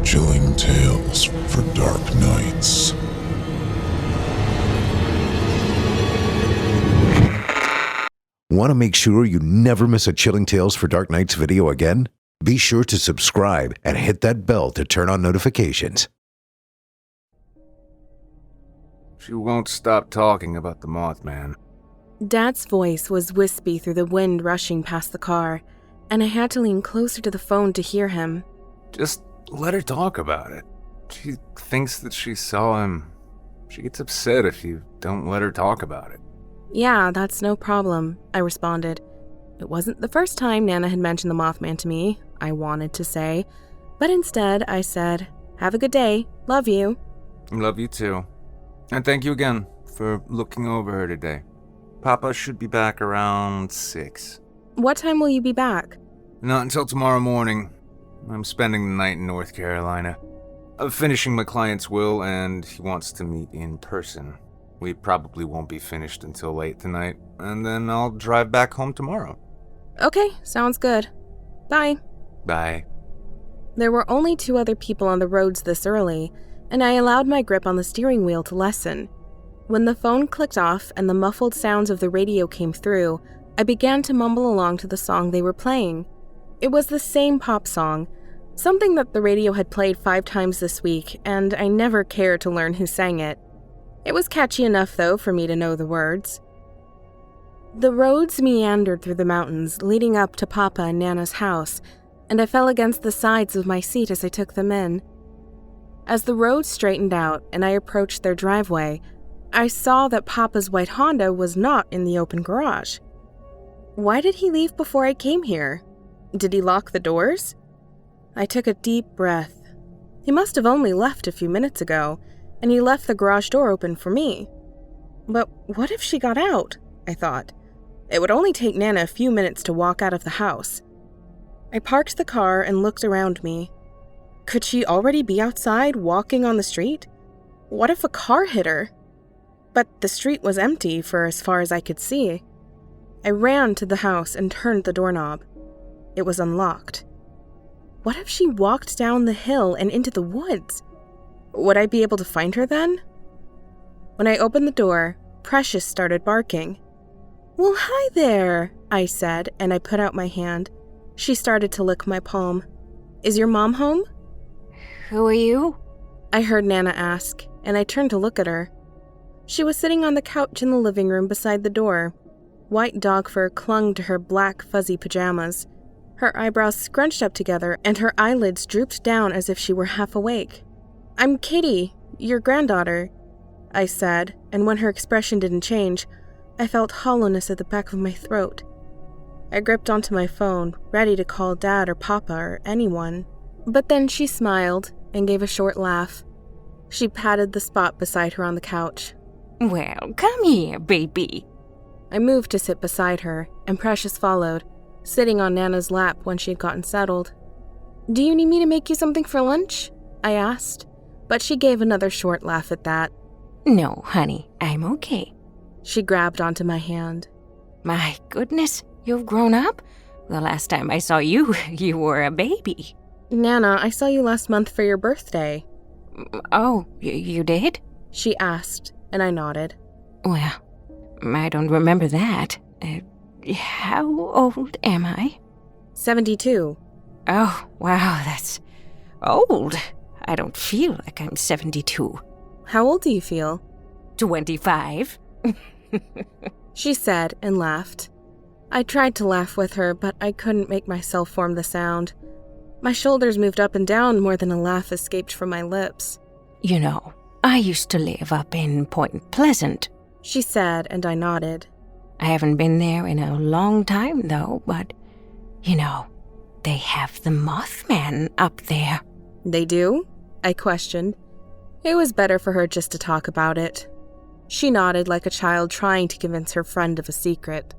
Chilling tales for dark nights. Want to make sure you never miss a Chilling Tales for Dark Nights video again? Be sure to subscribe and hit that bell to turn on notifications. She won't stop talking about the Mothman. Dad's voice was wispy through the wind rushing past the car, and I had to lean closer to the phone to hear him. Just let her talk about it. She thinks that she saw him. She gets upset if you don't let her talk about it. Yeah, that's no problem, I responded. It wasn't the first time Nana had mentioned the Mothman to me, I wanted to say, but instead I said, "Have a good day, love you." Love you too. And thank you again for looking over her today. Papa should be back around 6. What time will you be back? Not until tomorrow morning. I'm spending the night in North Carolina. I'm finishing my client's will, and he wants to meet in person. We probably won't be finished until late tonight, and then I'll drive back home tomorrow. Okay, sounds good. Bye. Bye. There were only 2 other people on the roads this early, and I allowed my grip on the steering wheel to lessen. When the phone clicked off and the muffled sounds of the radio came through, I began to mumble along to the song they were playing. It was the same pop song, something that the radio had played 5 times this week, and I never cared to learn who sang it. It was catchy enough, though, for me to know the words. The roads meandered through the mountains, leading up to Papa and Nana's house, and I fell against the sides of my seat as I took them in. As the road straightened out and I approached their driveway, I saw that Papa's white Honda was not in the open garage. Why did he leave before I came here? Did he lock the doors? I took a deep breath. He must have only left a few minutes ago, and he left the garage door open for me. But what if she got out? I thought. It would only take Nana a few minutes to walk out of the house. I parked the car and looked around me. Could she already be outside, walking on the street? What if a car hit her? But the street was empty for as far as I could see. I ran to the house and turned the doorknob. It was unlocked. What if she walked down the hill and into the woods? Would I be able to find her then? When I opened the door, Precious started barking. "Well, hi there," I said, and I put out my hand. She started to lick my palm. "Is your mom home?" "Who are you?" I heard Nana ask, and I turned to look at her. She was sitting on the couch in the living room beside the door. White dog fur clung to her black, fuzzy pajamas. Her eyebrows scrunched up together, and her eyelids drooped down as if she were half awake. "I'm Katie, your granddaughter," I said, and when her expression didn't change, I felt hollowness at the back of my throat. I gripped onto my phone, ready to call Dad or Papa or anyone. But then she smiled and gave a short laugh. She patted the spot beside her on the couch. "Well, come here, baby." I moved to sit beside her, and Precious followed, sitting on Nana's lap when she had gotten settled. "Do you need me to make you something for lunch?" I asked, but she gave another short laugh at that. "No, honey, I'm okay." She grabbed onto my hand. "My goodness, you've grown up? The last time I saw you, you were a baby." "Nana, I saw you last month for your birthday." "Oh, you did?" she asked, and I nodded. "Well, I don't remember that. How old am I?" 72. "Oh, wow, that's old. I don't feel like I'm 72. How old do you feel? 25. She said and laughed. I tried to laugh with her, but I couldn't make myself form the sound. My shoulders moved up and down more than a laugh escaped from my lips. "You know, I used to live up in Point Pleasant," she said, and I nodded. "I haven't been there in a long time, though, but, you know, they have the Mothman up there." "They do?" I questioned. It was better for her just to talk about it. She nodded like a child trying to convince her friend of a secret.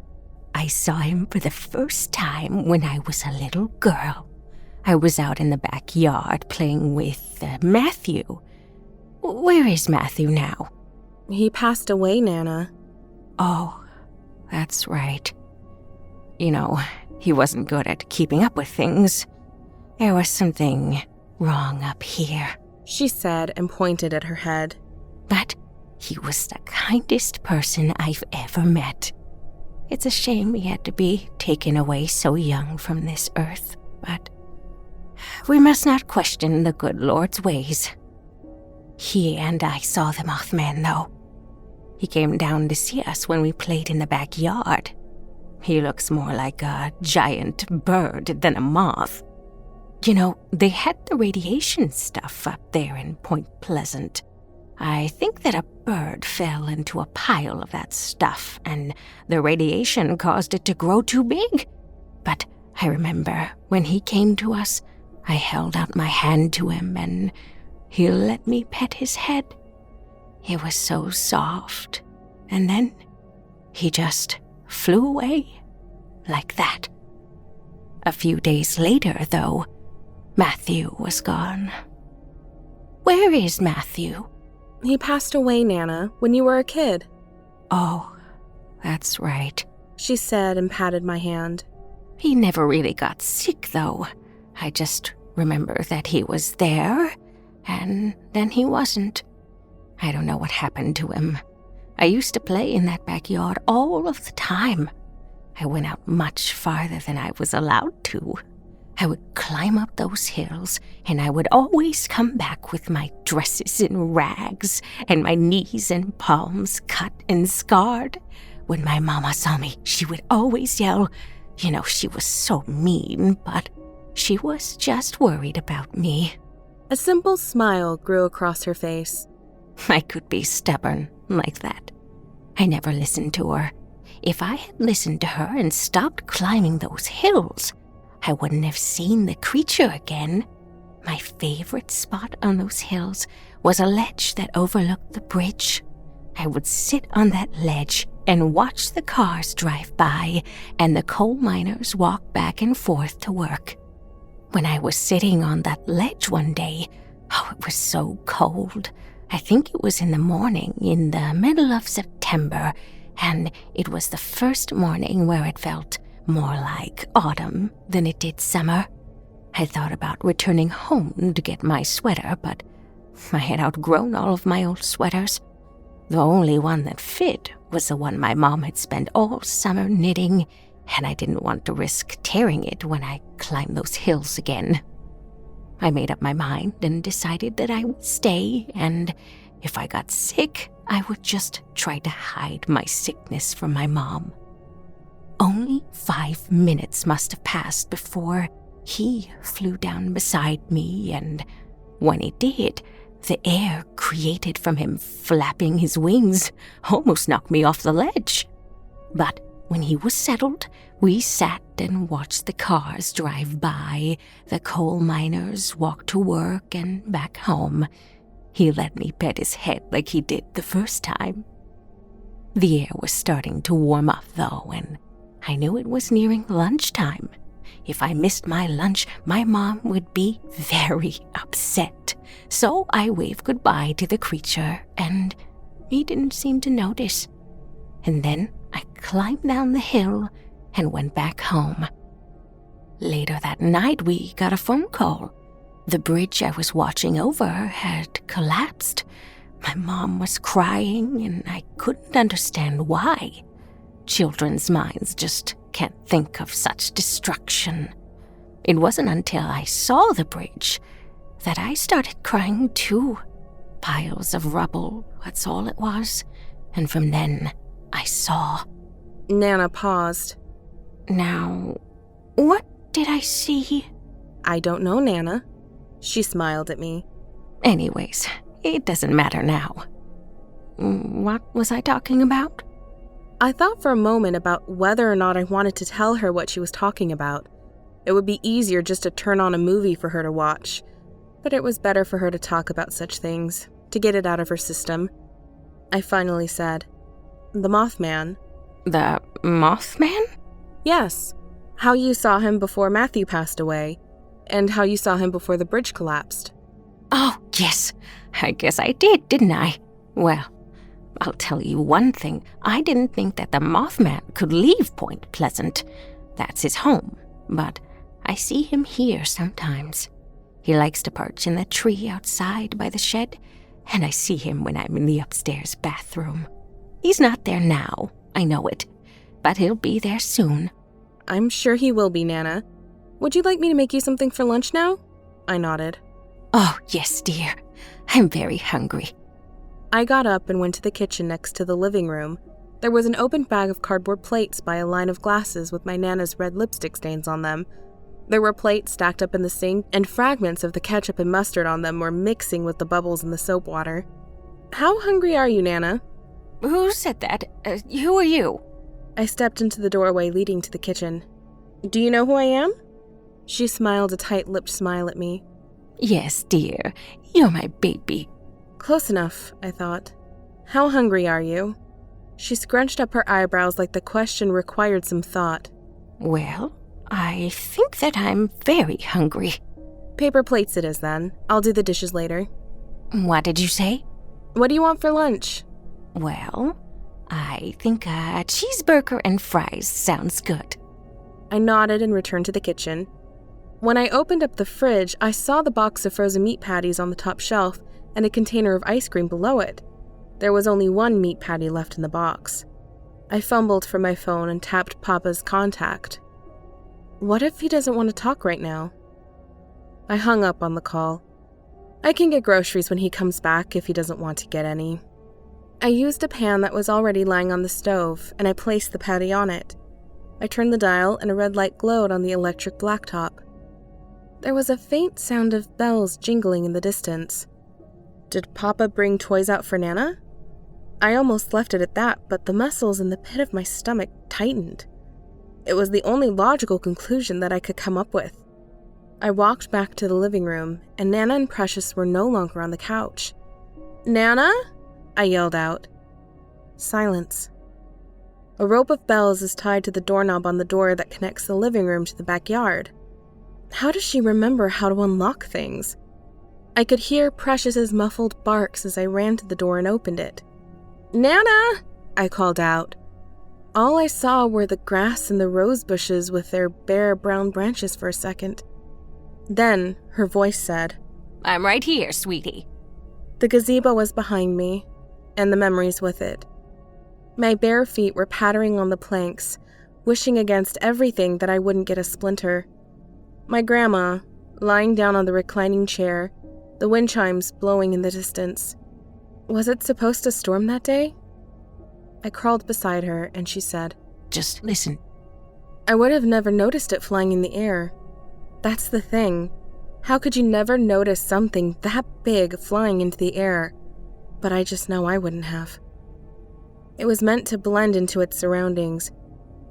"I saw him for the first time when I was a little girl. I was out in the backyard playing with Matthew. Where is Matthew now?" "He passed away, Nana." "Oh, that's right. You know, he wasn't good at keeping up with things. There was something wrong up here," she said and pointed at her head. "but he was the kindest person I've ever met. It's a shame he had to be taken away so young from this earth, but we must not question the good Lord's ways. He and I saw the Mothman, though. He came down to see us when we played in the backyard. He looks more like a giant bird than a moth. You know, they had the radiation stuff up there in Point Pleasant. I think that a bird fell into a pile of that stuff, and the radiation caused it to grow too big. But I remember when he came to us, I held out my hand to him, and he let me pet his head. It was so soft, and then he just flew away, like that. A few days later, though, Matthew was gone." "Where is Matthew?" "He passed away, Nana, when you were a kid," "Oh, that's right," she said and patted my hand. "He never really got sick, though. I just remember that he was there, and then he wasn't. I don't know what happened to him. I used to play in that backyard all of the time. I went out much farther than I was allowed to. I would climb up those hills, and I would always come back with my dresses in rags and my knees and palms cut and scarred. When my mama saw me, she would always yell. You know, she was so mean, but she was just worried about me." A simple smile grew across her face. I could be stubborn like that. I never listened to her. If I had listened to her and stopped climbing those hills, I wouldn't have seen the creature again. My favorite spot on those hills was a ledge that overlooked the bridge. I would sit on that ledge and watch the cars drive by and the coal miners walk back and forth to work. When I was sitting on that ledge one day, oh, it was so cold. I think it was in the morning, in the middle of September, and it was the first morning where it felt more like autumn than it did summer. I thought about returning home to get my sweater, but I had outgrown all of my old sweaters. The only one that fit was the one my mom had spent all summer knitting, and I didn't want to risk tearing it when I climbed those hills again. I made up my mind and decided that I would stay, and if I got sick, I would just try to hide my sickness from my mom. Only 5 minutes must have passed before he flew down beside me, and when he did, the air created from him flapping his wings almost knocked me off the ledge. But when he was settled, we sat and watched the cars drive by, the coal miners walk to work and back home. He let me pet his head like he did the first time. The air was starting to warm up, though, and I knew it was nearing lunchtime. If I missed my lunch, my mom would be very upset. So I waved goodbye to the creature, and he didn't seem to notice. And then I climbed down the hill and went back home. Later that night, we got a phone call. The bridge I was watching over had collapsed. My mom was crying, and I couldn't understand why. Children's minds just can't think of such destruction. It wasn't until I saw the bridge that I started crying too. Piles of rubble, that's all it was. And from then, I saw. Nana paused. Now, what did I see? I don't know, Nana. She smiled at me. Anyways, it doesn't matter now. What was I talking about? I thought for a moment about whether or not I wanted to tell her what she was talking about. It would be easier just to turn on a movie for her to watch. But it was better for her to talk about such things, to get it out of her system. I finally said, "The Mothman." The Mothman? Yes. How you saw him before Matthew passed away, and how you saw him before the bridge collapsed. Oh, yes. I guess I did, didn't I? Well, I'll tell you one thing. I didn't think that the Mothman could leave Point Pleasant. That's his home. But I see him here sometimes. He likes to perch in that tree outside by the shed, and I see him when I'm in the upstairs bathroom. He's not there now, I know it, but he'll be there soon. I'm sure he will be, Nana. Would you like me to make you something for lunch now? I nodded. Oh, yes, dear. I'm very hungry. I got up and went to the kitchen next to the living room. There was an open bag of cardboard plates by a line of glasses with my Nana's red lipstick stains on them. There were plates stacked up in the sink, and fragments of the ketchup and mustard on them were mixing with the bubbles in the soap water. How hungry are you, Nana? Who said that? Who are you? I stepped into the doorway leading to the kitchen. Do you know who I am? She smiled a tight-lipped smile at me. Yes, dear. You're my baby. Close enough, I thought. How hungry are you? She scrunched up her eyebrows like the question required some thought. Well, I think that I'm very hungry. Paper plates it is, then. I'll do the dishes later. What did you say? What do you want for lunch? Well, I think a cheeseburger and fries sounds good. I nodded and returned to the kitchen. When I opened up the fridge, I saw the box of frozen meat patties on the top shelf and a container of ice cream below it. There was only one meat patty left in the box. I fumbled for my phone and tapped Papa's contact. What if he doesn't want to talk right now? I hung up on the call. I can get groceries when he comes back if he doesn't want to get any. I used a pan that was already lying on the stove, and I placed the patty on it. I turned the dial, and a red light glowed on the electric blacktop. There was a faint sound of bells jingling in the distance. Did Papa bring toys out for Nana? I almost left it at that, but the muscles in the pit of my stomach tightened. It was the only logical conclusion that I could come up with. I walked back to the living room, and Nana and Precious were no longer on the couch. "Nana?" I yelled out. Silence. A rope of bells is tied to the doorknob on the door that connects the living room to the backyard. How does she remember how to unlock things? I could hear Precious's muffled barks as I ran to the door and opened it. "Nana!" I called out. All I saw were the grass and the rose bushes with their bare brown branches for a second. Then her voice said, I'm right here, sweetie. The gazebo was behind me, and the memories with it. My bare feet were pattering on the planks, wishing against everything that I wouldn't get a splinter. My grandma, lying down on the reclining chair, the wind chimes blowing in the distance. Was it supposed to storm that day? I crawled beside her, and she said, Just listen. I would have never noticed it flying in the air. That's the thing. How could you never notice something that big flying into the air? But I just know I wouldn't have. It was meant to blend into its surroundings,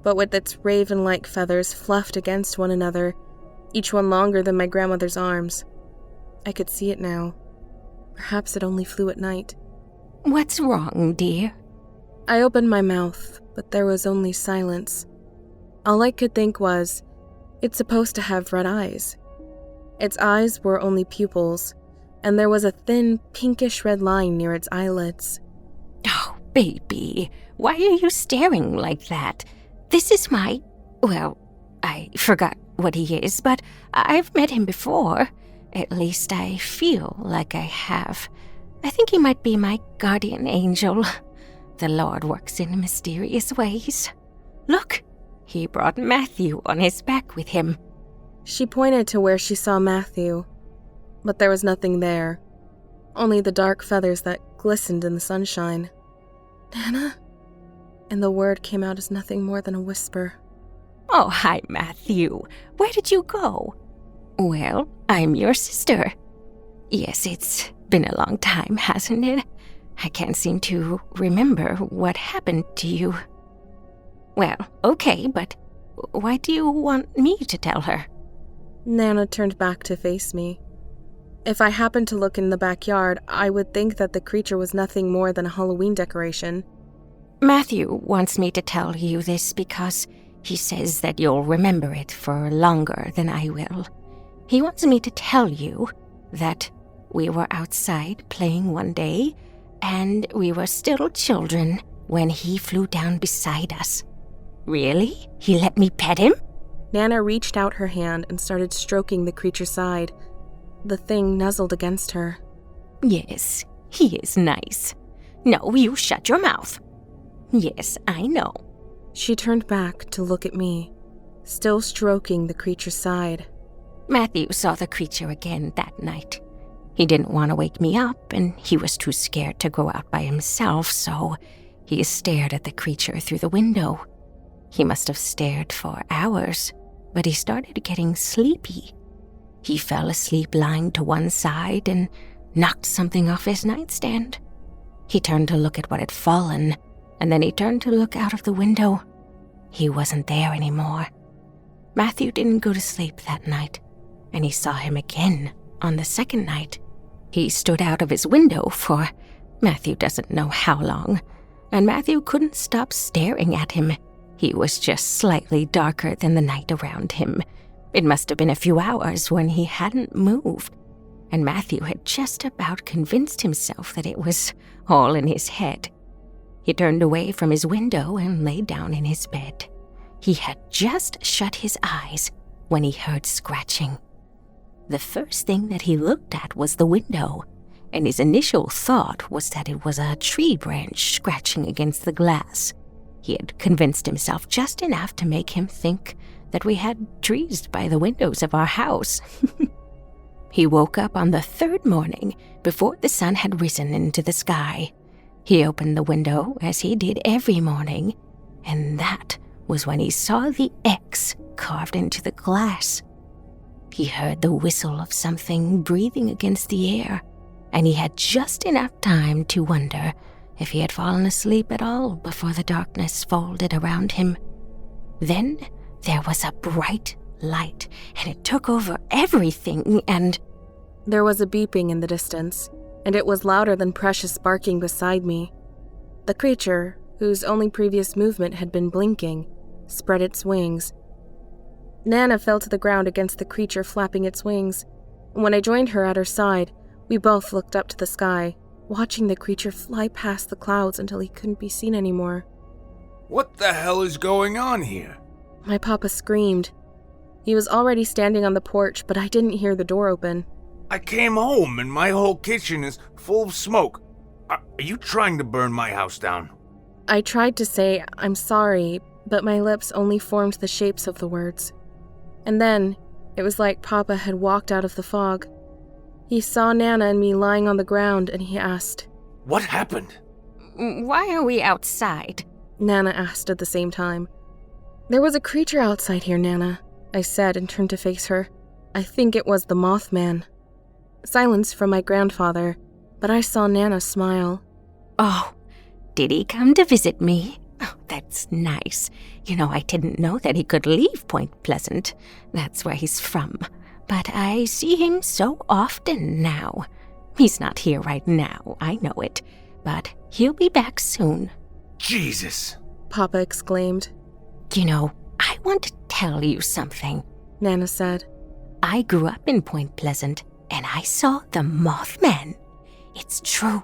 but with its raven-like feathers fluffed against one another, each one longer than my grandmother's arms. I could see it now. Perhaps it only flew at night. What's wrong, dear? I opened my mouth, but there was only silence. All I could think was, it's supposed to have red eyes. Its eyes were only pupils, and there was a thin, pinkish red line near its eyelids. Oh, baby, why are you staring like that? This is my... Well, I forgot what he is, but I've met him before. At least I feel like I have. I think he might be my guardian angel. The Lord works in mysterious ways. Look, he brought Matthew on his back with him. She pointed to where she saw Matthew, but there was nothing there. Only the dark feathers that glistened in the sunshine. Nana? And the word came out as nothing more than a whisper. Oh, hi, Matthew. Where did you go? Well, I'm your sister. Yes, it's been a long time, hasn't it? I can't seem to remember what happened to you. Well, okay, but why do you want me to tell her? Nana turned back to face me. If I happened to look in the backyard, I would think that the creature was nothing more than a Halloween decoration. Matthew wants me to tell you this because he says that you'll remember it for longer than I will. He wants me to tell you that we were outside playing one day, and we were still children when he flew down beside us. Really? He let me pet him? Nana reached out her hand and started stroking the creature's side. The thing nuzzled against her. Yes, he is nice. No, you shut your mouth. Yes, I know. She turned back to look at me, still stroking the creature's side. Matthew saw the creature again that night. He didn't want to wake me up, and he was too scared to go out by himself, so he stared at the creature through the window. He must have stared for hours, but he started getting sleepy. He fell asleep lying to one side and knocked something off his nightstand. He turned to look at what had fallen, and then he turned to look out of the window. He wasn't there anymore. Matthew didn't go to sleep that night, and he saw him again on the second night. He stood out of his window for Matthew doesn't know how long, and Matthew couldn't stop staring at him. He was just slightly darker than the night around him. It must have been a few hours when he hadn't moved, and Matthew had just about convinced himself that it was all in his head. He turned away from his window and lay down in his bed. He had just shut his eyes when he heard scratching. The first thing that he looked at was the window, and his initial thought was that it was a tree branch scratching against the glass. He had convinced himself just enough to make him think that we had trees by the windows of our house. He woke up on the third morning before the sun had risen into the sky. He opened the window as he did every morning, and that was when he saw the X carved into the glass. He heard the whistle of something breathing against the air, and he had just enough time to wonder if he had fallen asleep at all before the darkness folded around him. Then there was a bright light, and it took over everything, and there was a beeping in the distance, and it was louder than Precious barking beside me. The creature, whose only previous movement had been blinking, spread its wings. Nana fell to the ground against the creature flapping its wings. When I joined her at her side, we both looked up to the sky, watching the creature fly past the clouds until he couldn't be seen anymore. What the hell is going on here? My papa screamed. He was already standing on the porch, but I didn't hear the door open. I came home and my whole kitchen is full of smoke. Are you trying to burn my house down? I tried to say, "I'm sorry," but my lips only formed the shapes of the words. And then, it was like Papa had walked out of the fog. He saw Nana and me lying on the ground, and he asked, "What happened?" "Why are we outside?" Nana asked at the same time. "There was a creature outside here, Nana," I said and turned to face her. "I think it was the Mothman." Silence from my grandfather, but I saw Nana smile. "Oh, did he come to visit me? Oh, that's nice. You know, I didn't know that he could leave Point Pleasant. That's where he's from. But I see him so often now. He's not here right now, I know it. But he'll be back soon." Jesus! Papa exclaimed. "You know, I want to tell you something," Nana said. "I grew up in Point Pleasant, and I saw the Mothman. It's true."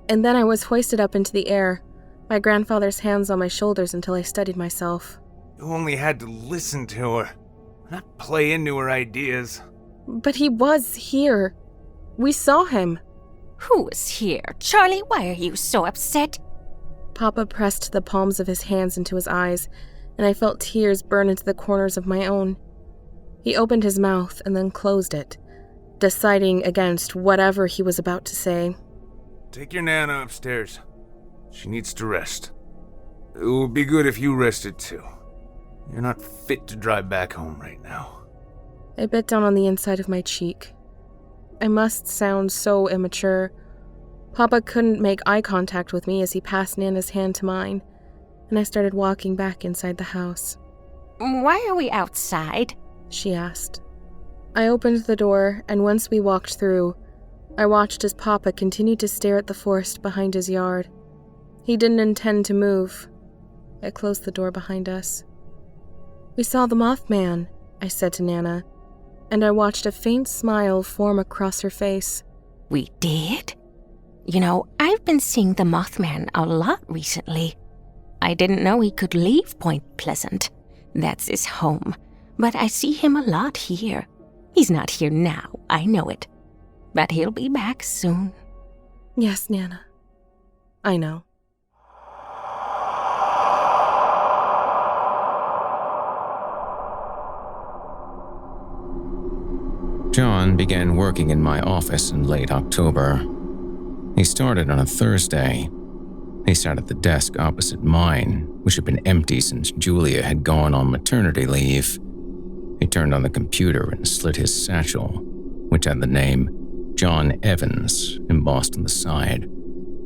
And then I was hoisted up into the air, my grandfather's hands on my shoulders until I steadied myself. You only had to listen to her, not play into her ideas. But he was here. We saw him. "Who was here? Charlie, why are you so upset?" Papa pressed the palms of his hands into his eyes, and I felt tears burn into the corners of my own. He opened his mouth and then closed it, deciding against whatever he was about to say. Take your Nana upstairs. She needs to rest. It would be good if you rested too. You're not fit to drive back home right now. I bit down on the inside of my cheek. I must sound so immature. Papa couldn't make eye contact with me as he passed Nana's hand to mine, and I started walking back inside the house. "Why are we outside?" she asked. I opened the door, and once we walked through, I watched as Papa continued to stare at the forest behind his yard. He didn't intend to move. I closed the door behind us. "We saw the Mothman," I said to Nana, and I watched a faint smile form across her face. "We did? You know, I've been seeing the Mothman a lot recently. I didn't know he could leave Point Pleasant. That's his home. But I see him a lot here. He's not here now, I know it. But he'll be back soon. Yes, Nana. I know. John began working in my office in late October. He started on a Thursday. He sat at the desk opposite mine, which had been empty since Julia had gone on maternity leave. He turned on the computer and slid his satchel, which had the name John Evans embossed on the side,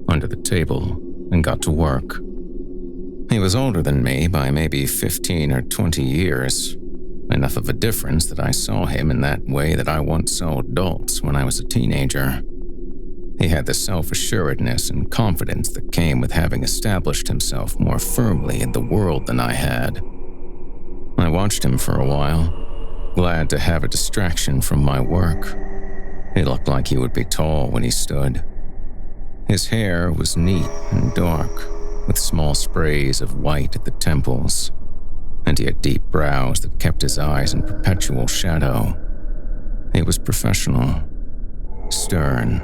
under the table, and got to work. He was older than me by maybe 15 or 20 years, enough of a difference that I saw him in that way that I once saw adults when I was a teenager. He had the self-assuredness and confidence that came with having established himself more firmly in the world than I had. I watched him for a while, glad to have a distraction from my work. He looked like he would be tall when he stood. His hair was neat and dark, with small sprays of white at the temples, and he had deep brows that kept his eyes in perpetual shadow. He was professional, stern.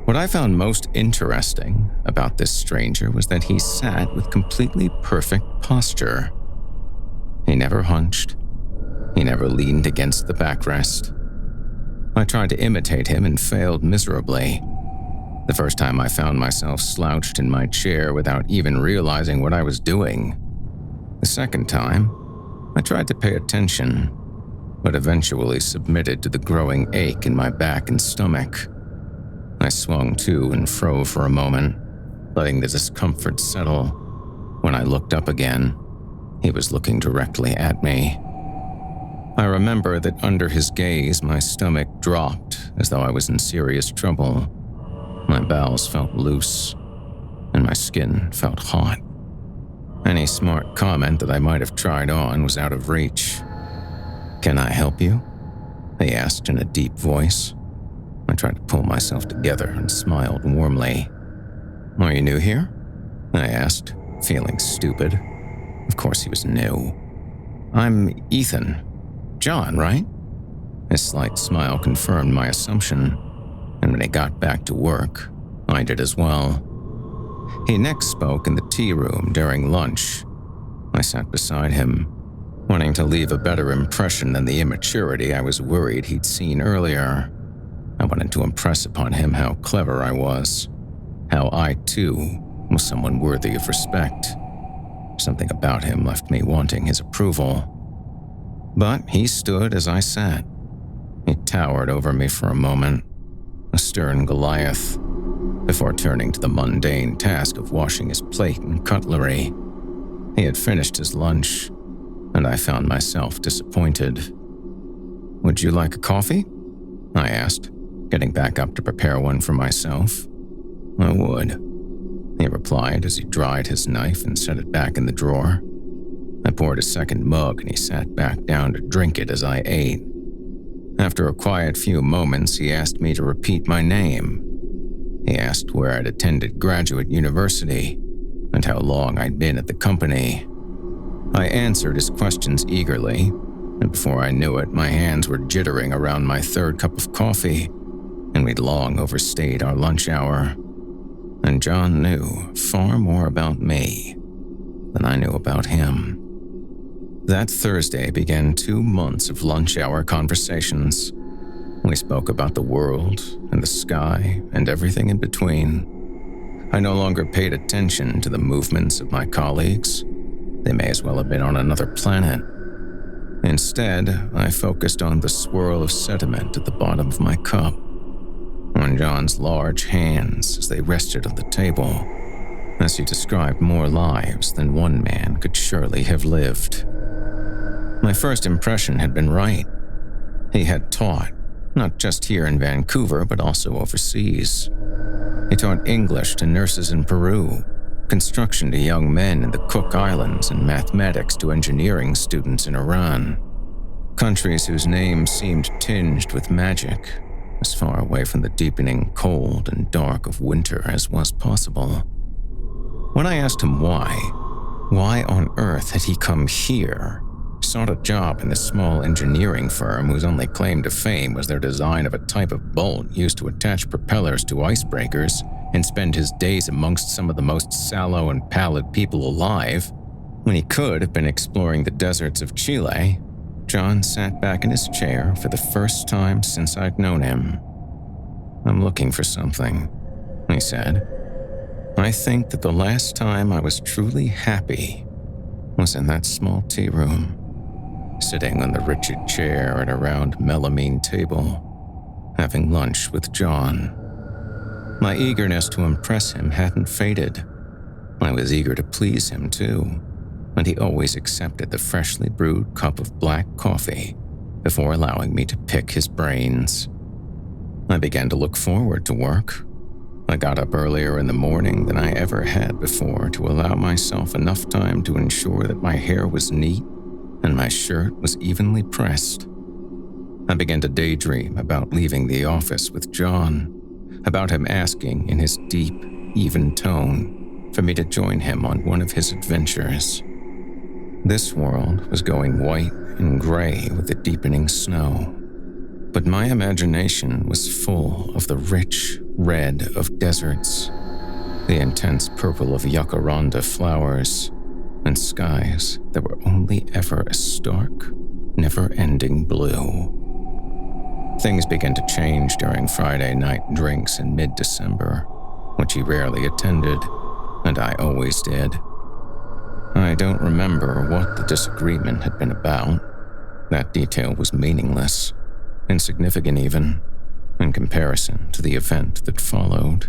What I found most interesting about this stranger was that he sat with completely perfect posture. He never hunched. He never leaned against the backrest. I tried to imitate him and failed miserably. The first time I found myself slouched in my chair without even realizing what I was doing. The second time, I tried to pay attention, but eventually submitted to the growing ache in my back and stomach. I swung to and fro for a moment, letting the discomfort settle. When I looked up again, he was looking directly at me. I remember that under his gaze, my stomach dropped as though I was in serious trouble. My bowels felt loose, and my skin felt hot. Any smart comment that I might have tried on was out of reach. "Can I help you?" he asked in a deep voice. I tried to pull myself together and smiled warmly. "Are you new here?" I asked, feeling stupid. Of course he was new. "I'm Ethan. John, right?" His slight smile confirmed my assumption, and when he got back to work, I did as well. He next spoke in the tea room during lunch. I sat beside him, wanting to leave a better impression than the immaturity I was worried he'd seen earlier. I wanted to impress upon him how clever I was, how I, too, was someone worthy of respect. Something about him left me wanting his approval. But he stood as I sat. He towered over me for a moment, a stern Goliath, before turning to the mundane task of washing his plate and cutlery. He had finished his lunch, and I found myself disappointed. "Would you like a coffee?" I asked, getting back up to prepare one for myself. "I would," he replied as he dried his knife and set it back in the drawer. I poured a second mug and he sat back down to drink it as I ate. After a quiet few moments, he asked me to repeat my name. He asked where I'd attended graduate university and how long I'd been at the company. I answered his questions eagerly, and before I knew it, my hands were jittering around my third cup of coffee, and we'd long overstayed our lunch hour. And John knew far more about me than I knew about him. That Thursday began 2 months of lunch hour conversations. We spoke about the world and the sky and everything in between. I no longer paid attention to the movements of my colleagues. They may as well have been on another planet. Instead, I focused on the swirl of sediment at the bottom of my cup, on John's large hands as they rested on the table, as he described more lives than one man could surely have lived. My first impression had been right. He had taught, not just here in Vancouver, but also overseas. He taught English to nurses in Peru, construction to young men in the Cook Islands, and mathematics to engineering students in Iran. Countries whose names seemed tinged with magic, as far away from the deepening cold and dark of winter as was possible. When I asked him why on earth had he come here, sought a job in this small engineering firm whose only claim to fame was their design of a type of bolt used to attach propellers to icebreakers, and spend his days amongst some of the most sallow and pallid people alive, when he could have been exploring the deserts of Chile, John sat back in his chair for the first time since I'd known him. "I'm looking for something," he said. "I think that the last time I was truly happy was in that small tea room, sitting on the wretched chair at a round melamine table, having lunch with John. My eagerness to impress him hadn't faded. I was eager to please him too, and he always accepted the freshly brewed cup of black coffee before allowing me to pick his brains. I began to look forward to work. I got up earlier in the morning than I ever had before to allow myself enough time to ensure that my hair was neat and my shirt was evenly pressed. I began to daydream about leaving the office with John, about him asking in his deep, even tone for me to join him on one of his adventures. This world was going white and gray with the deepening snow, but my imagination was full of the rich red of deserts, the intense purple of jacaranda flowers, and skies that were only ever a stark, never-ending blue. Things began to change during Friday night drinks in mid-December, which he rarely attended, and I always did. I don't remember what the disagreement had been about. That detail was meaningless, insignificant even, in comparison to the event that followed.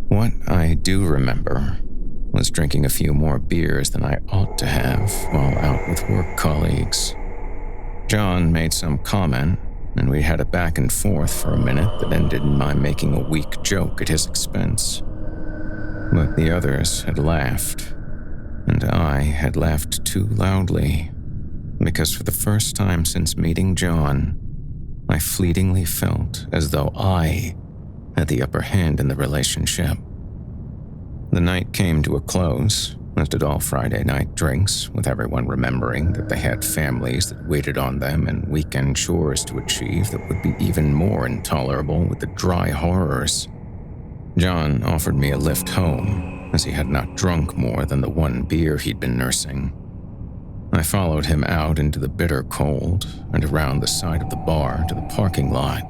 What I do remember was drinking a few more beers than I ought to have while out with work colleagues. John made some comment, and we had a back and forth for a minute that ended in my making a weak joke at his expense. But the others had laughed, and I had laughed too loudly, because for the first time since meeting John, I fleetingly felt as though I had the upper hand in the relationship. The night came to a close, as did all Friday night drinks, with everyone remembering that they had families that waited on them and weekend chores to achieve that would be even more intolerable with the dry horrors. John offered me a lift home, as he had not drunk more than the one beer he'd been nursing. I followed him out into the bitter cold and around the side of the bar to the parking lot,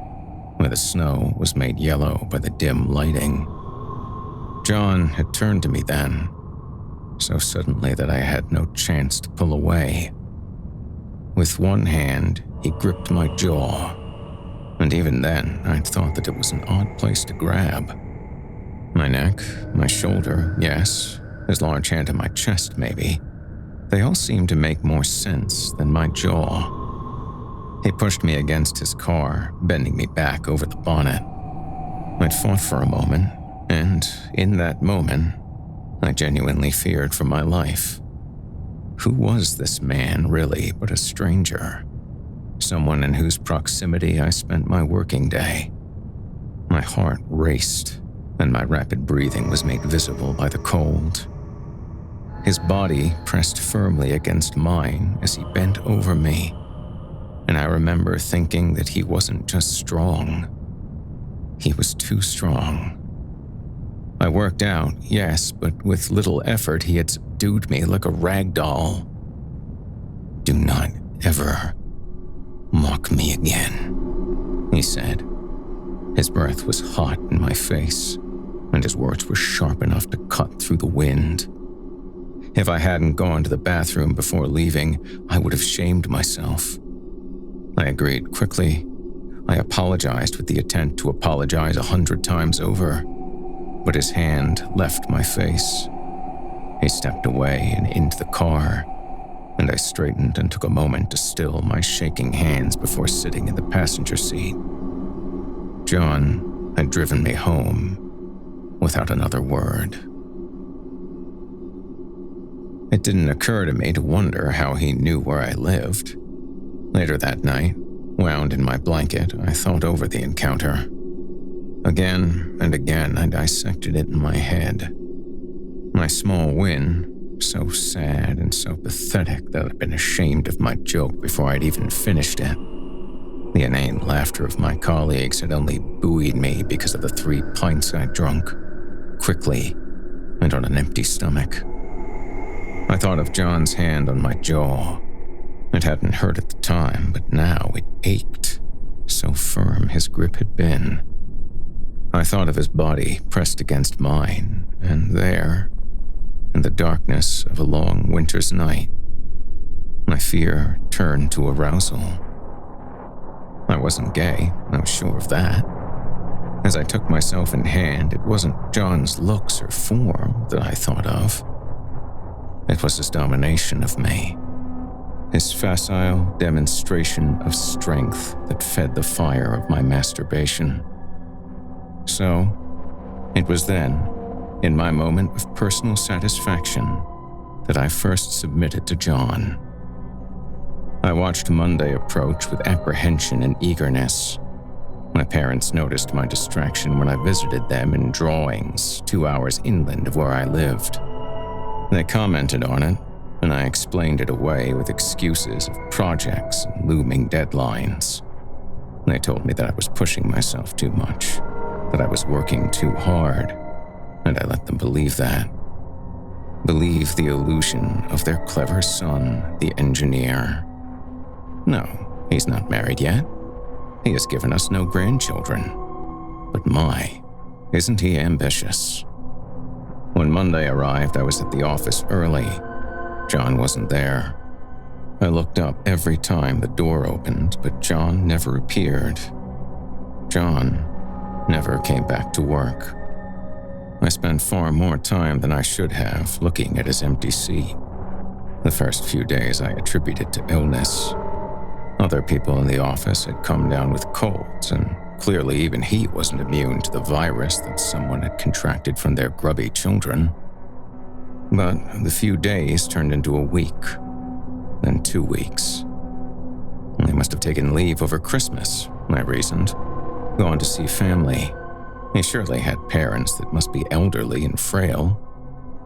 where the snow was made yellow by the dim lighting. John had turned to me then, so suddenly that I had no chance to pull away. With one hand, he gripped my jaw, and even then, I'd thought that it was an odd place to grab. My neck, my shoulder, yes, his large hand on my chest maybe. They all seemed to make more sense than my jaw. He pushed me against his car, bending me back over the bonnet. I'd fought for a moment, and in that moment, I genuinely feared for my life. Who was this man, really, but a stranger? Someone in whose proximity I spent my working day. My heart raced, and my rapid breathing was made visible by the cold. His body pressed firmly against mine as he bent over me, and I remember thinking that he wasn't just strong. He was too strong. I worked out, yes, but with little effort he had subdued me like a rag doll. "Do not ever mock me again," he said. His breath was hot in my face, and his words were sharp enough to cut through the wind. If I hadn't gone to the bathroom before leaving, I would have shamed myself. I agreed quickly. I apologized with the intent to apologize 100 times over, but his hand left my face. He stepped away and into the car, and I straightened and took a moment to still my shaking hands before sitting in the passenger seat. John had driven me home without another word. It didn't occur to me to wonder how he knew where I lived. Later that night, wound in my blanket, I thought over the encounter. Again and again, I dissected it in my head. My small win so sad and so pathetic that I'd been ashamed of my joke before I'd even finished it. The inane laughter of my colleagues had only buoyed me because of the 3 pints I'd drunk, quickly and on an empty stomach. I thought of John's hand on my jaw. It hadn't hurt at the time, but now it ached, so firm his grip had been. I thought of his body pressed against mine, and there, in the darkness of a long winter's night, my fear turned to arousal. I wasn't gay, I was sure of that. As I took myself in hand, it wasn't John's looks or form that I thought of. It was his domination of me, his facile demonstration of strength that fed the fire of my masturbation. So, it was then, in my moment of personal satisfaction, that I first submitted to John. I watched Monday approach with apprehension and eagerness. My parents noticed my distraction when I visited them in drawings 2 hours inland of where I lived. They commented on it, and I explained it away with excuses of projects and looming deadlines. They told me that I was pushing myself too much, that I was working too hard, and I let them believe that. Believe the illusion of their clever son, the engineer. No, he's not married yet. He has given us no grandchildren. But my, isn't he ambitious? When Monday arrived, I was at the office early. John wasn't there. I looked up every time the door opened, but John never appeared. John never came back to work. I spent far more time than I should have looking at his empty seat. The first few days I attributed to illness. Other people in the office had come down with colds, and clearly even he wasn't immune to the virus that someone had contracted from their grubby children. But the few days turned into a week, then 2 weeks. They must have taken leave over Christmas, I reasoned. Gone to see family. He surely had parents that must be elderly and frail.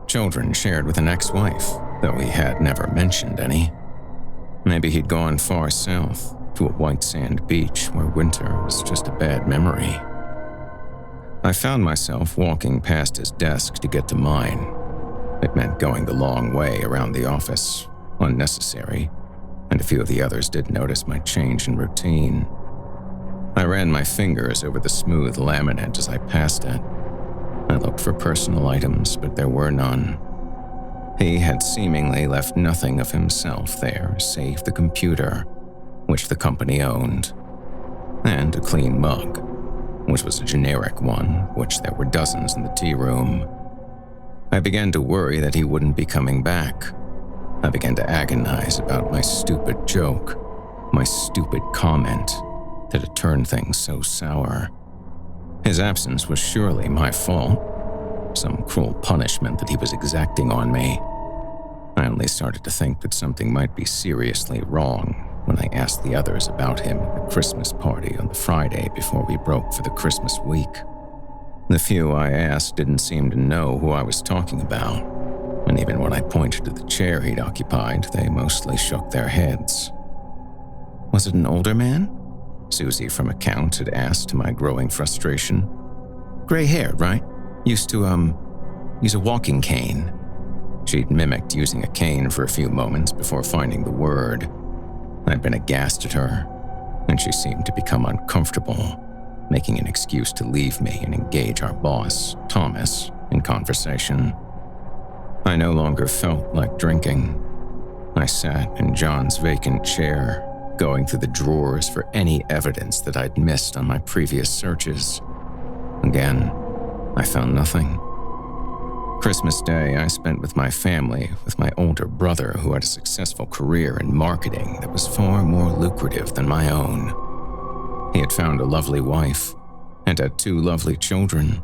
Children shared with an ex-wife, though he had never mentioned any. Maybe he'd gone far south, to a white sand beach where winter was just a bad memory. I found myself walking past his desk to get to mine. It meant going the long way around the office, unnecessary, and a few of the others did notice my change in routine. I ran my fingers over the smooth laminate as I passed it. I looked for personal items, but there were none. He had seemingly left nothing of himself there save the computer, which the company owned, and a clean mug, which was a generic one, which there were dozens in the tea room. I began to worry that he wouldn't be coming back. I began to agonize about my stupid joke, my stupid comment that had turned things so sour. His absence was surely my fault, some cruel punishment that he was exacting on me. I only started to think that something might be seriously wrong when I asked the others about him at the Christmas party on the Friday before we broke for the Christmas week. The few I asked didn't seem to know who I was talking about, and even when I pointed to the chair he'd occupied, they mostly shook their heads. Was it an older man? Susie from accounts had asked to my growing frustration. Gray-haired, right? Used to, use a walking cane. She'd mimicked using a cane for a few moments before finding the word. I'd been aghast at her, and she seemed to become uncomfortable, making an excuse to leave me and engage our boss, Thomas, in conversation. I no longer felt like drinking. I sat in John's vacant chair, going through the drawers for any evidence that I'd missed on my previous searches. Again, I found nothing. Christmas Day I spent with my family, with my older brother who had a successful career in marketing that was far more lucrative than my own. He had found a lovely wife and had 2 lovely children,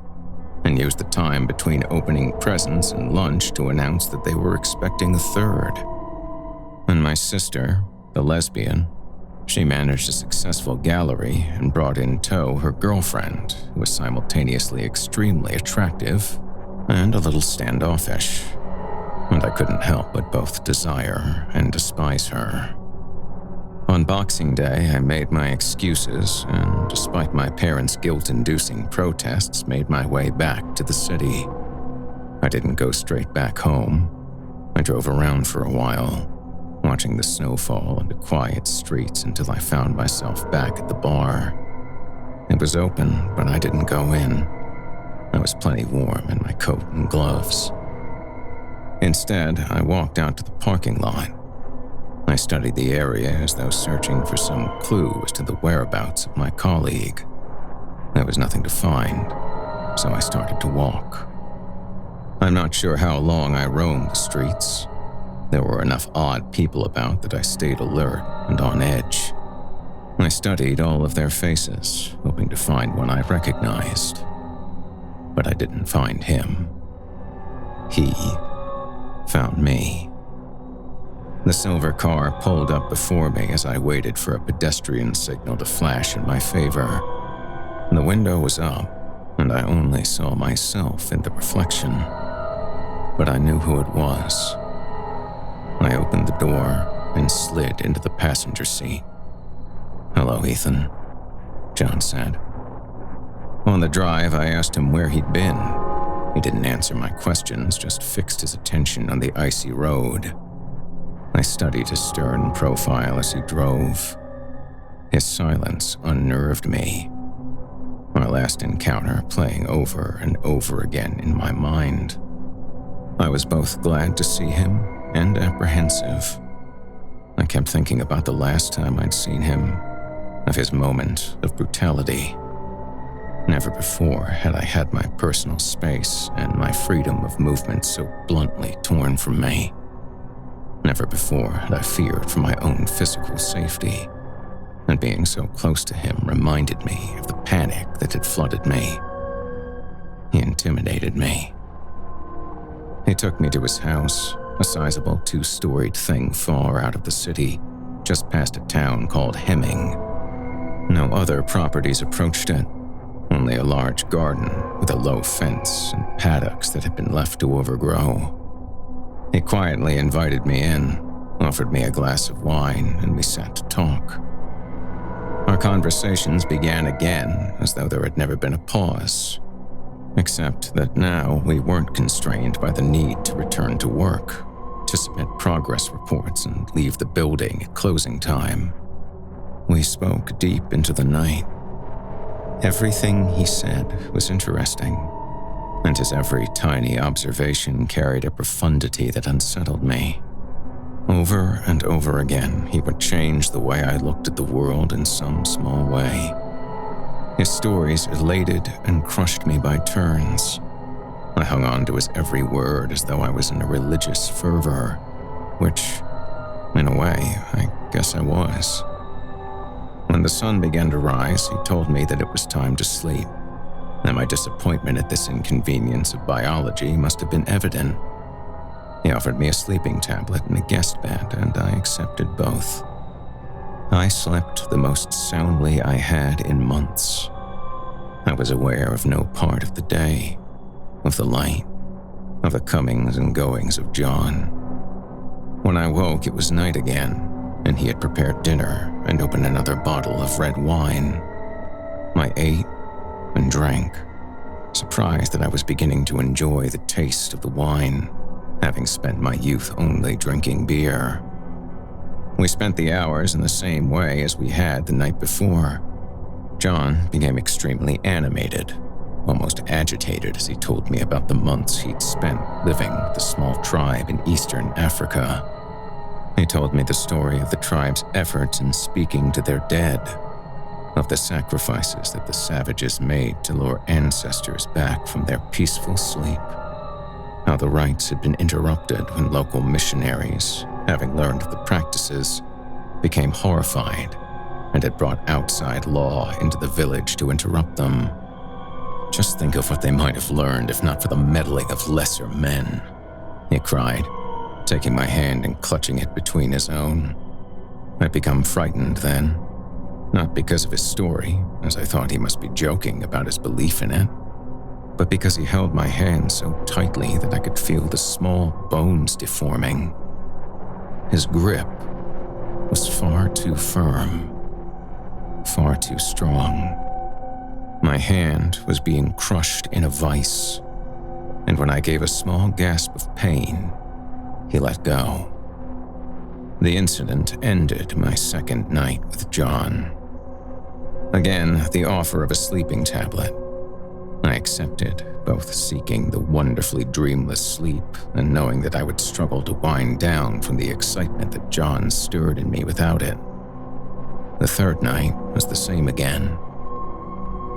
and used the time between opening presents and lunch to announce that they were expecting a 3rd. And my sister, the lesbian, she managed a successful gallery and brought in tow her girlfriend, who was simultaneously extremely attractive and a little standoffish. and I couldn't help but both desire and despise her. On Boxing Day, I made my excuses and, despite my parents' guilt-inducing protests, made my way back to the city. I didn't go straight back home. I drove around for a while, watching the snowfall and the quiet streets until I found myself back at the bar. It was open, but I didn't go in. I was plenty warm in my coat and gloves. Instead, I walked out to the parking lot. I studied the area as though searching for some clue as to the whereabouts of my colleague. There was nothing to find, so I started to walk. I'm not sure how long I roamed the streets. There were enough odd people about that I stayed alert and on edge. I studied all of their faces, hoping to find one I recognized. But I didn't find him. He found me. The silver car pulled up before me as I waited for a pedestrian signal to flash in my favor. The window was up, and I only saw myself in the reflection. But I knew who it was. I opened the door and slid into the passenger seat. "Hello, Ethan," John said. On the drive, I asked him where he'd been. He didn't answer my questions, just fixed his attention on the icy road. I studied his stern profile as he drove. His silence unnerved me. My last encounter playing over and over again in my mind. I was both glad to see him and apprehensive. I kept thinking about the last time I'd seen him, of his moment of brutality. Never before had I had my personal space and my freedom of movement so bluntly torn from me. Never before had I feared for my own physical safety, and being so close to him reminded me of the panic that had flooded me. He intimidated me. He took me to his house, a sizable two-storied thing far out of the city, just past a town called Hemming. No other properties approached it, only a large garden with a low fence and paddocks that had been left to overgrow. He quietly invited me in, offered me a glass of wine, and we sat to talk. Our conversations began again as though there had never been a pause, except that now we weren't constrained by the need to return to work, to submit progress reports and leave the building at closing time. We spoke deep into the night. Everything he said was interesting, and his every tiny observation carried a profundity that unsettled me. Over and over again, he would change the way I looked at the world in some small way. His stories elated and crushed me by turns. I hung on to his every word as though I was in a religious fervor, which, in a way, I guess I was. When the sun began to rise, he told me that it was time to sleep, and my disappointment at this inconvenience of biology must have been evident. He offered me a sleeping tablet and a guest bed, and I accepted both. I slept the most soundly I had in months. I was aware of no part of the day, of the light, of the comings and goings of John. When I woke, it was night again, and he had prepared dinner and opened another bottle of red wine. I ate and drank, surprised that I was beginning to enjoy the taste of the wine, having spent my youth only drinking beer. We spent the hours in the same way as we had the night before. John became extremely animated, almost agitated as he told me about the months he'd spent living with a small tribe in eastern Africa. He told me the story of the tribe's efforts in speaking to their dead, of the sacrifices that the savages made to lure ancestors back from their peaceful sleep, how the rites had been interrupted when local missionaries, having learned the practices, became horrified and had brought outside law into the village to interrupt them. Just think of what they might have learned if not for the meddling of lesser men, he cried, taking my hand and clutching it between his own. I'd become frightened then, not because of his story, as I thought he must be joking about his belief in it, but because he held my hand so tightly that I could feel the small bones deforming. His grip was far too firm, far too strong. My hand was being crushed in a vice, and when I gave a small gasp of pain, he let go. The incident ended my second night with John. Again, the offer of a sleeping tablet. I accepted, both seeking the wonderfully dreamless sleep and knowing that I would struggle to wind down from the excitement that John stirred in me without it. The third night was the same again.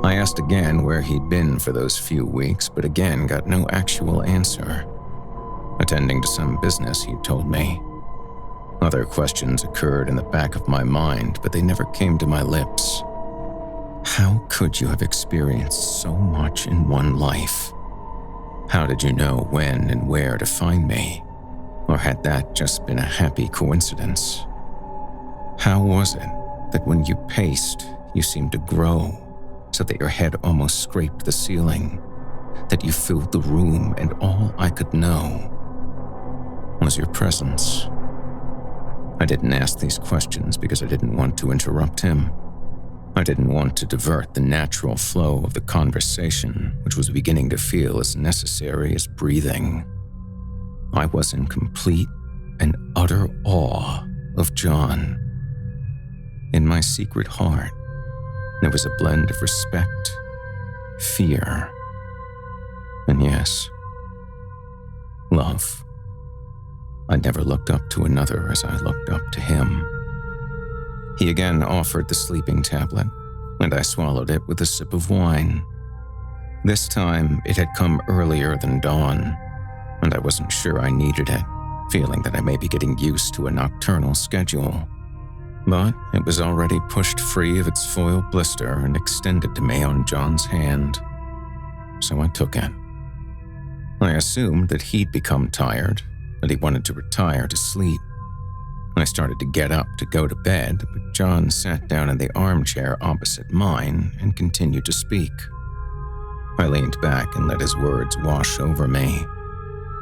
I asked again where he'd been for those few weeks, but again got no actual answer. Attending to some business, he told me. Other questions occurred in the back of my mind, but they never came to my lips. How could you have experienced so much in one life? How did you know when and where to find me? Or had that just been a happy coincidence? How was it that when you paced, you seemed to grow, so that your head almost scraped the ceiling, that you filled the room and all I could know was your presence? I didn't ask these questions because I didn't want to interrupt him. I didn't want to divert the natural flow of the conversation, which was beginning to feel as necessary as breathing. I was in complete and utter awe of John. In my secret heart, there was a blend of respect, fear, and yes, love. I never looked up to another as I looked up to him. He again offered the sleeping tablet, and I swallowed it with a sip of wine. This time, it had come earlier than dawn, and I wasn't sure I needed it, feeling that I may be getting used to a nocturnal schedule. But it was already pushed free of its foil blister and extended to me on John's hand. So I took it. I assumed that he'd become tired, that he wanted to retire to sleep. I started to get up to go to bed, but John sat down in the armchair opposite mine and continued to speak. I leaned back and let his words wash over me.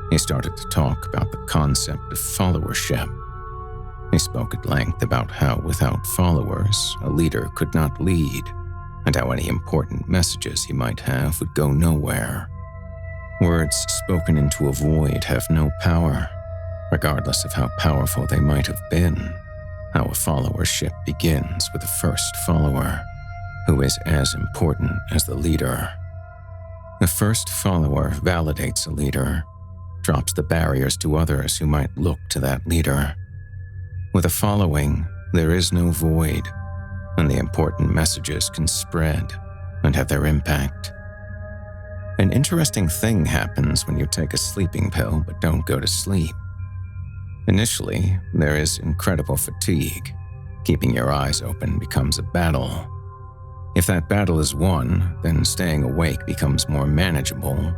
He started to talk about the concept of followership. He spoke at length about how without followers, a leader could not lead, and how any important messages he might have would go nowhere. Words spoken into a void have no power, regardless of how powerful they might have been. How a followership begins with the first follower, who is as important as the leader. The first follower validates a leader, drops the barriers to others who might look to that leader. With a following, there is no void, and the important messages can spread and have their impact. An interesting thing happens when you take a sleeping pill but don't go to sleep. Initially, there is incredible fatigue. Keeping your eyes open becomes a battle. If that battle is won, then staying awake becomes more manageable.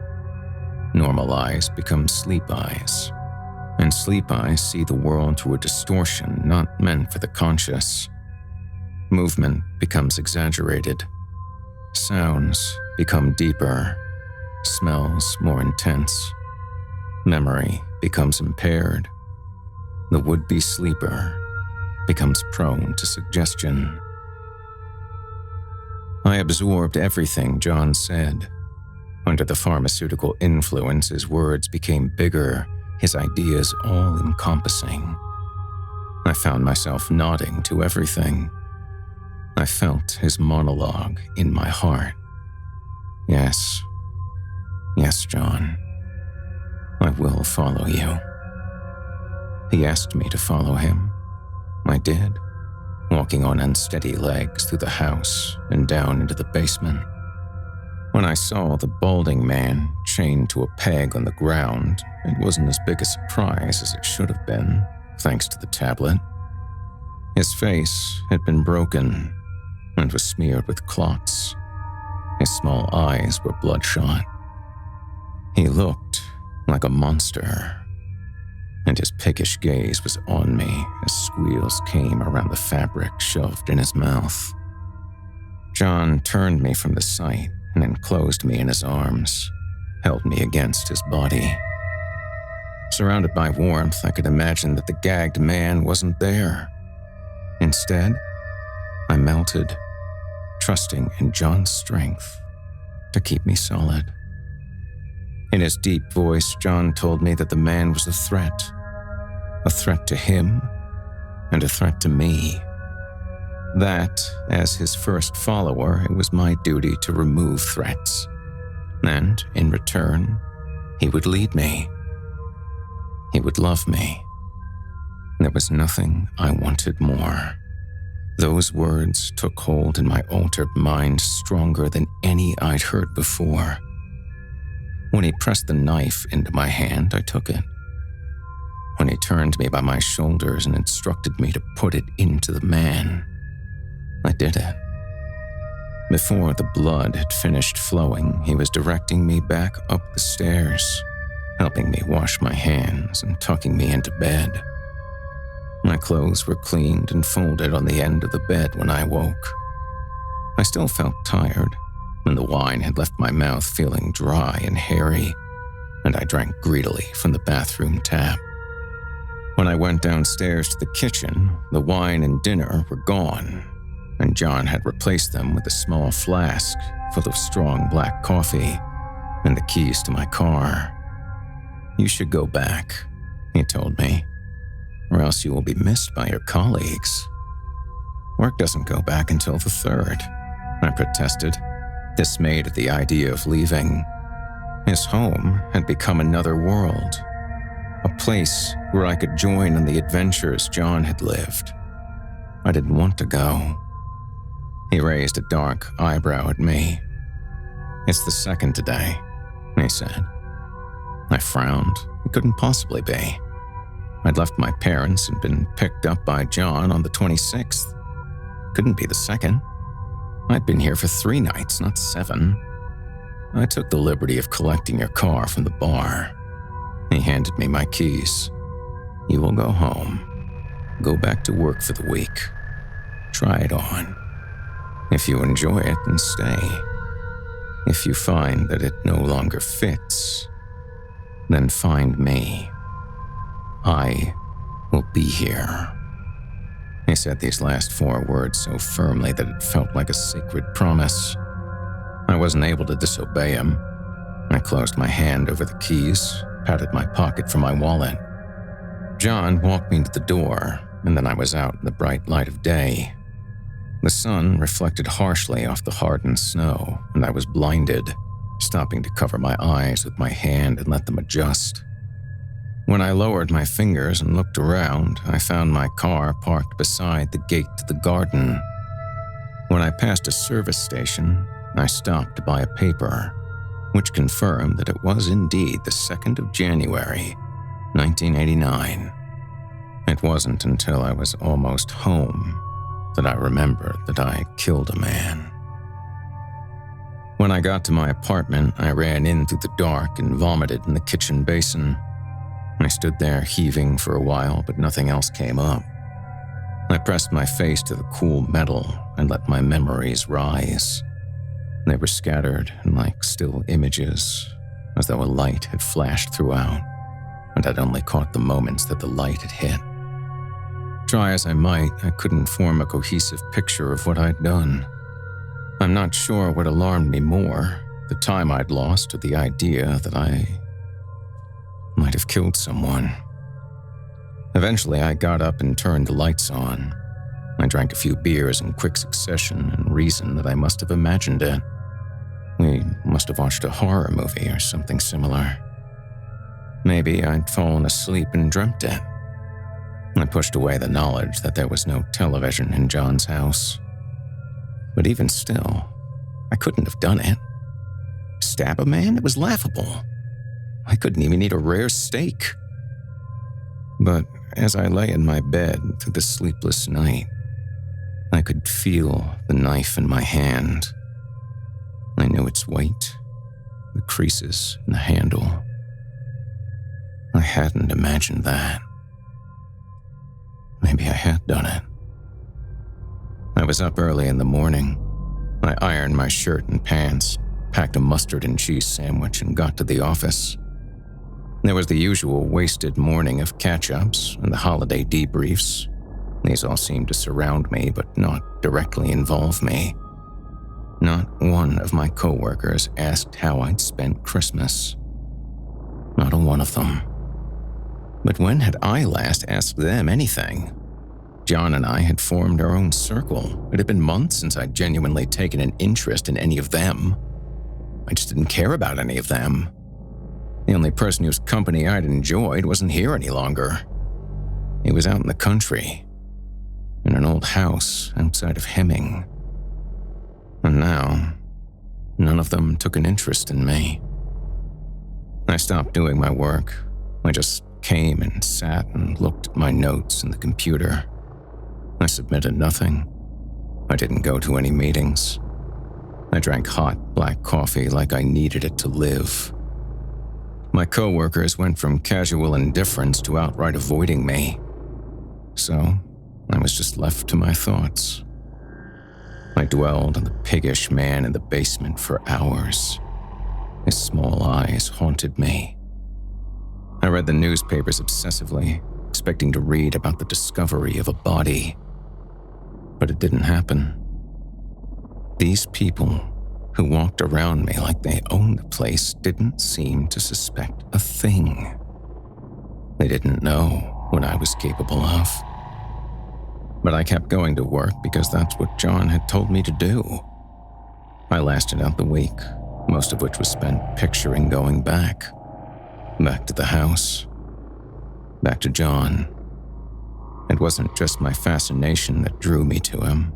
Normal eyes become sleep eyes, and sleep eyes see the world through a distortion not meant for the conscious. Movement becomes exaggerated. Sounds become deeper. Smells more intense. Memory becomes impaired. The would-be sleeper becomes prone to suggestion. I absorbed everything John said. Under the pharmaceutical influence, his words became bigger, his ideas all-encompassing. I found myself nodding to everything. I felt his monologue in my heart. Yes, John, I will follow you. He asked me to follow him. I did, walking on unsteady legs through the house and down into the basement. When I saw the balding man chained to a peg on the ground, it wasn't as big a surprise as it should have been, thanks to the tablet. His face had been broken and was smeared with clots. His small eyes were bloodshot. He looked like a monster, and his piggish gaze was on me as squeals came around the fabric shoved in his mouth. John turned me from the sight and enclosed me in his arms, held me against his body. Surrounded by warmth, I could imagine that the gagged man wasn't there. Instead, I melted, trusting in John's strength to keep me solid. In his deep voice, John told me that the man was a threat to him and a threat to me. That, as his first follower, it was my duty to remove threats, and in return, he would lead me. He would love me. There was nothing I wanted more. Those words took hold in my altered mind stronger than any I'd heard before. When he pressed the knife into my hand, I took it. When he turned me by my shoulders and instructed me to put it into the man, I did it. Before the blood had finished flowing, he was directing me back up the stairs, helping me wash my hands and tucking me into bed. My clothes were cleaned and folded on the end of the bed when I woke. I still felt tired, and the wine had left my mouth feeling dry and hairy, and I drank greedily from the bathroom tap. When I went downstairs to the kitchen, the wine and dinner were gone, and John had replaced them with a small flask full of strong black coffee and the keys to my car. "You should go back," he told me, "or else you will be missed by your colleagues." "Work doesn't go back until the 3rd, I protested, dismayed at the idea of leaving. His home had become another world, a place where I could join in the adventures John had lived. I didn't want to go. He raised a dark eyebrow at me. "It's the 2nd today," he said. I frowned. It couldn't possibly be. I'd left my parents and been picked up by John on the 26th. Couldn't be the 2nd. I'd been here for 3 nights, not 7. I took the liberty of collecting your car from the bar. He handed me my keys. "You will go home. Go back to work for the week. Try it on. If you enjoy it, then stay. If you find that it no longer fits, then find me. I will be here." He said these last 4 words so firmly that it felt like a sacred promise. I wasn't able to disobey him. I closed my hand over the keys, patted my pocket for my wallet. John walked me to the door, and then I was out in the bright light of day. The sun reflected harshly off the hardened snow, and I was blinded, stopping to cover my eyes with my hand and let them adjust. When I lowered my fingers and looked around, I found my car parked beside the gate to the garden. When I passed a service station, I stopped to buy a paper, which confirmed that it was indeed the 2nd of January, 1989. It wasn't until I was almost home that I remembered that I had killed a man. When I got to my apartment, I ran in through the dark and vomited in the kitchen basin. I stood there heaving for a while, but nothing else came up. I pressed my face to the cool metal and let my memories rise. They were scattered and like still images, as though a light had flashed throughout, and I'd only caught the moments that the light had hit. Try as I might, I couldn't form a cohesive picture of what I'd done. I'm not sure what alarmed me more, the time I'd lost or the idea that I might have killed someone. Eventually, I got up and turned the lights on. I drank a few beers in quick succession and reasoned that I must have imagined it. We must have watched a horror movie or something similar. Maybe I'd fallen asleep and dreamt it. I pushed away the knowledge that there was no television in John's house. But even still, I couldn't have done it. Stab a man? It was laughable. I couldn't even eat a rare steak. But as I lay in my bed through the sleepless night, I could feel the knife in my hand. I knew its weight, the creases in the handle. I hadn't imagined that. Maybe I had done it. I was up early in the morning. I ironed my shirt and pants, packed a mustard and cheese sandwich, and got to the office. There was the usual wasted morning of catch-ups and the holiday debriefs. These all seemed to surround me but not directly involve me. Not one of my coworkers asked how I'd spent Christmas. Not a one of them. But when had I last asked them anything? John and I had formed our own circle. It had been months since I'd genuinely taken an interest in any of them. I just didn't care about any of them. The only person whose company I'd enjoyed wasn't here any longer. He was out in the country, in an old house outside of Hemming. And now, none of them took an interest in me. I stopped doing my work. I just came and sat and looked at my notes in the computer. I submitted nothing. I didn't go to any meetings. I drank hot black coffee like I needed it to live. My coworkers went from casual indifference to outright avoiding me. So, I was just left to my thoughts. I dwelled on the piggish man in the basement for hours. His small eyes haunted me. I read the newspapers obsessively, expecting to read about the discovery of a body. But it didn't happen. These people who walked around me like they owned the place didn't seem to suspect a thing. They didn't know what I was capable of. But I kept going to work because that's what John had told me to do. I lasted out the week, most of which was spent picturing going back. Back to the house. Back to John. It wasn't just my fascination that drew me to him.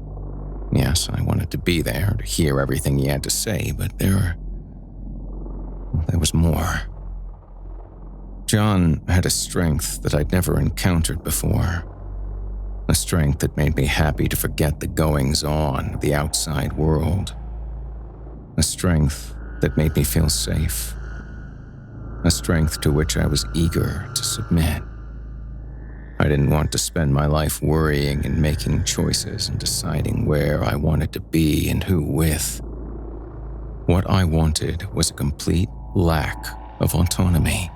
Yes, I wanted to be there to hear everything he had to say, but there was more. John had a strength that I'd never encountered before. A strength that made me happy to forget the goings-on of the outside world. A strength that made me feel safe. A strength to which I was eager to submit. I didn't want to spend my life worrying and making choices and deciding where I wanted to be and who with. What I wanted was a complete lack of autonomy.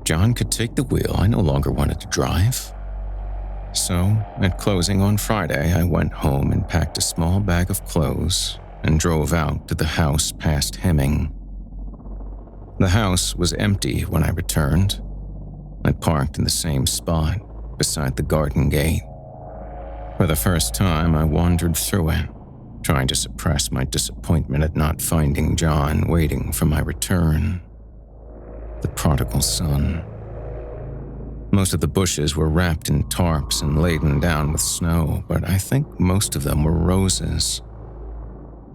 John could take the wheel. I no longer wanted to drive. So, at closing on Friday, I went home and packed a small bag of clothes and drove out to the house past Hemming. The house was empty when I returned. I parked in the same spot, beside the garden gate. For the first time, I wandered through it, trying to suppress my disappointment at not finding John waiting for my return. The prodigal son. Most of the bushes were wrapped in tarps and laden down with snow, but I think most of them were roses.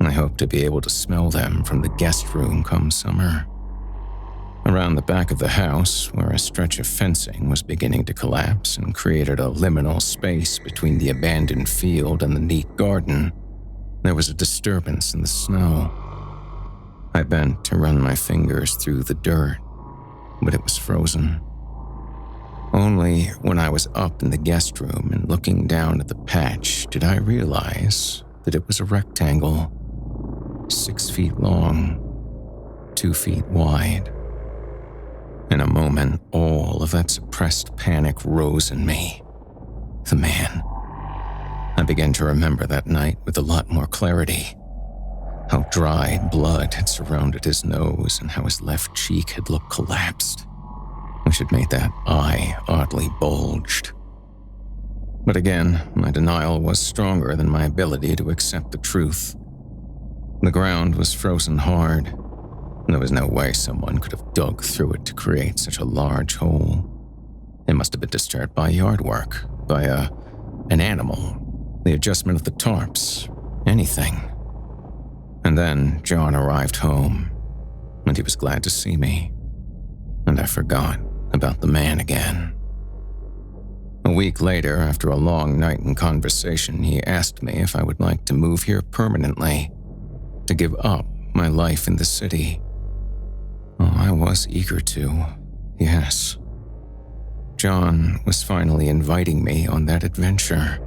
I hope to be able to smell them from the guest room come summer. Around the back of the house, where a stretch of fencing was beginning to collapse and created a liminal space between the abandoned field and the neat garden, there was a disturbance in the snow. I bent to run my fingers through the dirt, but it was frozen. Only when I was up in the guest room and looking down at the patch did I realize that it was a rectangle, 6 feet long, 2 feet wide. In a moment, all of that suppressed panic rose in me. The man. I began to remember that night with a lot more clarity. How dried blood had surrounded his nose and how his left cheek had looked collapsed, which had made that eye oddly bulged. But again, my denial was stronger than my ability to accept the truth. The ground was frozen hard. There was no way someone could have dug through it to create such a large hole. It must have been disturbed by yard work, by an animal, the adjustment of the tarps, anything. And then John arrived home, and he was glad to see me. And I forgot about the man again. A week later, after a long night in conversation, he asked me if I would like to move here permanently, to give up my life in the city. Oh, I was eager to, yes. John was finally inviting me on that adventure.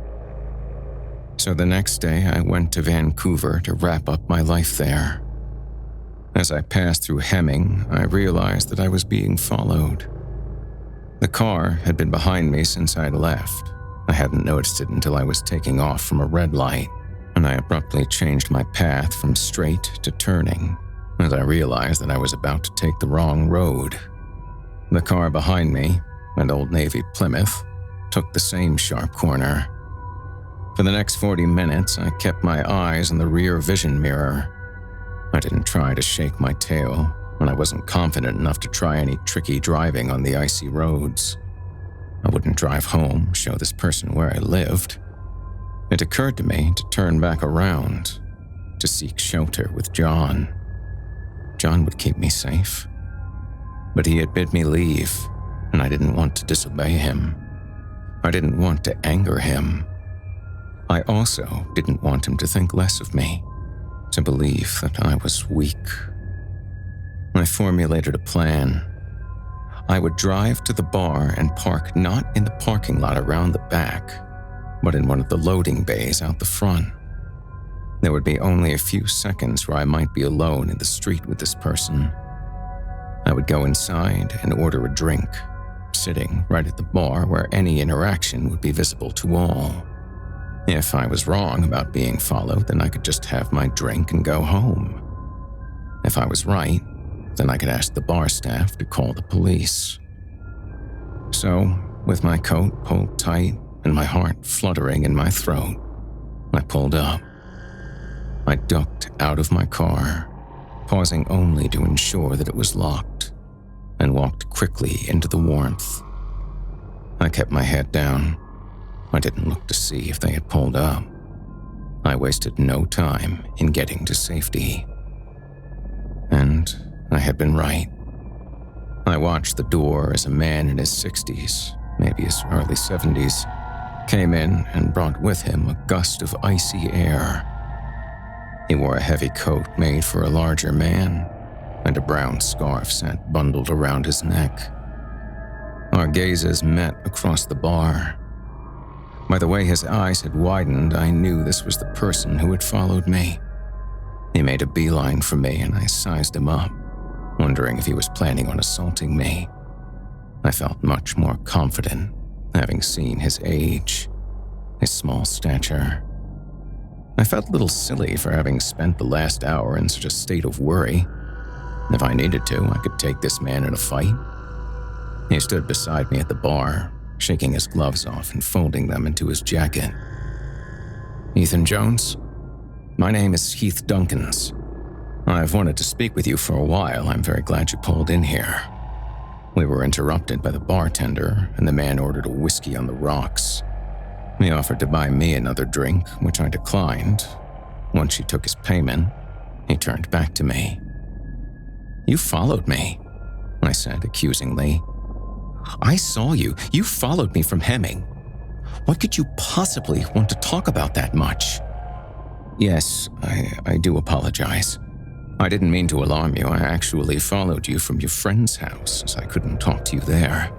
So the next day, I went to Vancouver to wrap up my life there. As I passed through Hemming, I realized that I was being followed. The car had been behind me since I'd left. I hadn't noticed it until I was taking off from a red light, and I abruptly changed my path from straight to turning as I realized that I was about to take the wrong road. The car behind me, an old Navy Plymouth, took the same sharp corner. For the next 40 minutes, I kept my eyes on the rear vision mirror. I didn't try to shake my tail, and I wasn't confident enough to try any tricky driving on the icy roads. I wouldn't drive home, show this person where I lived. It occurred to me to turn back around, to seek shelter with John. John would keep me safe. But he had bid me leave, and I didn't want to disobey him. I didn't want to anger him. I also didn't want him to think less of me, to believe that I was weak. I formulated a plan. I would drive to the bar and park not in the parking lot around the back, but in one of the loading bays out the front. There would be only a few seconds where I might be alone in the street with this person. I would go inside and order a drink, sitting right at the bar where any interaction would be visible to all. If I was wrong about being followed, then I could just have my drink and go home. If I was right, then I could ask the bar staff to call the police. So, with my coat pulled tight and my heart fluttering in my throat, I pulled up. I ducked out of my car, pausing only to ensure that it was locked, and walked quickly into the warmth. I kept my head down. I didn't look to see if they had pulled up. I wasted no time in getting to safety. And I had been right. I watched the door as a man in his 60s, maybe his early 70s, came in and brought with him a gust of icy air. He wore a heavy coat made for a larger man, and a brown scarf sat bundled around his neck. Our gazes met across the bar. By the way his eyes had widened, I knew this was the person who had followed me. He made a beeline for me, and I sized him up, wondering if he was planning on assaulting me. I felt much more confident, having seen his age, his small stature. I felt a little silly for having spent the last hour in such a state of worry. If I needed to, I could take this man in a fight. He stood beside me at the bar, shaking his gloves off and folding them into his jacket. "Ethan Jones? My name is Heath Duncans. I've wanted to speak with you for a while. I'm very glad you pulled in here." We were interrupted by the bartender, and the man ordered a whiskey on the rocks. He offered to buy me another drink, which I declined. Once he took his payment, he turned back to me. "You followed me," I said accusingly. "I saw you. You followed me from Hemming. What could you possibly want to talk about that much?" "Yes, I do apologize. I didn't mean to alarm you. I actually followed you from your friend's house, as I couldn't talk to you there."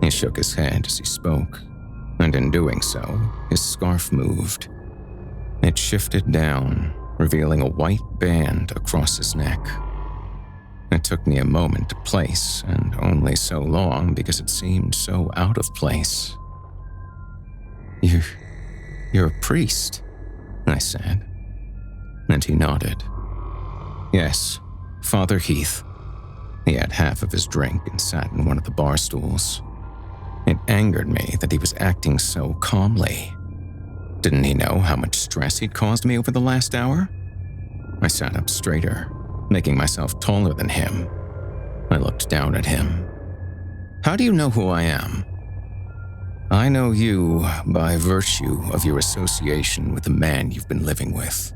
He shook his head as he spoke, and in doing so, his scarf moved. It shifted down, revealing a white band across his neck. It took me a moment to place, and only so long because it seemed so out of place. You're a priest," I said, and he nodded. "Yes, Father Heath." He had half of his drink and sat in one of the bar stools. It angered me that he was acting so calmly. Didn't he know how much stress he'd caused me over the last hour? I sat up straighter, making myself taller than him. I looked down at him. "How do you know who I am?" "I know you by virtue of your association with the man you've been living with."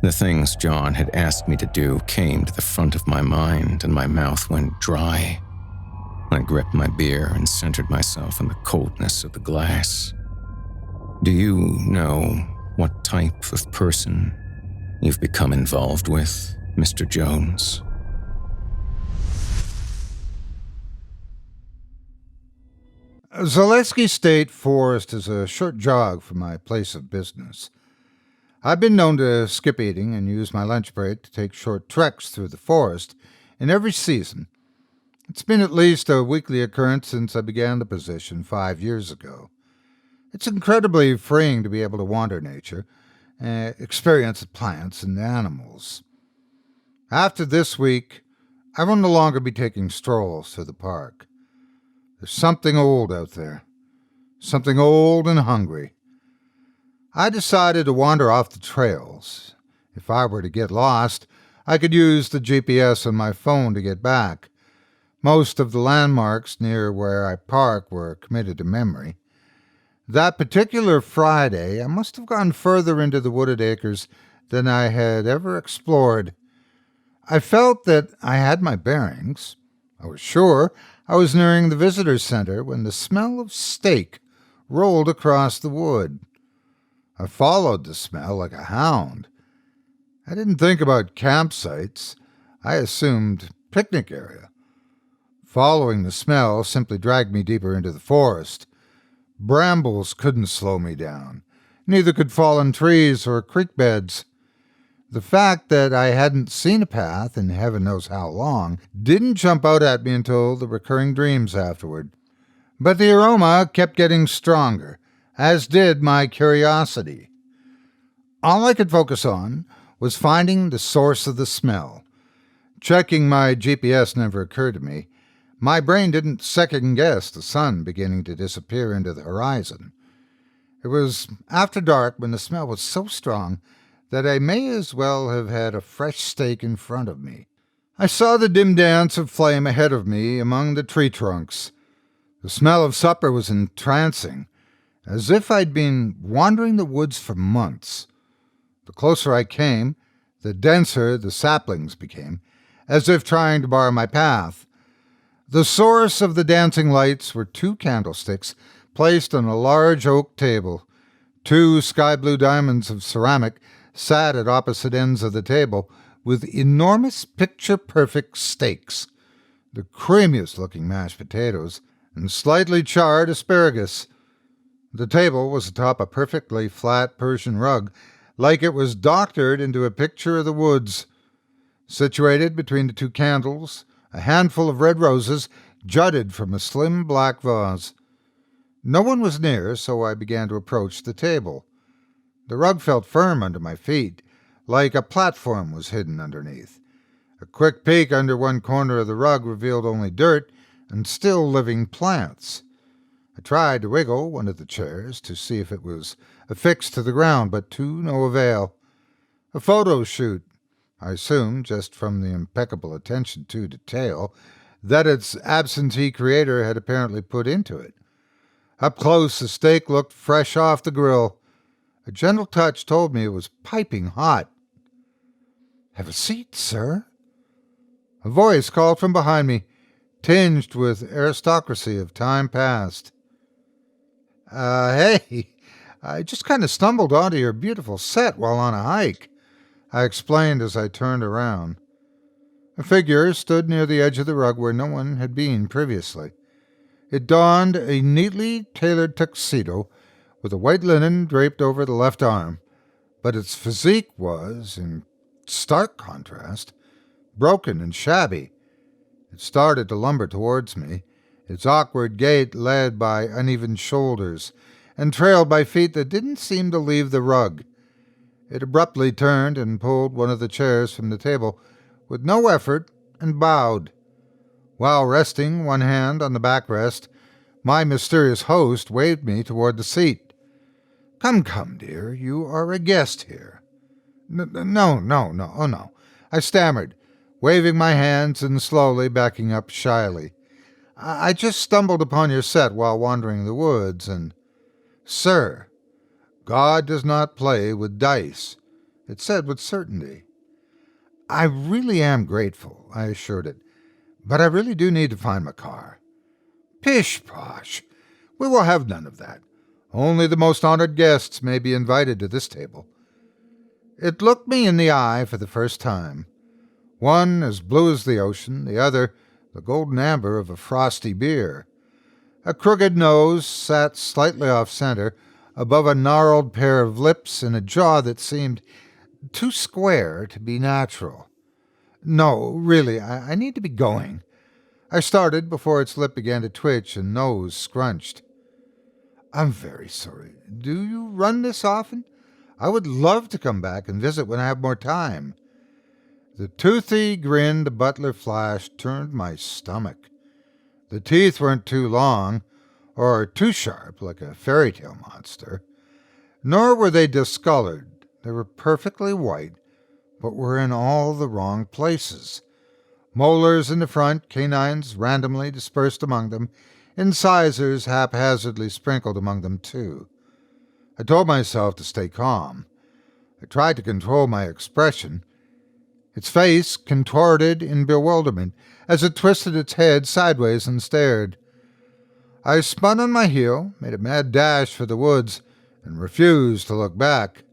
The things John had asked me to do came to the front of my mind, and my mouth went dry. I gripped my beer and centered myself in the coldness of the glass. "Do you know what type of person you've become involved with, Mr. Jones?" Zaleski State Forest is a short jog from my place of business. I've been known to skip eating and use my lunch break to take short treks through the forest in every season. It's been at least a weekly occurrence since I began the position 5 years ago. It's incredibly freeing to be able to wander nature, experience the plants and animals. After this week, I will no longer be taking strolls through the park. There's something old out there, something old and hungry. I decided to wander off the trails. If I were to get lost, I could use the GPS on my phone to get back. Most of the landmarks near where I park were committed to memory. That particular Friday, I must have gone further into the wooded acres than I had ever explored. I felt that I had my bearings. I was sure I was nearing the visitor center when the smell of steak rolled across the wood. I followed the smell like a hound. I didn't think about campsites. I assumed picnic area. Following the smell simply dragged me deeper into the forest. Brambles couldn't slow me down. Neither could fallen trees or creek beds. The fact that I hadn't seen a path in heaven knows how long didn't jump out at me until the recurring dreams afterward. But the aroma kept getting stronger, as did my curiosity. All I could focus on was finding the source of the smell. Checking my GPS never occurred to me. My brain didn't second-guess the sun beginning to disappear into the horizon. It was after dark when the smell was so strong that I may as well have had a fresh steak in front of me. I saw the dim dance of flame ahead of me among the tree trunks. The smell of supper was entrancing, as if I'd been wandering the woods for months. The closer I came, the denser the saplings became, as if trying to bar my path. The source of the dancing lights were 2 candlesticks placed on a large oak table. 2 sky-blue diamonds of ceramic sat at opposite ends of the table with enormous picture-perfect steaks, the creamiest-looking mashed potatoes, and slightly charred asparagus. The table was atop a perfectly flat Persian rug, like it was doctored into a picture of the woods. Situated between the 2 candles, a handful of red roses jutted from a slim black vase. No one was near, so I began to approach the table. The rug felt firm under my feet, like a platform was hidden underneath. A quick peek under one corner of the rug revealed only dirt and still living plants. I tried to wiggle one of the chairs to see if it was affixed to the ground, but to no avail. A photo shoot, I assumed, just from the impeccable attention to detail that its absentee creator had apparently put into it. Up close, the steak looked fresh off the grill. A gentle touch told me it was piping hot. "Have a seat, sir." A voice called from behind me, tinged with aristocracy of time past. Hey, I just kind of stumbled onto your beautiful set while on a hike," I explained as I turned around. A figure stood near the edge of the rug where no one had been previously. It donned a neatly tailored tuxedo with a white linen draped over the left arm, but its physique was, in stark contrast, broken and shabby. It started to lumber towards me, its awkward gait led by uneven shoulders and trailed by feet that didn't seem to leave the rug. It abruptly turned and pulled one of the chairs from the table with no effort and bowed. While resting one hand on the backrest, my mysterious host waved me toward the seat. Come, dear, you are a guest here." No, I stammered, waving my hands and slowly backing up shyly. I just stumbled upon your set while wandering the woods, and... "Sir, God does not play with dice," it said with certainty. "I really am grateful," I assured it, "but I really do need to find my car." "Pish-posh! We will have none of that. Only the most honored guests may be invited to this table." It looked me in the eye for the first time. One as blue as the ocean, the other the golden amber of a frosty beer. A crooked nose sat slightly off-center, above a gnarled pair of lips and a jaw that seemed too square to be natural. No, really, I need to be going. I started before its lip began to twitch and nose scrunched. I'm very sorry. Do you run this often? I would love to come back and visit when I have more time. The toothy grin the butler flashed turned my stomach. The teeth weren't too long, or too sharp like a fairy tale monster, nor were they discolored. They were perfectly white, but were in all the wrong places. Molars in the front, canines randomly dispersed among them, incisors haphazardly sprinkled among them too. I told myself to stay calm. I tried to control my expression. Its face contorted in bewilderment as it twisted its head sideways and stared. I spun on my heel, made a mad dash for the woods, and refused to look back.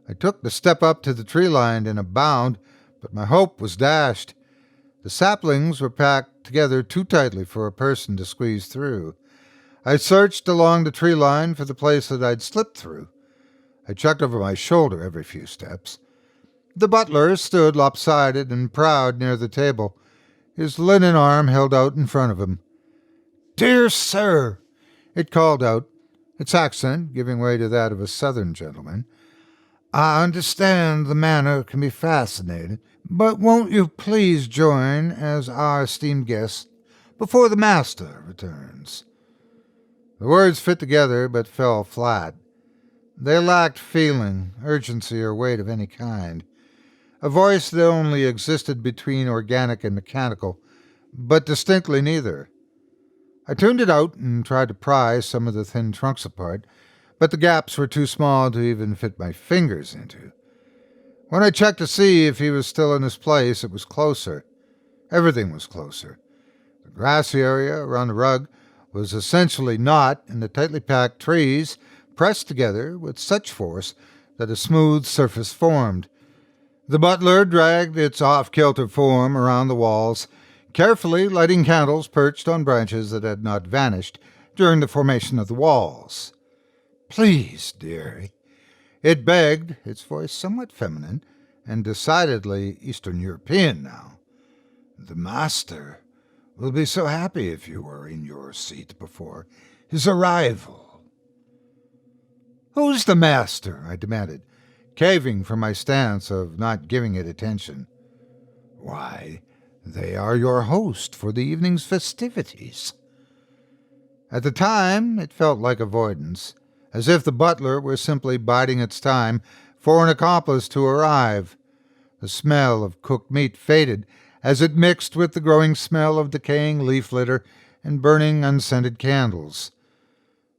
I took the step up to the tree line in a bound, but my hope was dashed. The saplings were packed together too tightly for a person to squeeze through. I searched along the tree line for the place that I'd slipped through. I checked over my shoulder every few steps. The butler stood lopsided and proud near the table, his linen arm held out in front of him. "Dear sir," it called out, its accent giving way to that of a southern gentleman, "I understand the manner can be fascinating, but won't you please join as our esteemed guest before the master returns?" The words fit together but fell flat. They lacked feeling, urgency, or weight of any kind. A voice that only existed between organic and mechanical, but distinctly neither. I tuned it out and tried to pry some of the thin trunks apart, but the gaps were too small to even fit my fingers into. When I checked to see if he was still in his place, it was closer. Everything was closer. The grassy area around the rug was essentially not, and the tightly packed trees pressed together with such force that a smooth surface formed. The butler dragged its off-kilter form around the walls, carefully lighting candles perched on branches that had not vanished during the formation of the walls. "Please, dearie," it begged, its voice somewhat feminine and decidedly Eastern European now. "The master will be so happy if you were in your seat before his arrival." "Who's the master?" I demanded, caving from my stance of not giving it attention. "Why, they are your host for the evening's festivities." At the time, it felt like avoidance, as if the butler were simply biding its time for an accomplice to arrive. The smell of cooked meat faded as it mixed with the growing smell of decaying leaf litter and burning unscented candles.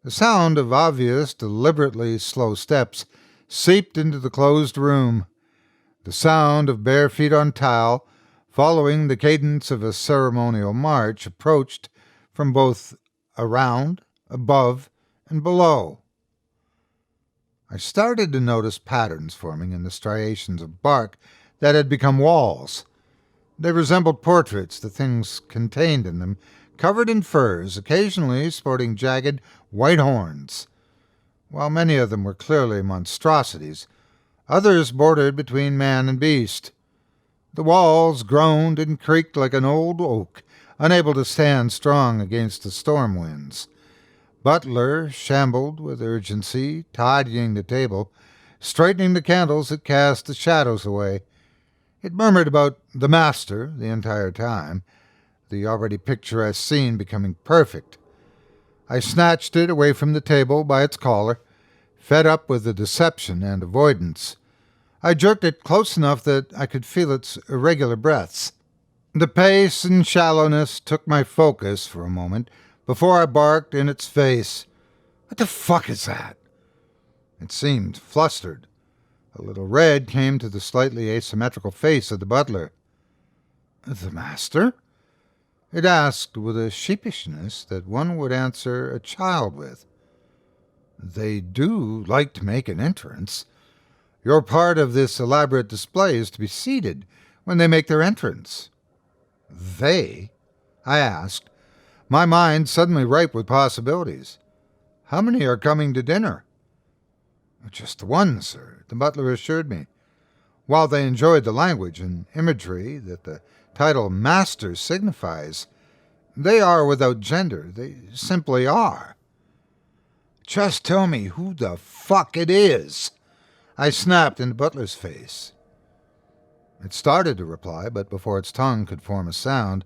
The sound of obvious, deliberately slow steps seeped into the closed room. The sound of bare feet on tile, following the cadence of a ceremonial march, approached from both around, above, and below. I started to notice patterns forming in the striations of bark that had become walls. They resembled portraits, the things contained in them, covered in furs, occasionally sporting jagged white horns. While many of them were clearly monstrosities, others bordered between man and beast. The walls groaned and creaked like an old oak, unable to stand strong against the storm winds. Butler shambled with urgency, tidying the table, straightening the candles that cast the shadows away. It murmured about the master the entire time, the already picturesque scene becoming perfect. I snatched it away from the table by its collar, fed up with the deception and avoidance. I jerked it close enough that I could feel its irregular breaths. The pace and shallowness took my focus for a moment before I barked in its face. "What the fuck is that?" It seemed flustered. A little red came to the slightly asymmetrical face of the butler. "The master?" it asked with a sheepishness that one would answer a child with. "They do like to make an entrance. Your part of this elaborate display is to be seated when they make their entrance." "They?" I asked, my mind suddenly ripe with possibilities. "How many are coming to dinner?" Just the one, sir, the butler assured me. While they enjoyed the language and imagery that the title Master signifies, they are without gender. They simply are. Just tell me who the fuck it is, I snapped in the butler's face. It started to reply, but before its tongue could form a sound,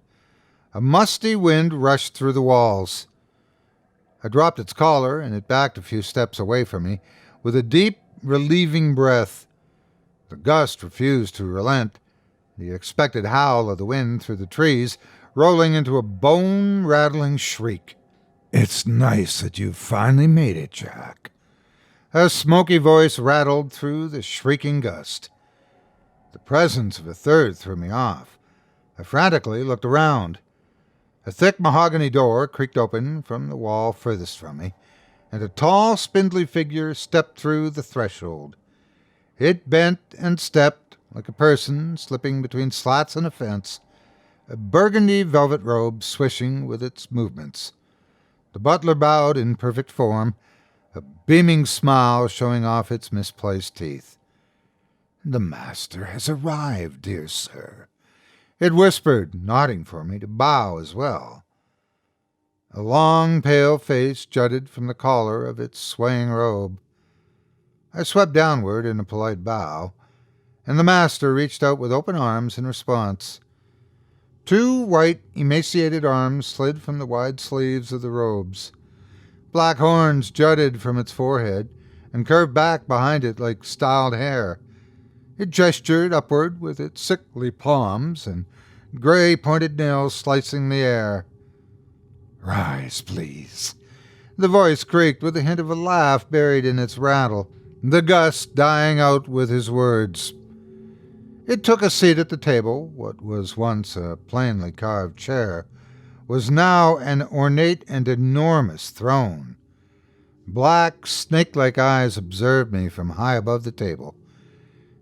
a musty wind rushed through the walls. I dropped its collar, and it backed a few steps away from me with a deep, relieving breath. The gust refused to relent, the expected howl of the wind through the trees rolling into a bone-rattling shriek. "It's nice that you've finally made it, Jack." A smoky voice rattled through the shrieking gust. The presence of a third threw me off. I frantically looked around. A thick mahogany door creaked open from the wall furthest from me, and a tall, spindly figure stepped through the threshold. It bent and stepped like a person slipping between slats in a fence, a burgundy velvet robe swishing with its movements. The butler bowed in perfect form, a beaming smile showing off its misplaced teeth. "The master has arrived, dear sir," it whispered, nodding for me to bow as well. A long, pale face jutted from the collar of its swaying robe. I swept downward in a polite bow, and the master reached out with open arms in response. Two white, emaciated arms slid from the wide sleeves of the robes. Black horns jutted from its forehead and curved back behind it like styled hair. It gestured upward with its sickly palms and gray pointed nails slicing the air. "Rise, please." The voice creaked with a hint of a laugh buried in its rattle, the gust dying out with his words. It took a seat at the table. What was once a plainly carved chair was now an ornate and enormous throne. Black, snake-like eyes observed me from high above the table.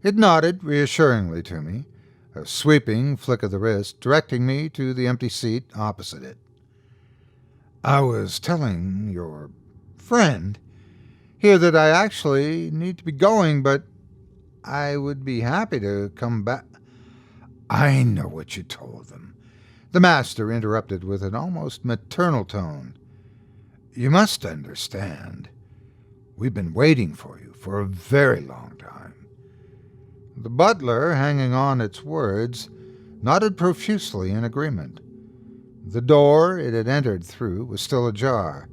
It nodded reassuringly to me, a sweeping flick of the wrist directing me to the empty seat opposite it. "I was telling your friend here that I actually need to be going, but I would be happy to come back." "I know what you told them," the master interrupted with an almost maternal tone. "You must understand. We've been waiting for you for a very long time." The butler, hanging on its words, nodded profusely in agreement. The door it had entered through was still ajar.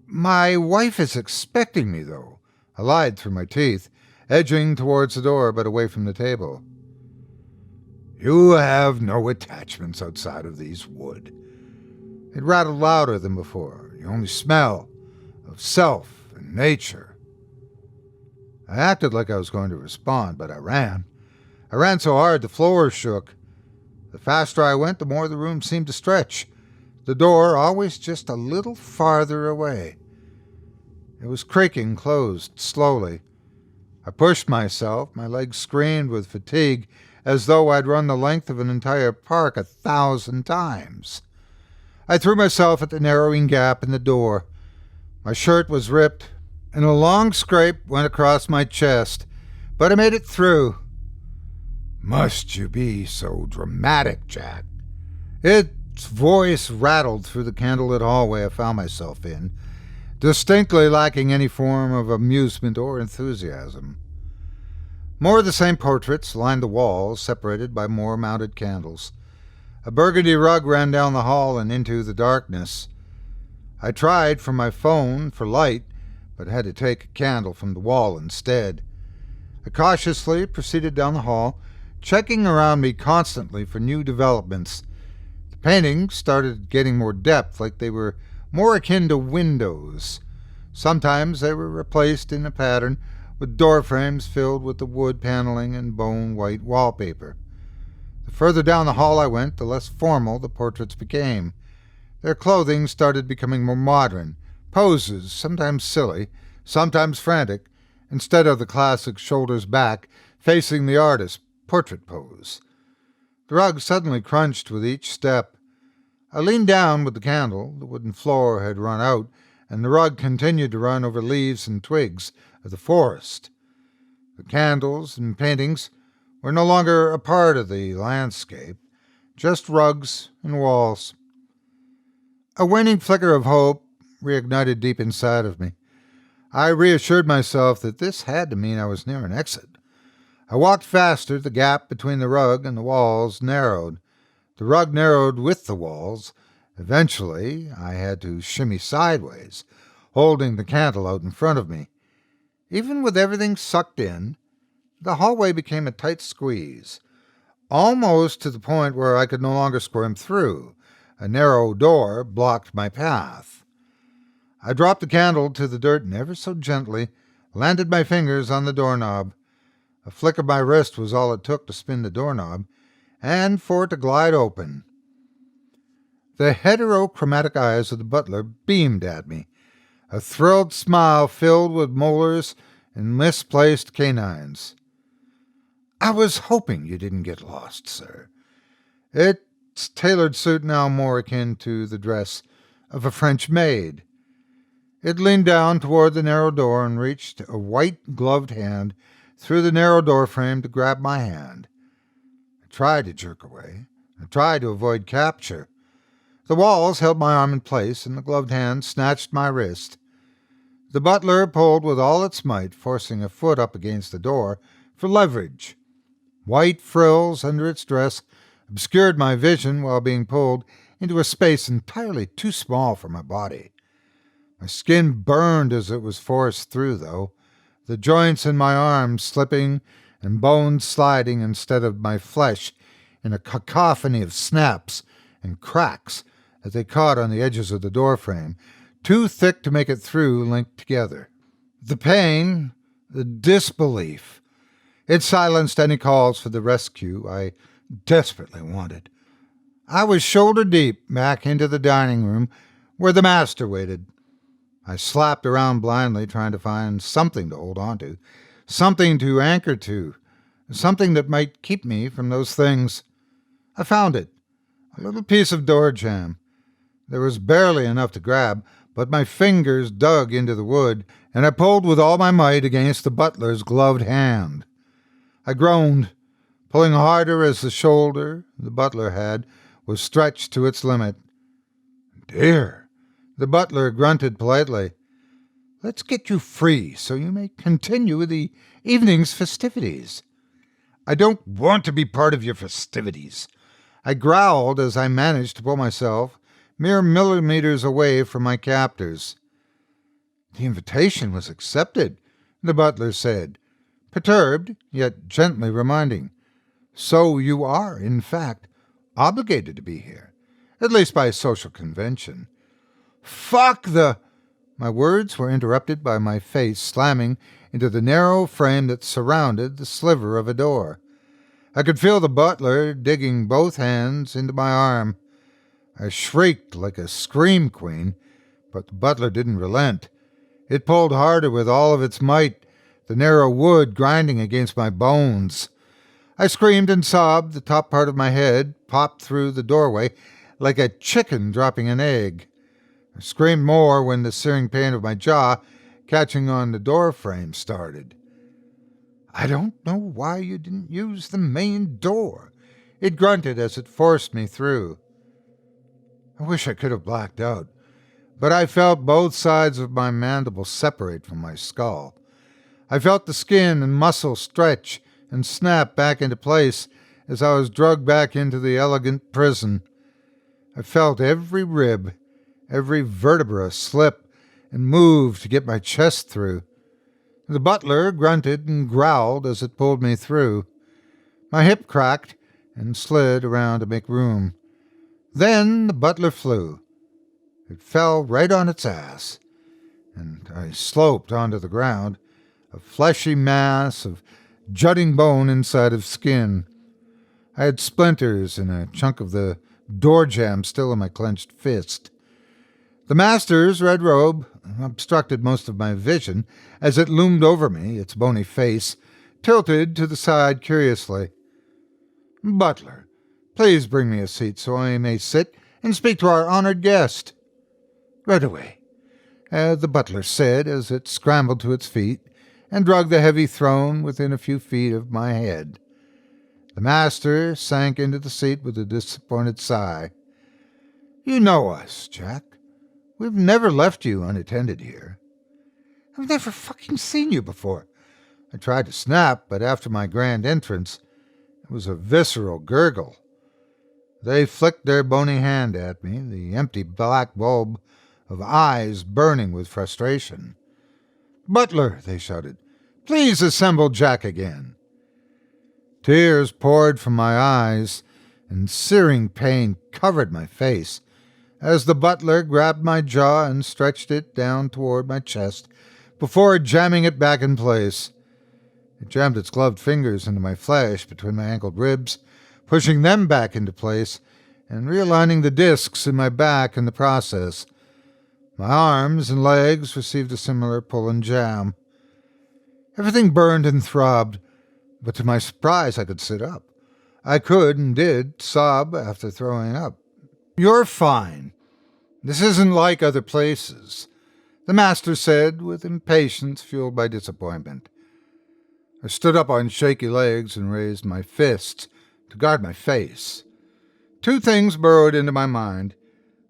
"My wife is expecting me, though," I lied through my teeth, edging towards the door but away from the table. "You have no attachments outside of these wood." It rattled louder than before. "You only smell of self and nature." I acted like I was going to respond, but I ran. I ran so hard the floor shook. The faster I went, the more the room seemed to stretch, the door always just a little farther away. It was creaking closed slowly. I pushed myself, my legs screamed with fatigue, as though I'd run the length of an entire park 1,000 times. I threw myself at the narrowing gap in the door. My shirt was ripped, and a long scrape went across my chest, but I made it through. "Must you be so dramatic, Jack?" Its voice rattled through the candlelit hallway I found myself in, distinctly lacking any form of amusement or enthusiasm. More of the same portraits lined the walls, separated by more mounted candles. A burgundy rug ran down the hall and into the darkness. I tried for my phone for light, but had to take a candle from the wall instead. I cautiously proceeded down the hall, checking around me constantly for new developments. The paintings started getting more depth, like they were more akin to windows. Sometimes they were replaced in a pattern with door frames filled with the wood paneling and bone-white wallpaper. The further down the hall I went, the less formal the portraits became. Their clothing started becoming more modern, poses sometimes silly, sometimes frantic, instead of the classic shoulders back, facing the artist portrait pose. The rug suddenly crunched with each step. I leaned down with the candle. The wooden floor had run out, and the rug continued to run over leaves and twigs of the forest. The candles and paintings were no longer a part of the landscape, just rugs and walls. A waning flicker of hope reignited deep inside of me. I reassured myself that this had to mean I was near an exit. I walked faster. The gap between the rug and the walls narrowed. The rug narrowed with the walls. Eventually, I had to shimmy sideways, holding the candle out in front of me. Even with everything sucked in, the hallway became a tight squeeze, almost to the point where I could no longer squirm through. A narrow door blocked my path. I dropped the candle to the dirt and ever so gently landed my fingers on the doorknob. A flick of my wrist was all it took to spin the doorknob and for it to glide open. The heterochromatic eyes of the butler beamed at me. A thrilled smile filled with molars and misplaced canines. "I was hoping you didn't get lost, sir." Its tailored suit now more akin to the dress of a French maid. It leaned down toward the narrow door and reached a white-gloved hand through the narrow doorframe to grab my hand. I tried to jerk away. I tried to avoid capture. The walls held my arm in place, and the gloved hand snatched my wrist. The butler pulled with all its might, forcing a foot up against the door for leverage. White frills under its dress obscured my vision while being pulled into a space entirely too small for my body. My skin burned as it was forced through, though, the joints in my arms slipping and bones sliding instead of my flesh in a cacophony of snaps and cracks as they caught on the edges of the doorframe, too thick to make it through, linked together. The pain, the disbelief, it silenced any calls for the rescue I desperately wanted. I was shoulder deep back into the dining room where the master waited. I slapped around blindly, trying to find something to hold on to, something to anchor to, something that might keep me from those things. I found it, a little piece of door jamb. There was barely enough to grab, but my fingers dug into the wood, and I pulled with all my might against the butler's gloved hand. I groaned, pulling harder as the shoulder the butler had was stretched to its limit. "Dear," the butler grunted politely, "let's get you free so you may continue the evening's festivities." "I don't want to be part of your festivities," I growled as I managed to pull myself mere millimeters away from my captors. "The invitation was accepted," the butler said, perturbed, yet gently reminding. "So you are, in fact, obligated to be here, at least by social convention." "Fuck the—" My words were interrupted by my face slamming into the narrow frame that surrounded the sliver of a door. I could feel the butler digging both hands into my arm. I shrieked like a scream queen, but the butler didn't relent. It pulled harder with all of its might, the narrow wood grinding against my bones. I screamed and sobbed. The top part of my head popped through the doorway like a chicken dropping an egg. I screamed more when the searing pain of my jaw catching on the door frame started. "I don't know why you didn't use the main door," it grunted as it forced me through. I wish I could have blacked out, but I felt both sides of my mandible separate from my skull. I felt the skin and muscle stretch and snap back into place as I was drugged back into the elegant prison. I felt every rib, every vertebra slip and move to get my chest through. The butler grunted and growled as it pulled me through. My hip cracked and slid around to make room. Then the butler flew. It fell right on its ass, and I sloped onto the ground, a fleshy mass of jutting bone inside of skin. I had splinters and a chunk of the door jamb still in my clenched fist. The master's red robe obstructed most of my vision as it loomed over me, its bony face tilted to the side curiously. "Butler, please bring me a seat so I may sit and speak to our honored guest." "Right away." The butler said as it scrambled to its feet and dragged the heavy throne within a few feet of my head. The master sank into the seat with a disappointed sigh. You know us, Jack. We've never left you unattended here. I've never fucking seen you before. I tried to snap, but after my grand entrance, it was a visceral gurgle. They flicked their bony hand at me, the empty black bulb of eyes burning with frustration. Butler, they shouted, please assemble Jack again. Tears poured from my eyes, and searing pain covered my face as the butler grabbed my jaw and stretched it down toward my chest before jamming it back in place. It jammed its gloved fingers into my flesh between my ankle ribs, pushing them back into place and realigning the discs in my back in the process. My arms and legs received a similar pull and jam. Everything burned and throbbed, but to my surprise I could sit up. I could and did sob after throwing up. You're fine. This isn't like other places, the master said with impatience fueled by disappointment. I stood up on shaky legs and raised my fists to guard my face. Two things burrowed into my mind: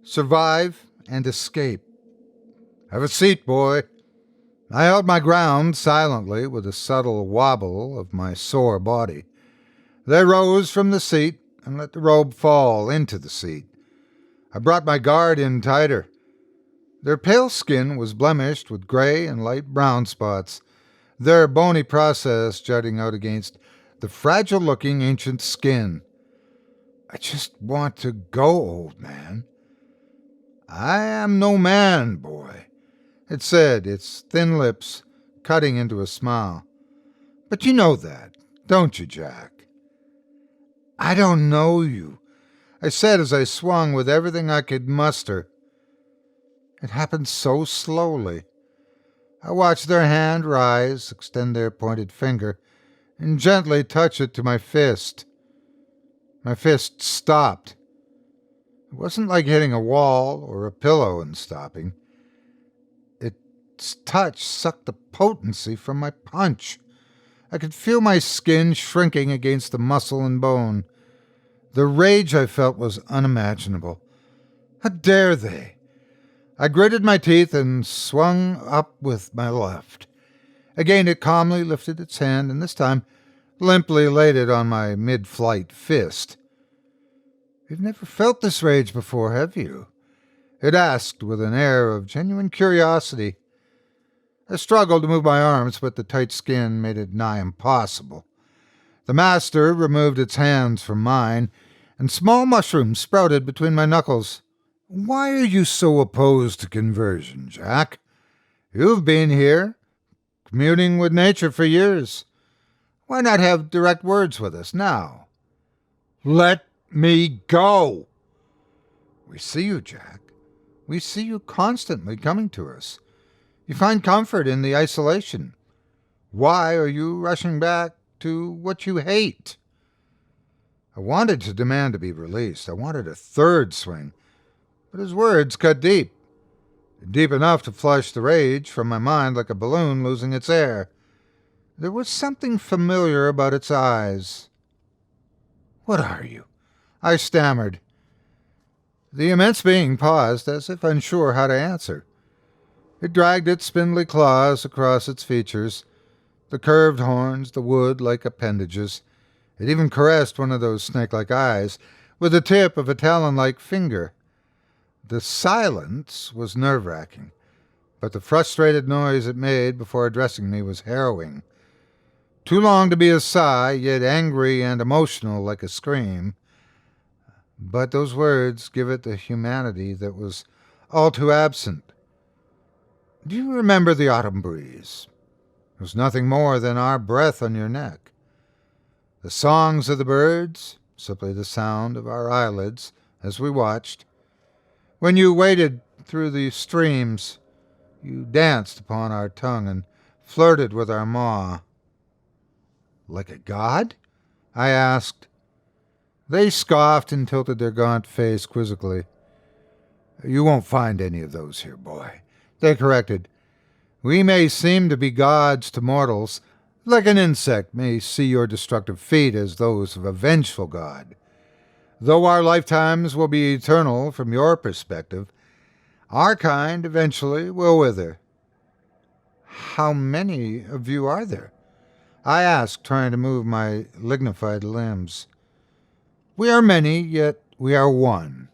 survive and escape. Have a seat, boy. I held my ground silently with a subtle wobble of my sore body. They rose from the seat and let the robe fall into the seat. I brought my guard in tighter. Their pale skin was blemished with gray and light brown spots, their bony process jutting out against the fragile-looking ancient skin. I just want to go, old man. I am no man, boy, it said, its thin lips cutting into a smile. But you know that, don't you, Jack? I don't know you, I said as I swung with everything I could muster. It happened so slowly. I watched their hand rise, extend their pointed finger, and gently touch it to my fist. My fist stopped. It wasn't like hitting a wall or a pillow and stopping. Its touch sucked the potency from my punch. I could feel my skin shrinking against the muscle and bone. The rage I felt was unimaginable. How dare they? I gritted my teeth and swung up with my left. Again it calmly lifted its hand, and this time limply laid it on my mid-flight fist. You've never felt this rage before, have you? It asked with an air of genuine curiosity. I struggled to move my arms, but the tight skin made it nigh impossible. The master removed its hands from mine, and small mushrooms sprouted between my knuckles. Why are you so opposed to conversion, Jack? You've been here, communing with nature for years. Why not have direct words with us now? Let me go! We see you, Jack. We see you constantly coming to us. You find comfort in the isolation. Why are you rushing back to what you hate? I wanted to demand to be released. I wanted a third swing, but his words cut deep. Deep enough to flush the rage from my mind like a balloon losing its air. There was something familiar about its eyes. What are you? I stammered. The immense being paused as if unsure how to answer. It dragged its spindly claws across its features, the curved horns, the wood-like appendages. It even caressed one of those snake-like eyes with the tip of a talon-like finger. The silence was nerve-wracking, but the frustrated noise it made before addressing me was harrowing. Too long to be a sigh, yet angry and emotional like a scream. But those words give it the humanity that was all too absent. Do you remember the autumn breeze? It was nothing more than our breath on your neck. The songs of the birds, simply the sound of our eyelids as we watched. When you waded through the streams, you danced upon our tongue and flirted with our maw. Like a god? I asked. They scoffed and tilted their gaunt face quizzically. You won't find any of those here, boy. They corrected. We may seem to be gods to mortals, like an insect may see your destructive feet as those of a vengeful god. Though our lifetimes will be eternal from your perspective, our kind eventually will wither. How many of you are there? I asked, trying to move my lignified limbs. We are many, yet we are one.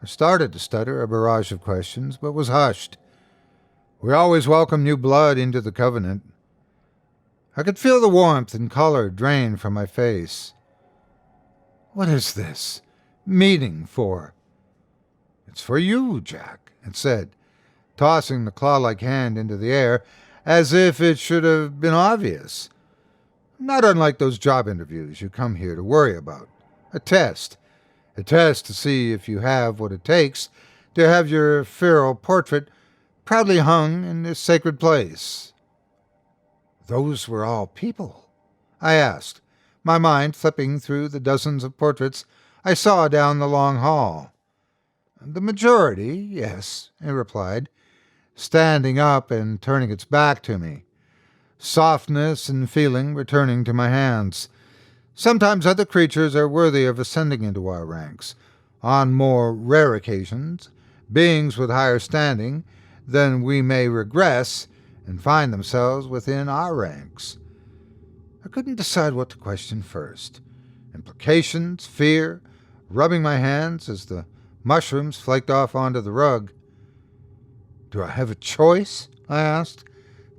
I started to stutter a barrage of questions, but was hushed. We always welcome new blood into the Covenant. I could feel the warmth and color drain from my face. What is this meeting for? It's for you, Jack, it said, tossing the claw-like hand into the air as if it should have been obvious. Not unlike those job interviews you come here to worry about. A test to see if you have what it takes to have your feral portrait proudly hung in this sacred place. Those were all people, I asked, my mind flipping through the dozens of portraits I saw down the long hall. The majority, yes, it replied, standing up and turning its back to me. Softness and feeling returning to my hands. Sometimes other creatures are worthy of ascending into our ranks. On more rare occasions, beings with higher standing, then we may regress and find themselves within our ranks. I couldn't decide what to question first. Implications, fear, rubbing my hands as the mushrooms flaked off onto the rug. Do I have a choice? I asked,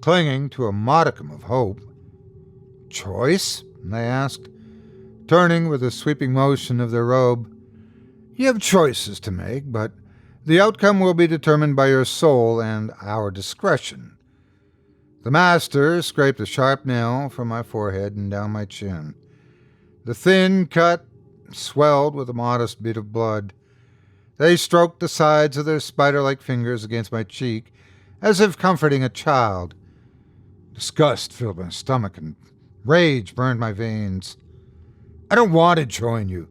clinging to a modicum of hope. Choice? They asked, turning with a sweeping motion of their robe. You have choices to make, but the outcome will be determined by your soul and our discretion. The master scraped a sharp nail from my forehead and down my chin. The thin cut swelled with a modest bead of blood. They stroked the sides of their spider-like fingers against my cheek, as if comforting a child. Disgust filled my stomach, and rage burned my veins. I don't want to join you,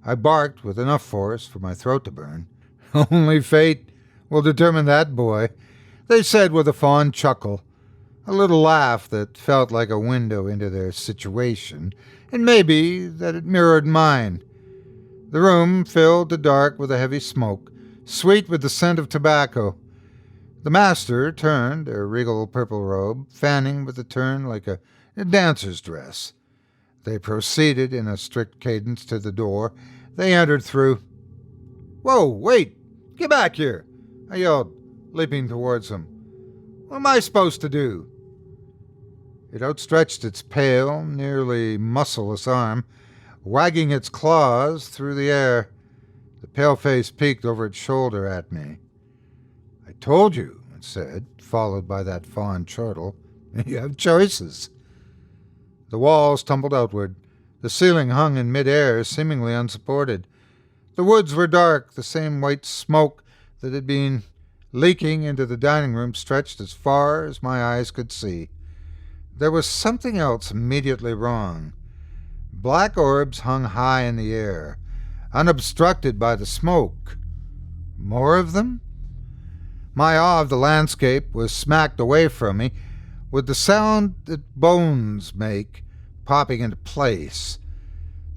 I barked with enough force for my throat to burn. Only fate will determine that, boy, they said with a fond chuckle, a little laugh that felt like a window into their situation, and maybe that it mirrored mine. The room filled to dark with a heavy smoke, sweet with the scent of tobacco. The master turned, a regal purple robe, fanning with a turn like a dancer's dress. They proceeded in a strict cadence to the door they entered through. Whoa, wait! Get back here! I yelled, leaping towards them. What am I supposed to do? It outstretched its pale, nearly muscleless arm, wagging its claws through the air. The pale face peeked over its shoulder at me. I told you, it said, followed by that fond chortle. You have choices. The walls tumbled outward. The ceiling hung in mid-air, seemingly unsupported. The woods were dark. The same white smoke that had been leaking into the dining room stretched as far as my eyes could see. There was something else immediately wrong. Black orbs hung high in the air, unobstructed by the smoke. More of them? My awe of the landscape was smacked away from me with the sound that bones make popping into place.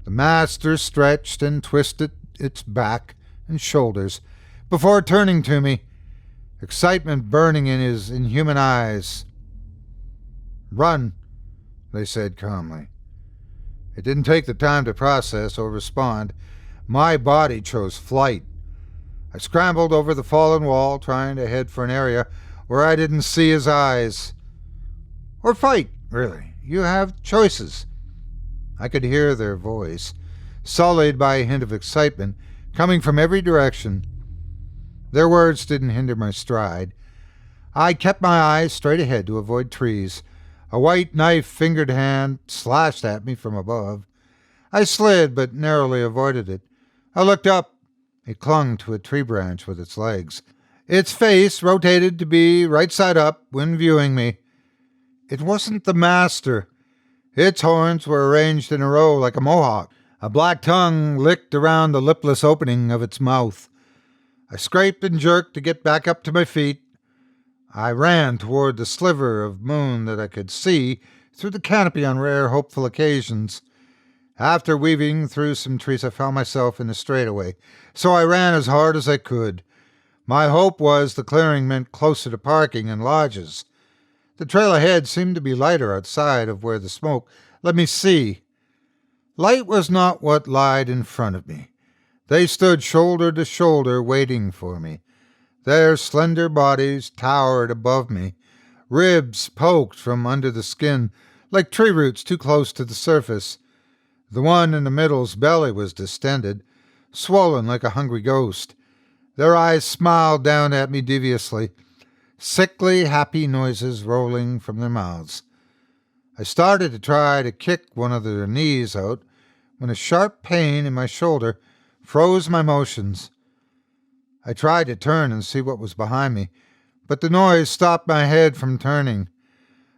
The master stretched and twisted its back and shoulders before turning to me, excitement burning in his inhuman eyes. Run, they said calmly. It didn't take the time to process or respond. My body chose flight. I scrambled over the fallen wall, trying to head for an area where I didn't see his eyes. Or fight, really. You have choices. I could hear their voice, sullied by a hint of excitement, coming from every direction. Their words didn't hinder my stride. I kept my eyes straight ahead to avoid trees. A white knife-fingered hand slashed at me from above. I slid, but narrowly avoided it. I looked up. It clung to a tree branch with its legs. Its face rotated to be right side up when viewing me. It wasn't the master. Its horns were arranged in a row like a mohawk. A black tongue licked around the lipless opening of its mouth. I scraped and jerked to get back up to my feet. I ran toward the sliver of moon that I could see through the canopy on rare, hopeful occasions. After weaving through some trees, I found myself in a straightaway, so I ran as hard as I could. My hope was the clearing meant closer to parking and lodges. The trail ahead seemed to be lighter outside of where the smoke let me see. Light was not what lied in front of me. They stood shoulder to shoulder waiting for me. Their slender bodies towered above me, ribs poked from under the skin like tree roots too close to the surface. The one in the middle's belly was distended, swollen like a hungry ghost. Their eyes smiled down at me deviously, sickly, happy noises rolling from their mouths. I started to try to kick one of their knees out when a sharp pain in my shoulder froze my motions. I tried to turn and see what was behind me, but the noise stopped my head from turning.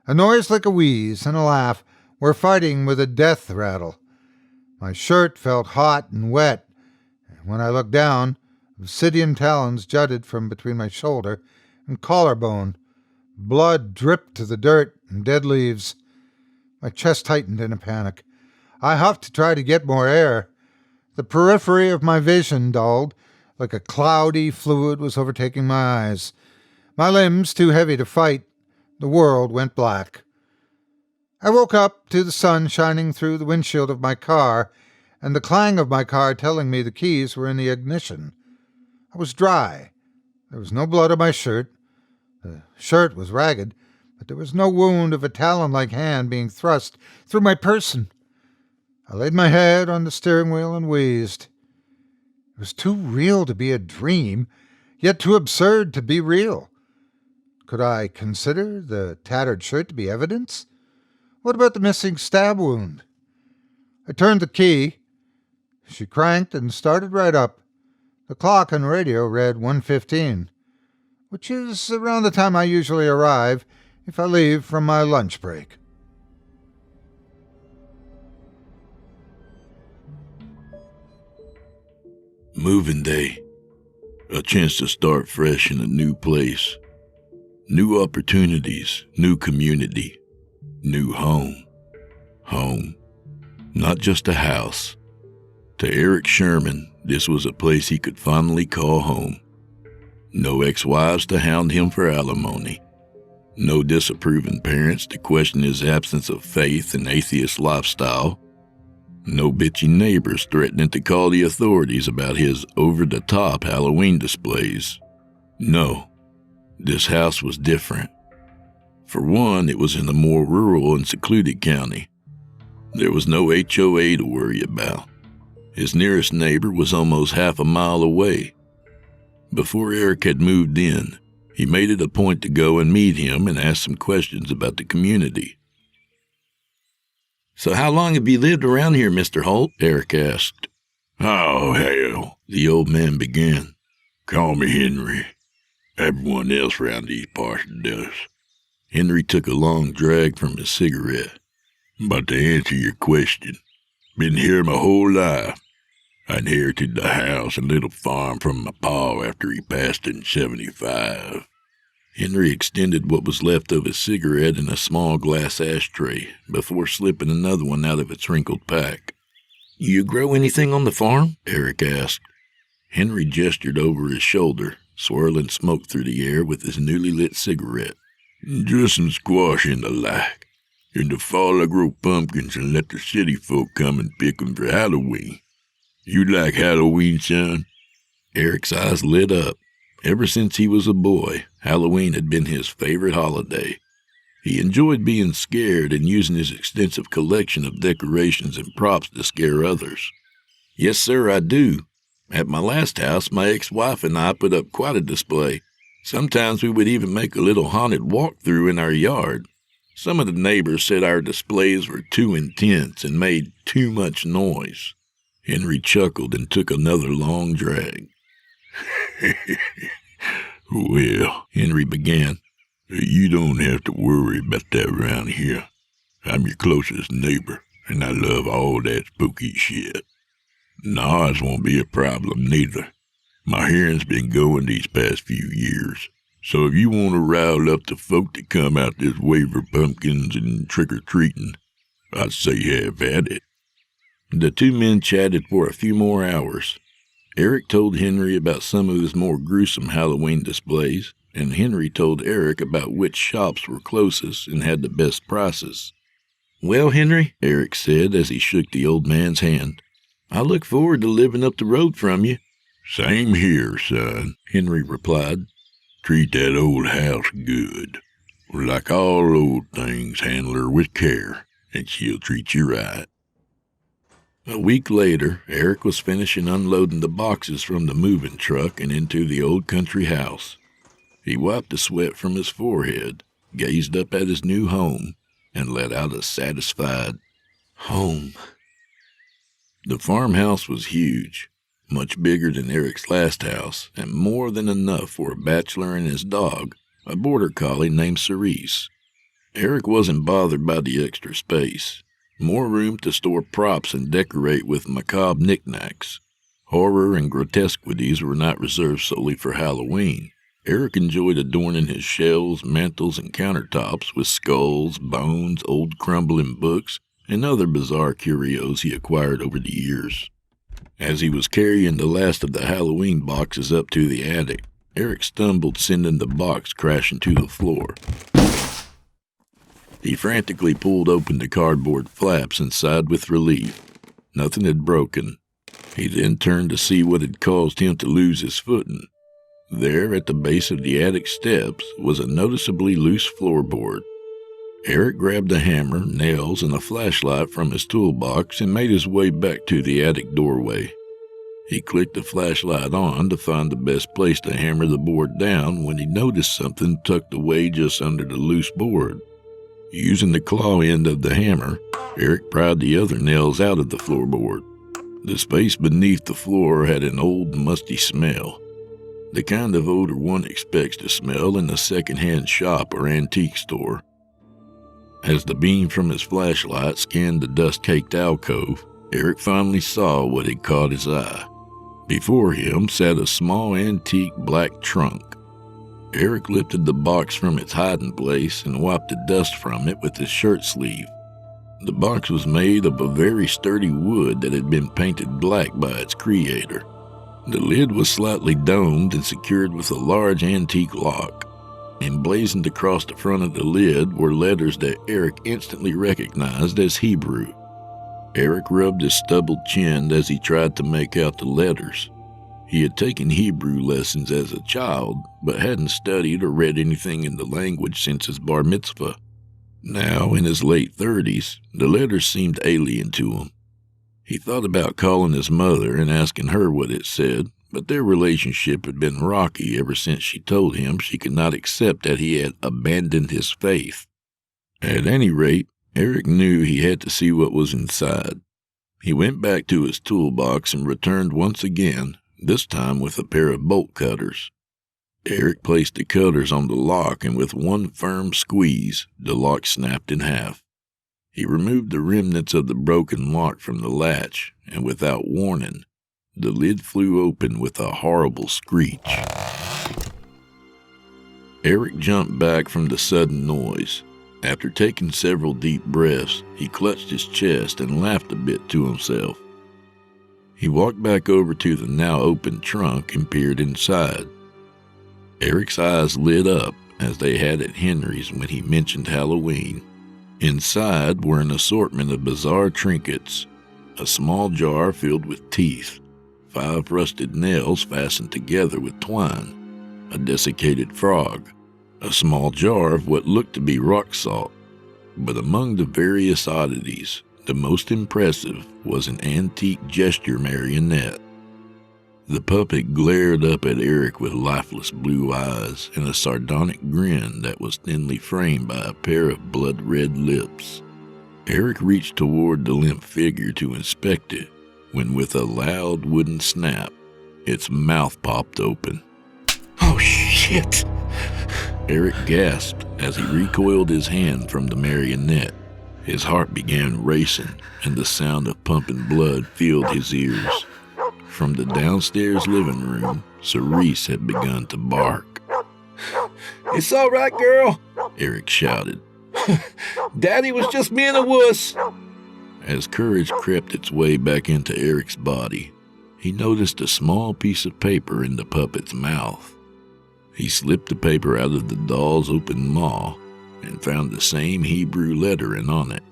A noise like a wheeze and a laugh were fighting with a death rattle. My shirt felt hot and wet, and when I looked down, obsidian talons jutted from between my shoulder and collarbone. Blood dripped to the dirt and dead leaves. My chest tightened in a panic. I huffed to try to get more air. The periphery of my vision dulled, like a cloudy fluid was overtaking my eyes. My limbs too heavy to fight. The world went black. I woke up to the sun shining through the windshield of my car, and the clang of my car telling me the keys were in the ignition. I was dry. There was no blood on my shirt. The shirt was ragged, but there was no wound of a talon-like hand being thrust through my person. I laid my head on the steering wheel and wheezed. It was too real to be a dream, yet too absurd to be real. Could I consider the tattered shirt to be evidence? What about the missing stab wound? I turned the key. She cranked and started right up. The clock on the radio read 1:15, which is around the time I usually arrive if I leave from my lunch break. Moving day. A chance to start fresh in a new place. New opportunities, new community, new home. Home. Not just a house. To Eric Sherman, this was a place he could finally call home. No ex-wives to hound him for alimony. No disapproving parents to question his absence of faith and atheist lifestyle. No bitchy neighbors threatening to call the authorities about his over-the-top Halloween displays. No, this house was different. For one, it was in a more rural and secluded county. There was no HOA to worry about. His nearest neighbor was almost half a mile away. Before Eric had moved in, he made it a point to go and meet him and ask some questions about the community. "So how long have you lived around here, Mr. Holt?" Eric asked. "Oh, hell," the old man began. "Call me Henry. Everyone else around these parts does." Henry took a long drag from his cigarette. "But to answer your question, been here my whole life. I inherited the house and little farm from my pa after he passed in 75. Henry extended what was left of his cigarette in a small glass ashtray before slipping another one out of its wrinkled pack. "You grow anything on the farm?" Eric asked. Henry gestured over his shoulder, swirling smoke through the air with his newly lit cigarette. "Just some squash and the like. In the fall I grow pumpkins and let the city folk come and pick 'em for Halloween. You like Halloween, son?" Eric's eyes lit up. Ever since he was a boy, Halloween had been his favorite holiday. He enjoyed being scared and using his extensive collection of decorations and props to scare others. "Yes, sir, I do. At my last house, my ex-wife and I put up quite a display. Sometimes we would even make a little haunted walkthrough in our yard. Some of the neighbors said our displays were too intense and made too much noise." Henry chuckled and took another long drag. "Well," Henry began, "you don't have to worry about that around here. I'm your closest neighbor, and I love all that spooky shit. Noise won't be a problem neither. My hearing's been going these past few years. So if you want to rile up the folk to come out this way for pumpkins and trick-or-treating, I'd say have at it. The two men chatted for a few more hours. Eric told Henry about some of his more gruesome Halloween displays, and Henry told Eric about which shops were closest and had the best prices. "Well, Henry," Eric said as he shook the old man's hand, "I look forward to living up the road from you." "Same here, son," Henry replied. "Treat that old house good. Like all old things, handle her with care, and she'll treat you right." A week later, Eric was finishing unloading the boxes from the moving truck and into the old country house. He wiped the sweat from his forehead, gazed up at his new home, and let out a satisfied, "Home." The farmhouse was huge, much bigger than Eric's last house, and more than enough for a bachelor and his dog, a border collie named Cerise. Eric wasn't bothered by the extra space. More room to store props and decorate with macabre knickknacks. Horror and grotesquities were not reserved solely for Halloween. Eric enjoyed adorning his shelves, mantels, and countertops with skulls, bones, old crumbling books, and other bizarre curios he acquired over the years. As he was carrying the last of the Halloween boxes up to the attic, Eric stumbled, sending the box crashing to the floor. He frantically pulled open the cardboard flaps and sighed with relief. Nothing had broken. He then turned to see what had caused him to lose his footing. There, at the base of the attic steps, was a noticeably loose floorboard. Eric grabbed a hammer, nails, and a flashlight from his toolbox and made his way back to the attic doorway. He clicked the flashlight on to find the best place to hammer the board down when he noticed something tucked away just under the loose board. Using the claw end of the hammer, Eric pried the other nails out of the floorboard. The space beneath the floor had an old, musty smell. The kind of odor one expects to smell in a second-hand shop or antique store. As the beam from his flashlight scanned the dust-caked alcove, Eric finally saw what had caught his eye. Before him sat a small antique black trunk. Eric lifted the box from its hiding place and wiped the dust from it with his shirt sleeve. The box was made of a very sturdy wood that had been painted black by its creator. The lid was slightly domed and secured with a large antique lock. Emblazoned across the front of the lid were letters that Eric instantly recognized as Hebrew. Eric rubbed his stubbled chin as he tried to make out the letters. He had taken Hebrew lessons as a child, but hadn't studied or read anything in the language since his bar mitzvah. Now, in his late 30s, the letters seemed alien to him. He thought about calling his mother and asking her what it said, but their relationship had been rocky ever since she told him she could not accept that he had abandoned his faith. At any rate, Eric knew he had to see what was inside. He went back to his toolbox and returned once again, this time with a pair of bolt cutters. Eric placed the cutters on the lock, and with one firm squeeze, the lock snapped in half. He removed the remnants of the broken lock from the latch, and without warning, the lid flew open with a horrible screech. Eric jumped back from the sudden noise. After taking several deep breaths, he clutched his chest and laughed a bit to himself. He walked back over to the now open trunk and peered inside. Eric's eyes lit up as they had at Henry's when he mentioned Halloween. Inside were an assortment of bizarre trinkets, a small jar filled with teeth, 5 rusted nails fastened together with twine, a desiccated frog, a small jar of what looked to be rock salt. But among the various oddities, the most impressive was an antique gesture marionette. The puppet glared up at Eric with lifeless blue eyes and a sardonic grin that was thinly framed by a pair of blood-red lips. Eric reached toward the limp figure to inspect it, when with a loud wooden snap, its mouth popped open. "Oh, shit!" Eric gasped as he recoiled his hand from the marionette. His heart began racing, and the sound of pumping blood filled his ears. From the downstairs living room, Cerise had begun to bark. It's all right, girl, Eric shouted. Daddy was just being a wuss. As courage crept its way back into Eric's body, he noticed a small piece of paper in the puppet's mouth. He slipped the paper out of the doll's open maw and found the same Hebrew lettering on it.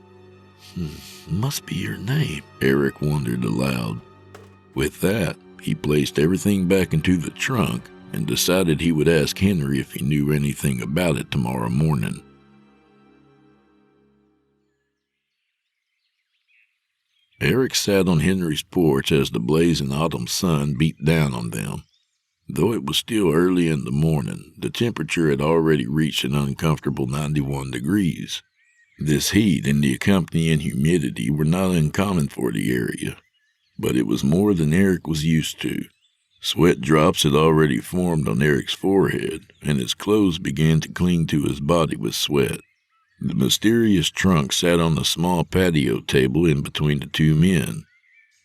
Must be your name, Eric wondered aloud. With that, he placed everything back into the trunk and decided he would ask Henry if he knew anything about it tomorrow morning. Eric sat on Henry's porch as the blazing autumn sun beat down on them. Though it was still early in the morning, the temperature had already reached an uncomfortable 91 degrees. This heat and the accompanying humidity were not uncommon for the area, but it was more than Eric was used to. Sweat drops had already formed on Eric's forehead, and his clothes began to cling to his body with sweat. The mysterious trunk sat on the small patio table in between the two men.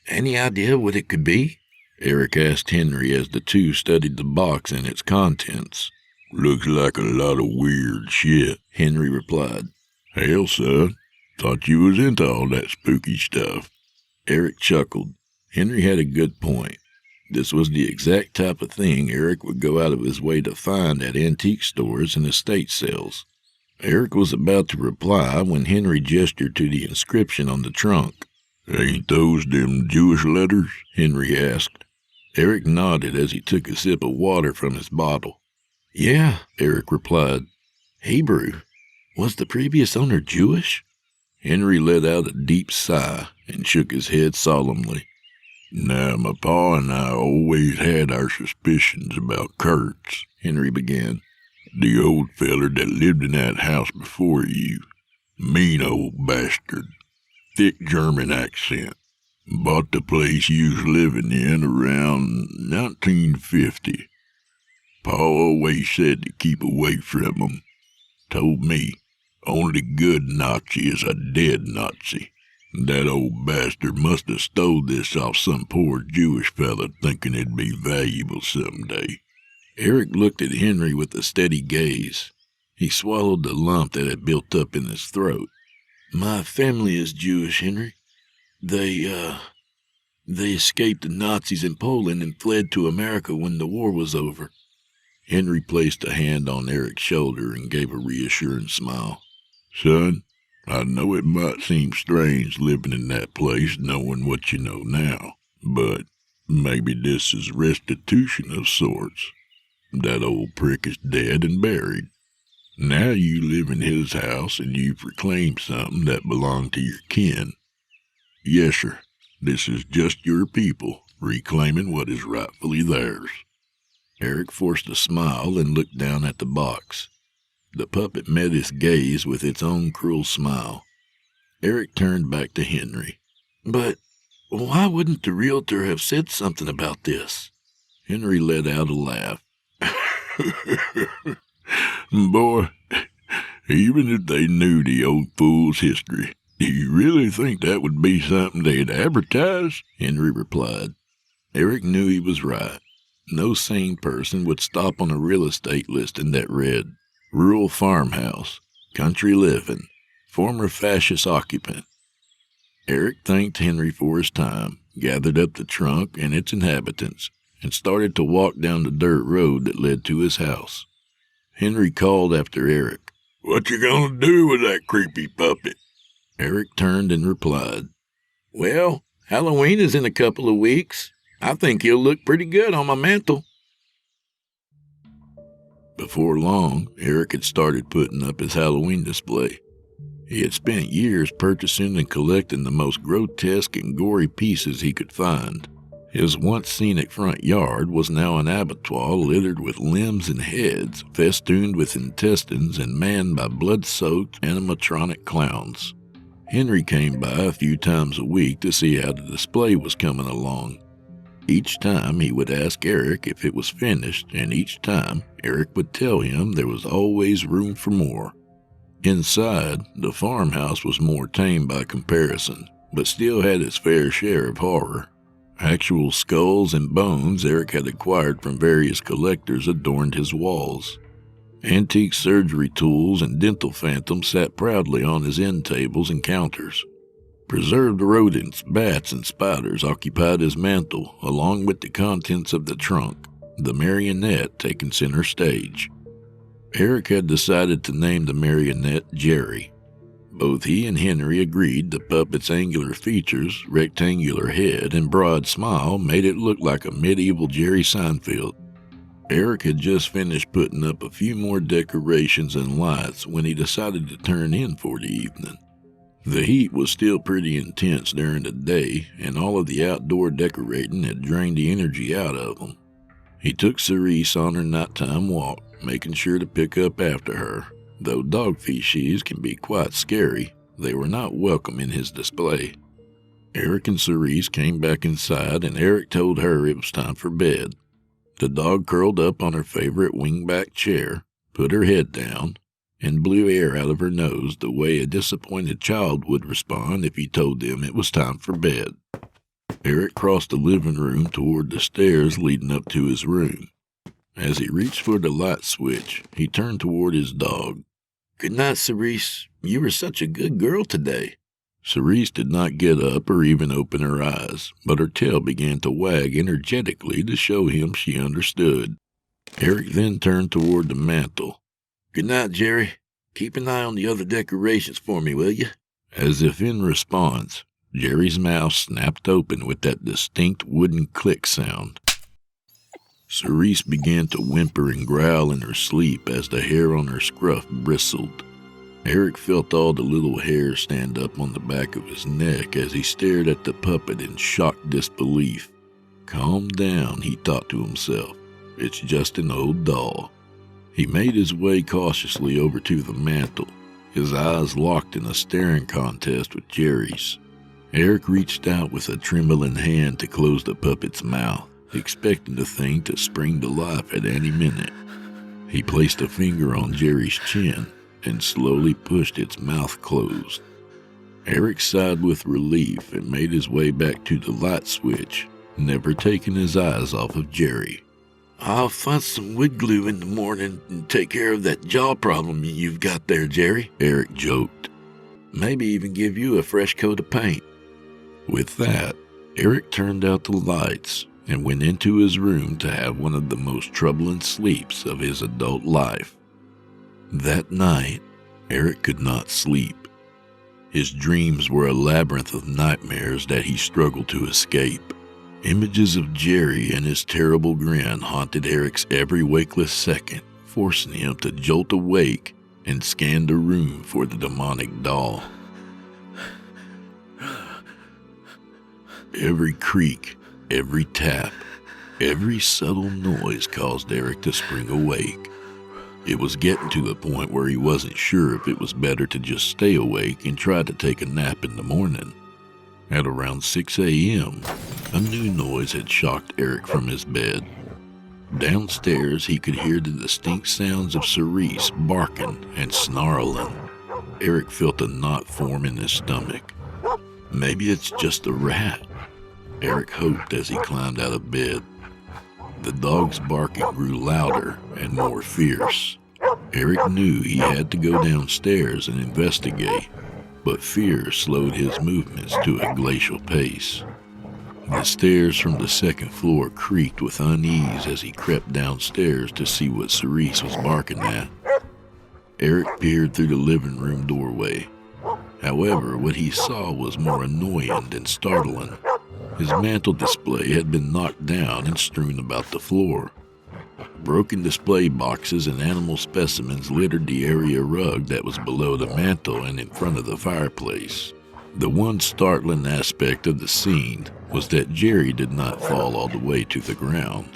"Any idea what it could be?" Eric asked Henry as the two studied the box and its contents. "Looks like a lot of weird shit," Henry replied. "Hell, son, thought you was into all that spooky stuff." Eric chuckled. Henry had a good point. This was the exact type of thing Eric would go out of his way to find at antique stores and estate sales. Eric was about to reply when Henry gestured to the inscription on the trunk. "Ain't those them Jewish letters?" Henry asked. Eric nodded as he took a sip of water from his bottle. "Yeah," Eric replied. "Hebrew. Was the previous owner Jewish?" Henry let out a deep sigh and shook his head solemnly. "Now, my pa and I always had our suspicions about Kurtz," Henry began. "The old feller that lived in that house before you. Mean old bastard. Thick German accent. Bought the place you was living in around 1950. Pa always said to keep away from him. Told me, only good Nazi is a dead Nazi. That old bastard must have stole this off some poor Jewish fella thinking it'd be valuable someday." Eric looked at Henry with a steady gaze. He swallowed the lump that had built up in his throat. "My family is Jewish, Henry. They escaped the Nazis in Poland and fled to America when the war was over." Henry placed a hand on Eric's shoulder and gave a reassuring smile. "Son, I know it might seem strange living in that place knowing what you know now, but maybe this is restitution of sorts. That old prick is dead and buried. Now you live in his house and you've reclaimed something that belonged to your kin. Yes, sir, this is just your people reclaiming what is rightfully theirs." Eric forced a smile and looked down at the box. The puppet met his gaze with its own cruel smile. Eric turned back to Henry. "But why wouldn't the realtor have said something about this?" Henry let out a laugh. "Boy, even if they knew the old fool's history, do you really think that would be something they'd advertise?" Henry replied. Eric knew he was right. No sane person would stop on a real estate listing that read, "Rural farmhouse, country living, former fascist occupant." Eric thanked Henry for his time, gathered up the trunk and its inhabitants, and started to walk down the dirt road that led to his house. Henry called after Eric. "What you gonna do with that creepy puppet?" Eric turned and replied, "Well, Halloween is in a couple of weeks. I think he'll look pretty good on my mantle." Before long, Eric had started putting up his Halloween display. He had spent years purchasing and collecting the most grotesque and gory pieces he could find. His once scenic front yard was now an abattoir littered with limbs and heads, festooned with intestines and manned by blood-soaked animatronic clowns. Henry came by a few times a week to see how the display was coming along. Each time he would ask Eric if it was finished, and each time Eric would tell him there was always room for more. Inside, the farmhouse was more tame by comparison, but still had its fair share of horror. Actual skulls and bones Eric had acquired from various collectors adorned his walls. Antique surgery tools and dental phantoms sat proudly on his end tables and counters. Preserved rodents, bats, and spiders occupied his mantel, along with the contents of the trunk, the marionette taking center stage. Eric had decided to name the marionette Jiry. Both he and Henry agreed the puppet's angular features, rectangular head, and broad smile made it look like a medieval Jerry Seinfeld. Eric had just finished putting up a few more decorations and lights when he decided to turn in for the evening. The heat was still pretty intense during the day, and all of the outdoor decorating had drained the energy out of him. He took Cerise on her nighttime walk, making sure to pick up after her. Though dog feces can be quite scary, they were not welcome in his display. Eric and Cerise came back inside, and Eric told her it was time for bed. The dog curled up on her favorite wingback chair, put her head down, and blew air out of her nose the way a disappointed child would respond if he told them it was time for bed. Eric crossed the living room toward the stairs leading up to his room. As he reached for the light switch, he turned toward his dog. "Good night, Cerise. You were such a good girl today." Cerise did not get up or even open her eyes, but her tail began to wag energetically to show him she understood. Eric then turned toward the mantel. "Good night, Jiry. Keep an eye on the other decorations for me, will you?" As if in response, Jerry's mouth snapped open with that distinct wooden click sound. Cerise began to whimper and growl in her sleep as the hair on her scruff bristled. Eric felt all the little hairs stand up on the back of his neck as he stared at the puppet in shocked disbelief. Calm down, he thought to himself. It's just an old doll. He made his way cautiously over to the mantel, his eyes locked in a staring contest with Jerry's. Eric reached out with a trembling hand to close the puppet's mouth, expecting the thing to spring to life at any minute. He placed a finger on Jerry's chin and slowly pushed its mouth closed. Eric sighed with relief and made his way back to the light switch, never taking his eyes off of Jiry. "I'll find some wood glue in the morning and take care of that jaw problem you've got there, Jiry," Eric joked. "Maybe even give you a fresh coat of paint." With that, Eric turned out the lights and went into his room to have one of the most troubling sleeps of his adult life. That night, Eric could not sleep. His dreams were a labyrinth of nightmares that he struggled to escape. Images of Jiry and his terrible grin haunted Eric's every wakeless second, forcing him to jolt awake and scan the room for the demonic doll. Every creak, every tap, every subtle noise caused Eric to spring awake. It was getting to the point where he wasn't sure if it was better to just stay awake and try to take a nap in the morning. At around 6 a.m., a new noise had shocked Eric from his bed. Downstairs, he could hear the distinct sounds of Cerise barking and snarling. Eric felt a knot form in his stomach. Maybe it's just a rat, Eric hoped as he climbed out of bed. The dog's barking grew louder and more fierce. Eric knew he had to go downstairs and investigate, but fear slowed his movements to a glacial pace. The stairs from the second floor creaked with unease as he crept downstairs to see what Cerise was barking at. Eric peered through the living room doorway. However, what he saw was more annoying than startling. His mantel display had been knocked down and strewn about the floor. Broken display boxes and animal specimens littered the area rug that was below the mantel and in front of the fireplace. The one startling aspect of the scene was that Jiry did not fall all the way to the ground.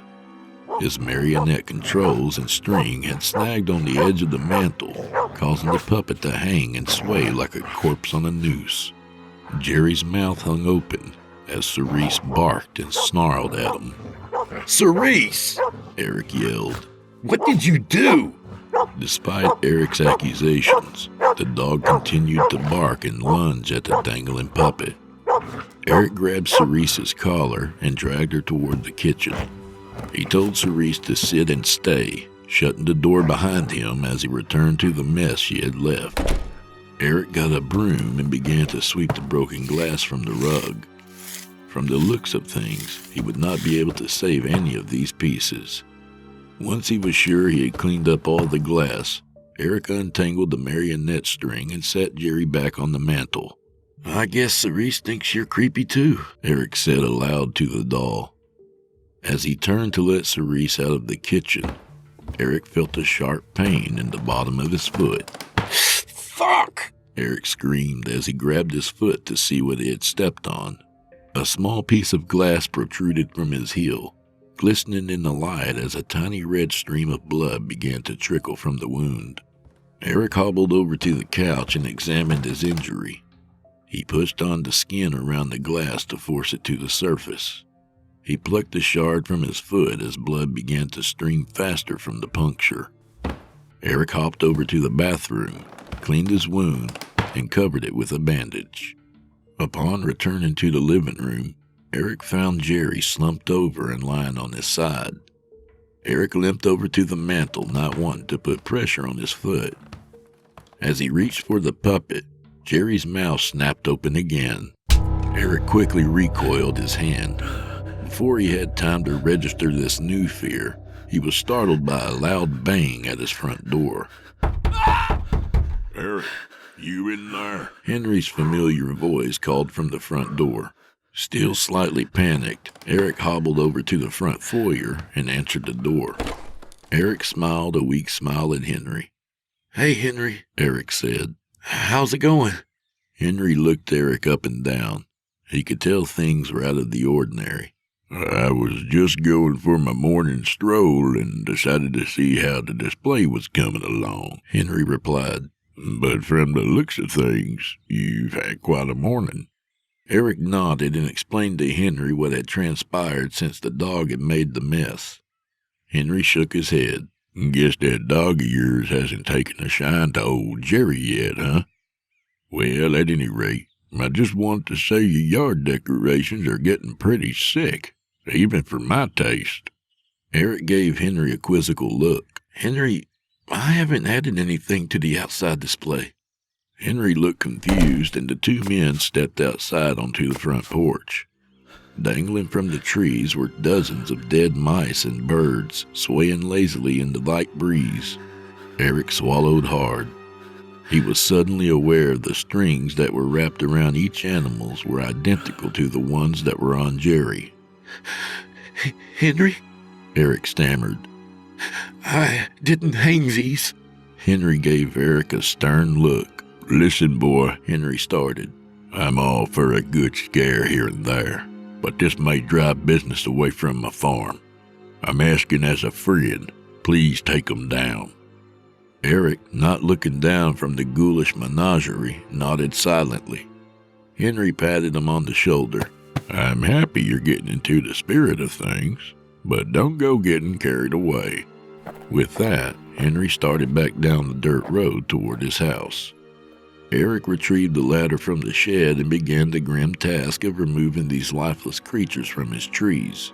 His marionette controls and string had snagged on the edge of the mantel, causing the puppet to hang and sway like a corpse on a noose. Jiry's mouth hung open as Cerise barked and snarled at him. "Cerise!" Eric yelled. "What did you do?" Despite Eric's accusations, the dog continued to bark and lunge at the dangling puppet. Eric grabbed Cerise's collar and dragged her toward the kitchen. He told Cerise to sit and stay, shutting the door behind him as he returned to the mess she had left. Eric got a broom and began to sweep the broken glass from the rug. From the looks of things, he would not be able to save any of these pieces. Once he was sure he had cleaned up all the glass, Eric untangled the marionette string and set Jiry back on the mantel. "I guess Cerise thinks you're creepy too," Eric said aloud to the doll. As he turned to let Cerise out of the kitchen, Eric felt a sharp pain in the bottom of his foot. "Fuck!" Eric screamed as he grabbed his foot to see what he had stepped on. A small piece of glass protruded from his heel, glistening in the light as a tiny red stream of blood began to trickle from the wound. Eric hobbled over to the couch and examined his injury. He pushed on the skin around the glass to force it to the surface. He plucked the shard from his foot as blood began to stream faster from the puncture. Eric hopped over to the bathroom, cleaned his wound, and covered it with a bandage. Upon returning to the living room, Eric found Jiry slumped over and lying on his side. Eric limped over to the mantel, not wanting to put pressure on his foot. As he reached for the puppet, Jiry's mouth snapped open again. Eric quickly recoiled his hand. Before he had time to register this new fear, he was startled by a loud bang at his front door. "Eric, you in there?" Henry's familiar voice called from the front door. Still slightly panicked, Eric hobbled over to the front foyer and answered the door. Eric smiled a weak smile at Henry. "Hey, Henry," Eric said. "How's it going?" Henry looked Eric up and down. He could tell things were out of the ordinary. "I was just going for my morning stroll and decided to see how the display was coming along," Henry replied. "But from the looks of things, you've had quite a morning." Eric nodded and explained to Henry what had transpired since the dog had made the mess. Henry shook his head. "Guess that dog of yours hasn't taken a shine to old Jiry yet, huh? Well, at any rate, I just wanted to say your yard decorations are getting pretty sick, even for my taste." Eric gave Henry a quizzical look. "Henry, I haven't added anything to the outside display." Henry looked confused, and the two men stepped outside onto the front porch. Dangling from the trees were dozens of dead mice and birds, swaying lazily in the light breeze. Eric swallowed hard. He was suddenly aware of the strings that were wrapped around each animal were identical to the ones that were on Jiry. "Henry?" Eric stammered. "I didn't hang these." Henry gave Eric a stern look. "Listen, boy," Henry started. "I'm all for a good scare here and there, but this may drive business away from my farm. I'm asking as a friend, please take 'em down." Eric, not looking down from the ghoulish menagerie, nodded silently. Henry patted him on the shoulder. "I'm happy you're getting into the spirit of things, but don't go getting carried away." With that, Henry started back down the dirt road toward his house. Eric retrieved the ladder from the shed and began the grim task of removing these lifeless creatures from his trees.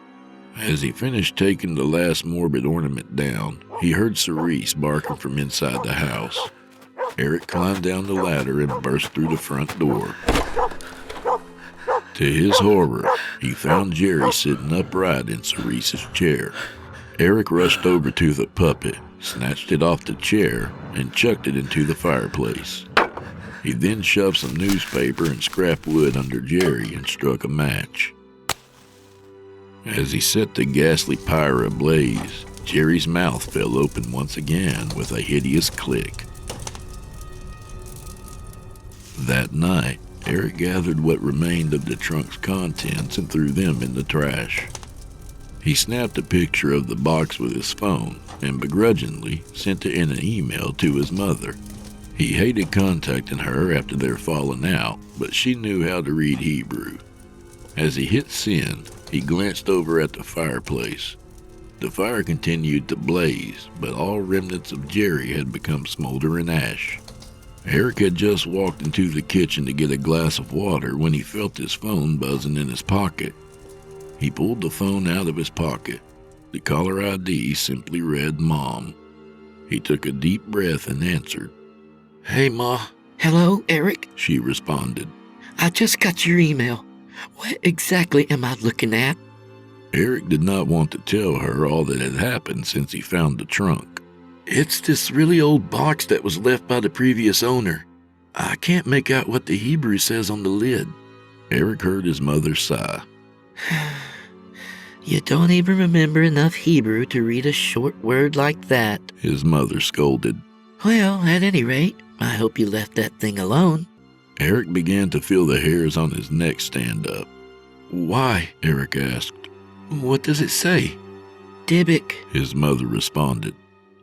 As he finished taking the last morbid ornament down, he heard Cerise barking from inside the house. Eric climbed down the ladder and burst through the front door. To his horror, he found Jiry sitting upright in Cerise's chair. Eric rushed over to the puppet, snatched it off the chair, and chucked it into the fireplace. He then shoved some newspaper and scrap wood under Jiry and struck a match. As he set the ghastly pyre ablaze, Jiry's mouth fell open once again with a hideous click. That night, Eric gathered what remained of the trunk's contents and threw them in the trash. He snapped a picture of the box with his phone and begrudgingly sent it in an email to his mother. He hated contacting her after their falling out, but she knew how to read Hebrew. As he hit send, he glanced over at the fireplace. The fire continued to blaze, but all remnants of Jiry had become smoldering ash. Eric had just walked into the kitchen to get a glass of water when he felt his phone buzzing in his pocket. He pulled the phone out of his pocket. The caller ID simply read Mom. He took a deep breath and answered. "Hey, Ma." "Hello, Eric. She responded. I just got your email. What exactly am I looking at?" Eric did not want to tell her all that had happened since he found the trunk. "It's this really old box that was left by the previous owner. I can't make out what the Hebrew says on the lid." Eric heard his mother sigh. "You don't even remember enough Hebrew to read a short word like that," his mother scolded. "Well, at any rate, I hope you left that thing alone." Eric began to feel the hairs on his neck stand up. "Why?" Eric asked. "What does it say?" "Dybbuk," his mother responded.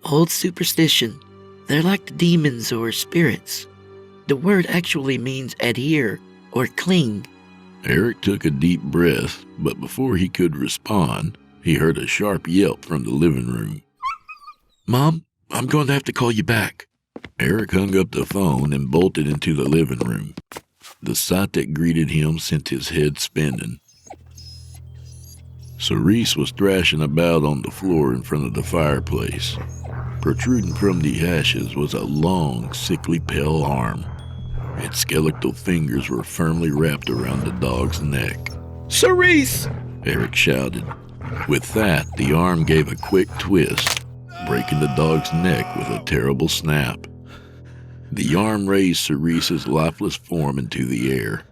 "Old superstition. They're like demons or spirits. The word actually means adhere or cling." Eric took a deep breath, but before he could respond, he heard a sharp yelp from the living room. "Mom, I'm going to have to call you back." Eric hung up the phone and bolted into the living room. The sight that greeted him sent his head spinning. Cerise was thrashing about on the floor in front of the fireplace. Protruding from the ashes was a long, sickly pale arm. Its skeletal fingers were firmly wrapped around the dog's neck. "Cerise!" Eric shouted. With that, the arm gave a quick twist, breaking the dog's neck with a terrible snap. The arm raised Cerise's lifeless form into the air.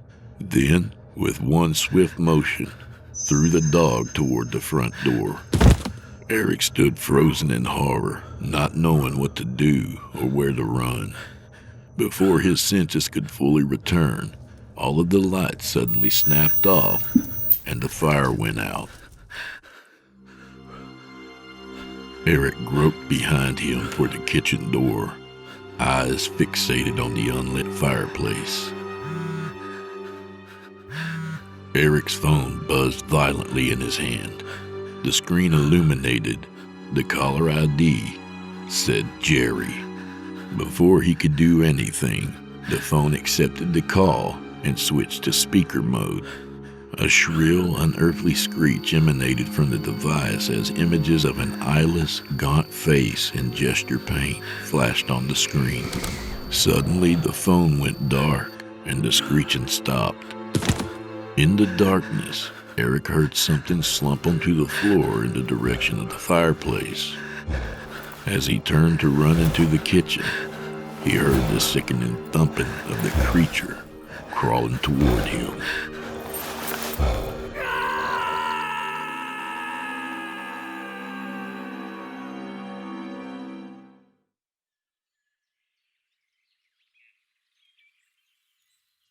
Then, with one swift motion, threw the dog toward the front door. Eric stood frozen in horror, not knowing what to do or where to run. Before his senses could fully return, all of the lights suddenly snapped off and the fire went out. Eric groped behind him toward the kitchen door, eyes fixated on the unlit fireplace. Eric's phone buzzed violently in his hand. The screen illuminated. The caller ID said Jiry. Before he could do anything, the phone accepted the call and switched to speaker mode. A shrill, unearthly screech emanated from the device as images of an eyeless, gaunt face in gesture paint flashed on the screen. Suddenly, the phone went dark and the screeching stopped. In the darkness, Eric heard something slump onto the floor in the direction of the fireplace. As he turned to run into the kitchen, he heard the sickening thumping of the creature crawling toward him.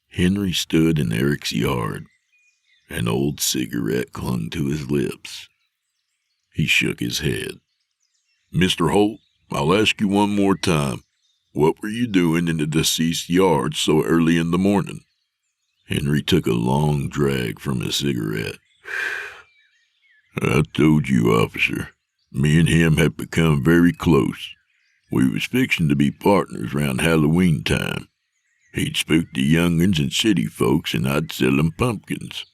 Henry stood in Eric's yard. An old cigarette clung to his lips. He shook his head. "Mr. Holt, I'll ask you one more time. What were you doing in the deceased's yard so early in the morning?" Henry took a long drag from his cigarette. "I told you, officer. Me and him had become very close. We was fixing to be partners round Halloween time. He'd spook the young'uns and city folks, and I'd sell 'em pumpkins.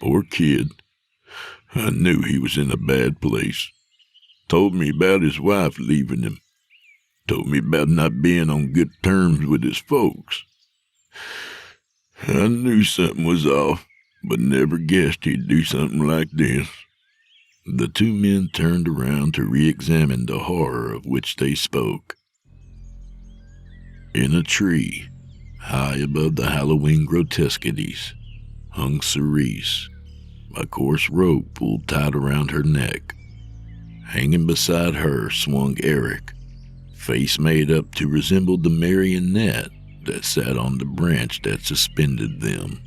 Poor kid. I knew he was in a bad place. Told me about his wife leaving him. Told me about not being on good terms with his folks. I knew something was off, but never guessed he'd do something like this." The two men turned around to re-examine the horror of which they spoke. In a tree, high above the Halloween grotesquities, hung Cerise, a coarse rope pulled tight around her neck. Hanging beside her swung Eric, face made up to resemble the marionette that sat on the branch that suspended them.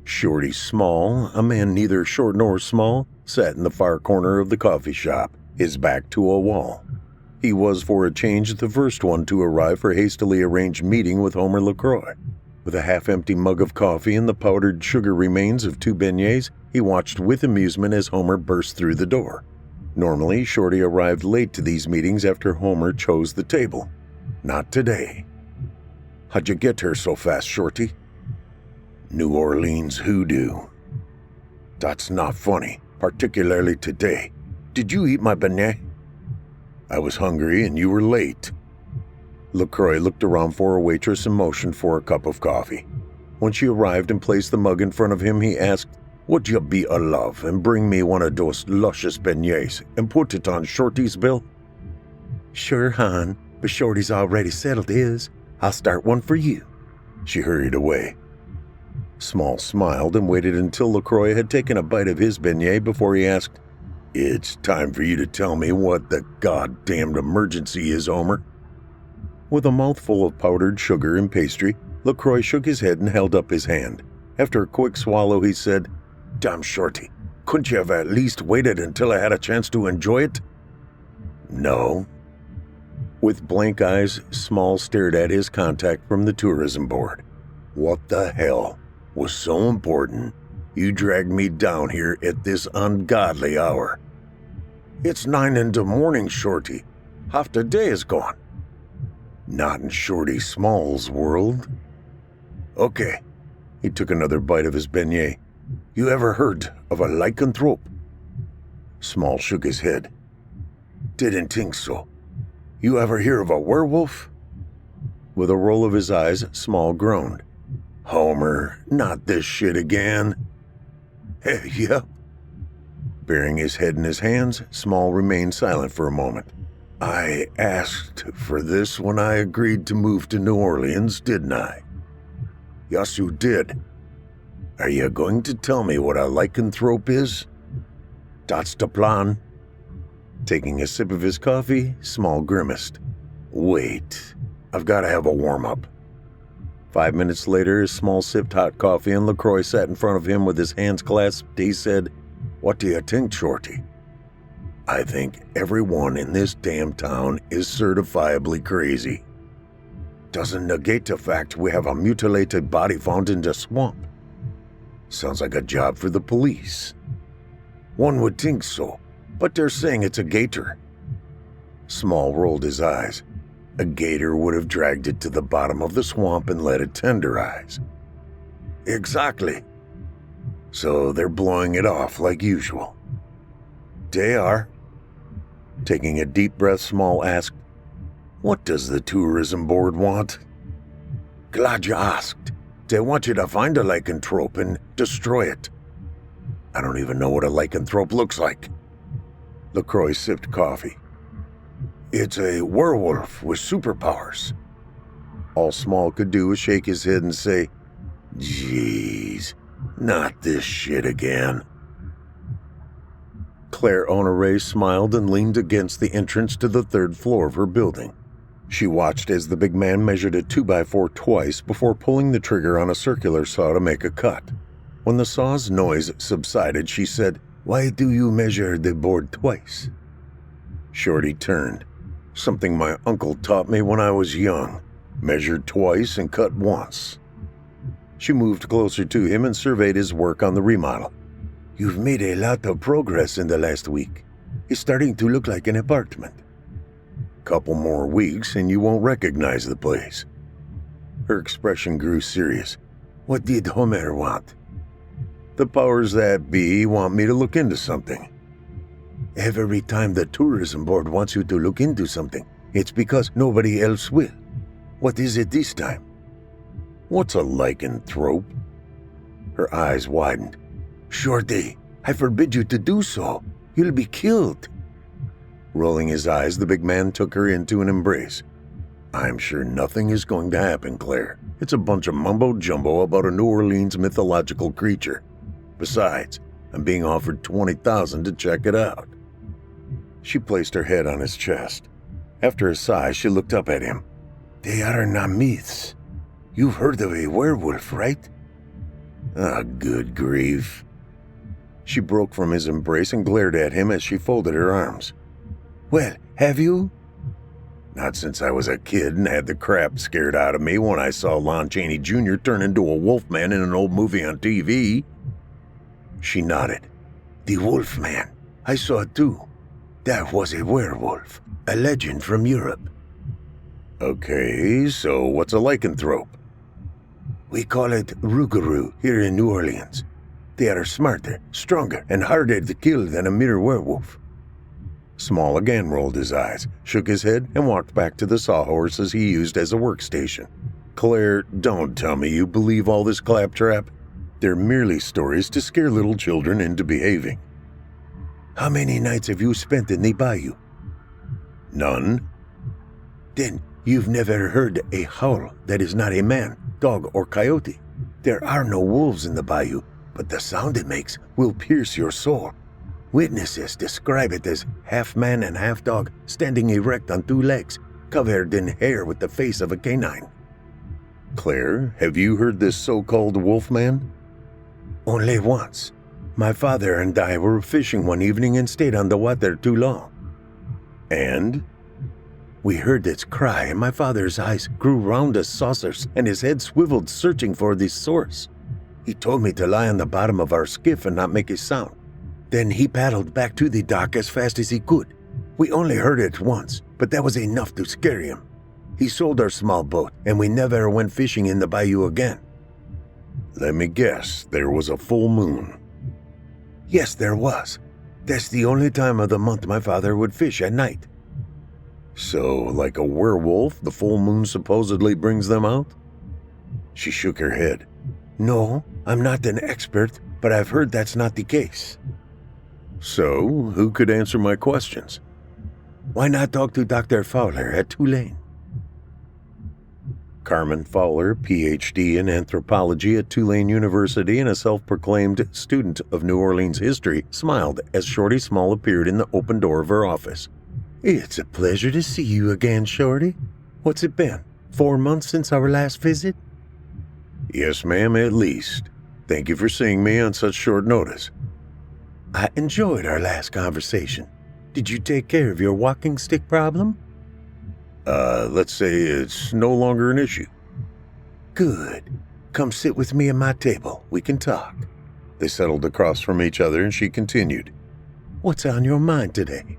Shorty Small, a man neither short nor small, sat in the far corner of the coffee shop, his back to a wall. He was, for a change, the first one to arrive for a hastily arranged meeting with Homer LaCroix. With a half-empty mug of coffee and the powdered sugar remains of 2 beignets, he watched with amusement as Homer burst through the door. Normally, Shorty arrived late to these meetings after Homer chose the table. Not today. "How'd you get here so fast, Shorty?" "New Orleans hoodoo." "That's not funny. particularly today. Did you eat my beignet? I was hungry and you were late. LaCroix looked around for a waitress and motioned for a cup of coffee. When she arrived and placed the mug in front of him, he asked, "Would you be a love and bring me one of those luscious beignets and put it on Shorty's bill?" "Sure, hon, but Shorty's already settled his. I'll start one for you." She hurried away. Small smiled and waited until LaCroix had taken a bite of his beignet before he asked, "It's time for you to tell me what the goddamned emergency is, Homer." With a mouthful of powdered sugar and pastry, LaCroix shook his head and held up his hand. After a quick swallow, he said, "Damn, Shorty, couldn't you have at least waited until I had a chance to enjoy it?" "No." With blank eyes, Small stared at his contact from the tourism board. "What the hell was so important you dragged me down here at this ungodly hour?" "It's 9 in the morning, Shorty. Half the day is gone." "Not in Shorty Small's world." "Okay." He took another bite of his beignet. "You ever heard of a lycanthrope?" Small shook his head. "Didn't think so. You ever hear of a werewolf?" With a roll of his eyes, Small groaned. "Homer, not this shit again." "Hey, yeah." Burying his head in his hands, Small remained silent for a moment. "I asked for this when I agreed to move to New Orleans, didn't I?" "Yes, you did." "Are you going to tell me what a lycanthrope is?" "That's the plan." Taking a sip of his coffee, Small grimaced. "Wait, I've got to have a warm-up." 5 minutes later, as Small sipped hot coffee and LaCroix sat in front of him with his hands clasped, he said, "What do you think, Shorty?" "I think everyone in this damn town is certifiably crazy. Doesn't negate the fact we have a mutilated body found in the swamp. Sounds like a job for the police." "One would think so, but they're saying it's a gator." Small rolled his eyes. A gator would have dragged it to the bottom of the swamp and let it tenderize. "Exactly. So they're blowing it off like usual." "They are." Taking a deep breath, Small asked, "What does the tourism board want?" "Glad you asked. They want you to find a lycanthrope and destroy it." "I don't even know what a lycanthrope looks like." LaCroix sipped coffee. "It's a werewolf with superpowers." All Small could do was shake his head and say, "Jeez, not this shit again." Claire Honore smiled and leaned against the entrance to the 3rd floor of her building. She watched as the big man measured a 2x4 twice before pulling the trigger on a circular saw to make a cut. When the saw's noise subsided, she said, "Why do you measure the board twice?" Shorty turned. "Something my uncle taught me when I was young. Measured twice and cut once." She moved closer to him and surveyed his work on the remodel. "You've made a lot of progress in the last week. It's starting to look like an apartment." "Couple more weeks and you won't recognize the place." Her expression grew serious. "What did Homer want?" "The powers that be want me to look into something." "Every time the tourism board wants you to look into something, it's because nobody else will. What is it this time?" "What's a lycanthrope?" Her eyes widened. "Shorty, I forbid you to do so. You'll be killed." Rolling his eyes, the big man took her into an embrace. "I'm sure nothing is going to happen, Claire. It's a bunch of mumbo-jumbo about a New Orleans mythological creature. Besides, I'm being offered $20,000 to check it out." She placed her head on his chest. After a sigh, she looked up at him. "They are not myths. You've heard of a werewolf, right?" "Ah, good grief." She broke from his embrace and glared at him as she folded her arms. "Well, have you?" "Not since I was a kid and had the crap scared out of me when I saw Lon Chaney Jr. turn into a wolfman in an old movie on TV." She nodded. "The Wolfman. I saw it too. That was a werewolf, a legend from Europe." "Okay, so what's a lycanthrope?" "We call it Rougarou here in New Orleans. They are smarter, stronger, and harder to kill than a mere werewolf. Small again rolled his eyes, shook his head, and walked back to the sawhorses he used as a workstation. Claire, don't tell me you believe all this claptrap. They're merely stories to scare little children into behaving. How many nights have you spent in the bayou? None. Then you've never heard a howl that is not a man, dog, or coyote. There are no wolves in the bayou, but the sound it makes will pierce your soul. Witnesses describe it as half man and half dog, standing erect on two legs, covered in hair with the face of a canine. Claire, have you heard this so-called wolfman? Only once. My father and I were fishing one evening and stayed on the water too long. And? We heard its cry, and my father's eyes grew round as saucers, and his head swiveled, searching for the source. He told me to lie on the bottom of our skiff and not make a sound. Then he paddled back to the dock as fast as he could. We only heard it once, but that was enough to scare him. He sold our small boat, and we never went fishing in the bayou again. Let me guess, there was a full moon. Yes, there was. That's the only time of the month my father would fish at night. So, like a werewolf, the full moon supposedly brings them out? She shook her head. No, I'm not an expert, but I've heard that's not the case. So, who could answer my questions? Why not talk to Dr. Fowler at Tulane? Carmen Fowler, Ph.D. in anthropology at Tulane University and a self-proclaimed student of New Orleans history, smiled as Shorty Small appeared in the open door of her office. It's a pleasure to see you again, Shorty. What's it been? 4 months since our last visit? Yes, ma'am, at least. Thank you for seeing me on such short notice. I enjoyed our last conversation. Did you take care of your walking stick problem? Let's say it's no longer an issue. Good. Come sit with me at my table. We can talk. They settled across from each other and she continued. What's on your mind today?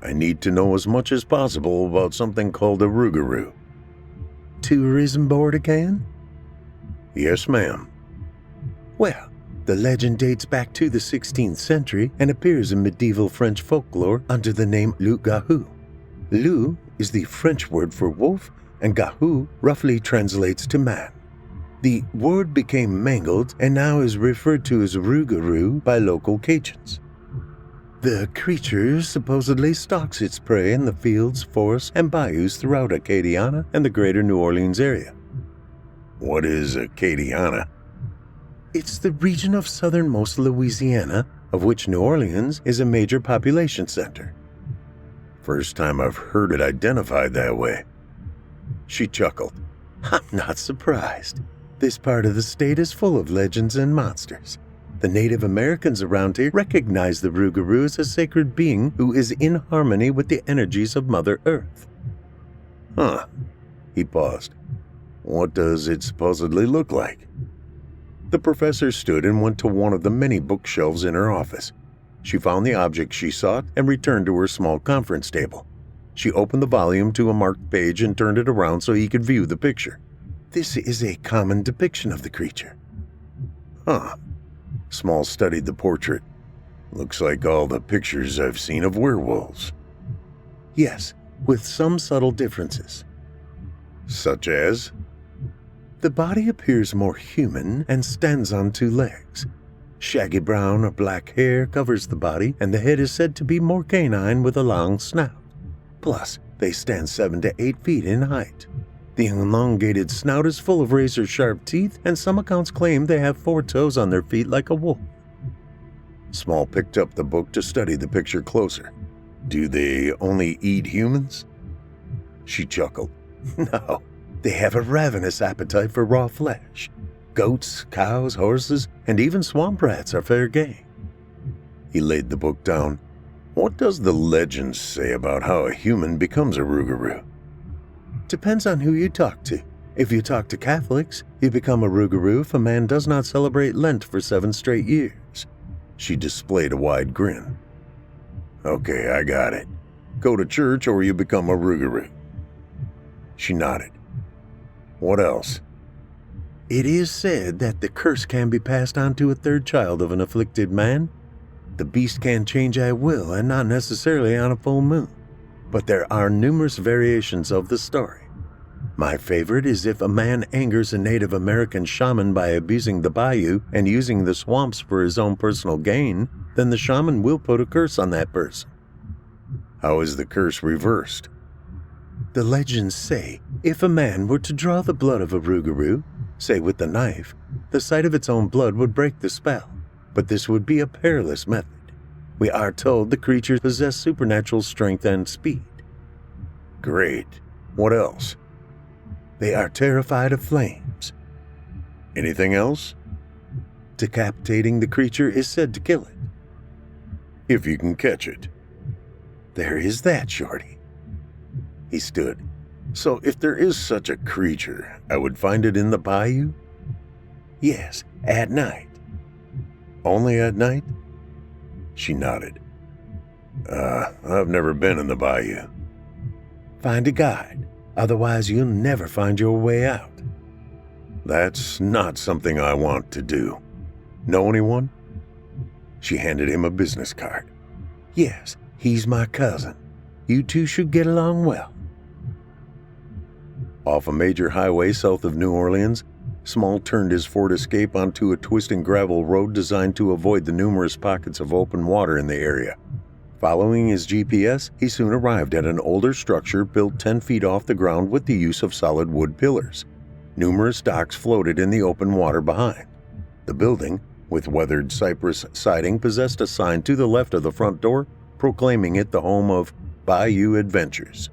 I need to know as much as possible about something called a Rougarou. Tourism board again? Yes, ma'am. Well, the legend dates back to the 16th century and appears in medieval French folklore under the name Loup-garou. Loup is the French word for wolf, and garou roughly translates to man. The word became mangled and now is referred to as Rougarou by local Cajuns. The creature supposedly stalks its prey in the fields, forests, and bayous throughout Acadiana and the greater New Orleans area. What is Acadiana? It's the region of southernmost Louisiana, of which New Orleans is a major population center. First time I've heard it identified that way. She chuckled. I'm not surprised. This part of the state is full of legends and monsters. The Native Americans around here recognize the Rougarou as a sacred being who is in harmony with the energies of Mother Earth. Huh. He paused. What does it supposedly look like? The professor stood and went to one of the many bookshelves in her office. She found the object she sought and returned to her small conference table. She opened the volume to a marked page and turned it around so he could view the picture. This is a common depiction of the creature. Huh. Small studied the portrait. Looks like all the pictures I've seen of werewolves. Yes, with some subtle differences. Such as? The body appears more human and stands on two legs. Shaggy brown or black hair covers the body, and the head is said to be more canine with a long snout. Plus, they stand 7 to 8 feet in height. The elongated snout is full of razor-sharp teeth, and some accounts claim they have 4 toes on their feet like a wolf. Small picked up the book to study the picture closer. Do they only eat humans? She chuckled. No, they have a ravenous appetite for raw flesh. Goats, cows, horses, and even swamp rats are fair game. He laid the book down. What does the legend say about how a human becomes a Rougarou? Depends on who you talk to. If you talk to Catholics, you become a Rougarou if a man does not celebrate Lent for 7 straight years. She displayed a wide grin. Okay, I got it. Go to church or you become a Rougarou. She nodded. What else? It is said that the curse can be passed on to a third child of an afflicted man. The beast can change at will and not necessarily on a full moon. But there are numerous variations of the story. My favorite is if a man angers a Native American shaman by abusing the bayou and using the swamps for his own personal gain, then the shaman will put a curse on that person. How is the curse reversed? The legends say if a man were to draw the blood of a Rougarou, say with a knife, the sight of its own blood would break the spell, but this would be a perilous method. We are told the creatures possess supernatural strength and speed. Great. What else? They are terrified of flames. Anything else? Decapitating the creature is said to kill it. If you can catch it. There is that, Shorty. He stood. So if there is such a creature, I would find it in the bayou? Yes, at night. Only at night? She nodded. I've never been in the bayou. Find a guide, otherwise you'll never find your way out. That's not something I want to do. Know anyone? She handed him a business card. Yes, he's my cousin. You two should get along well. Off a major highway south of New Orleans, Small turned his Ford Escape onto a twisting gravel road designed to avoid the numerous pockets of open water in the area. Following his GPS, he soon arrived at an older structure built 10 feet off the ground with the use of solid wood pillars. Numerous docks floated in the open water behind. The building, with weathered cypress siding, possessed a sign to the left of the front door, proclaiming it the home of Bayou Adventures.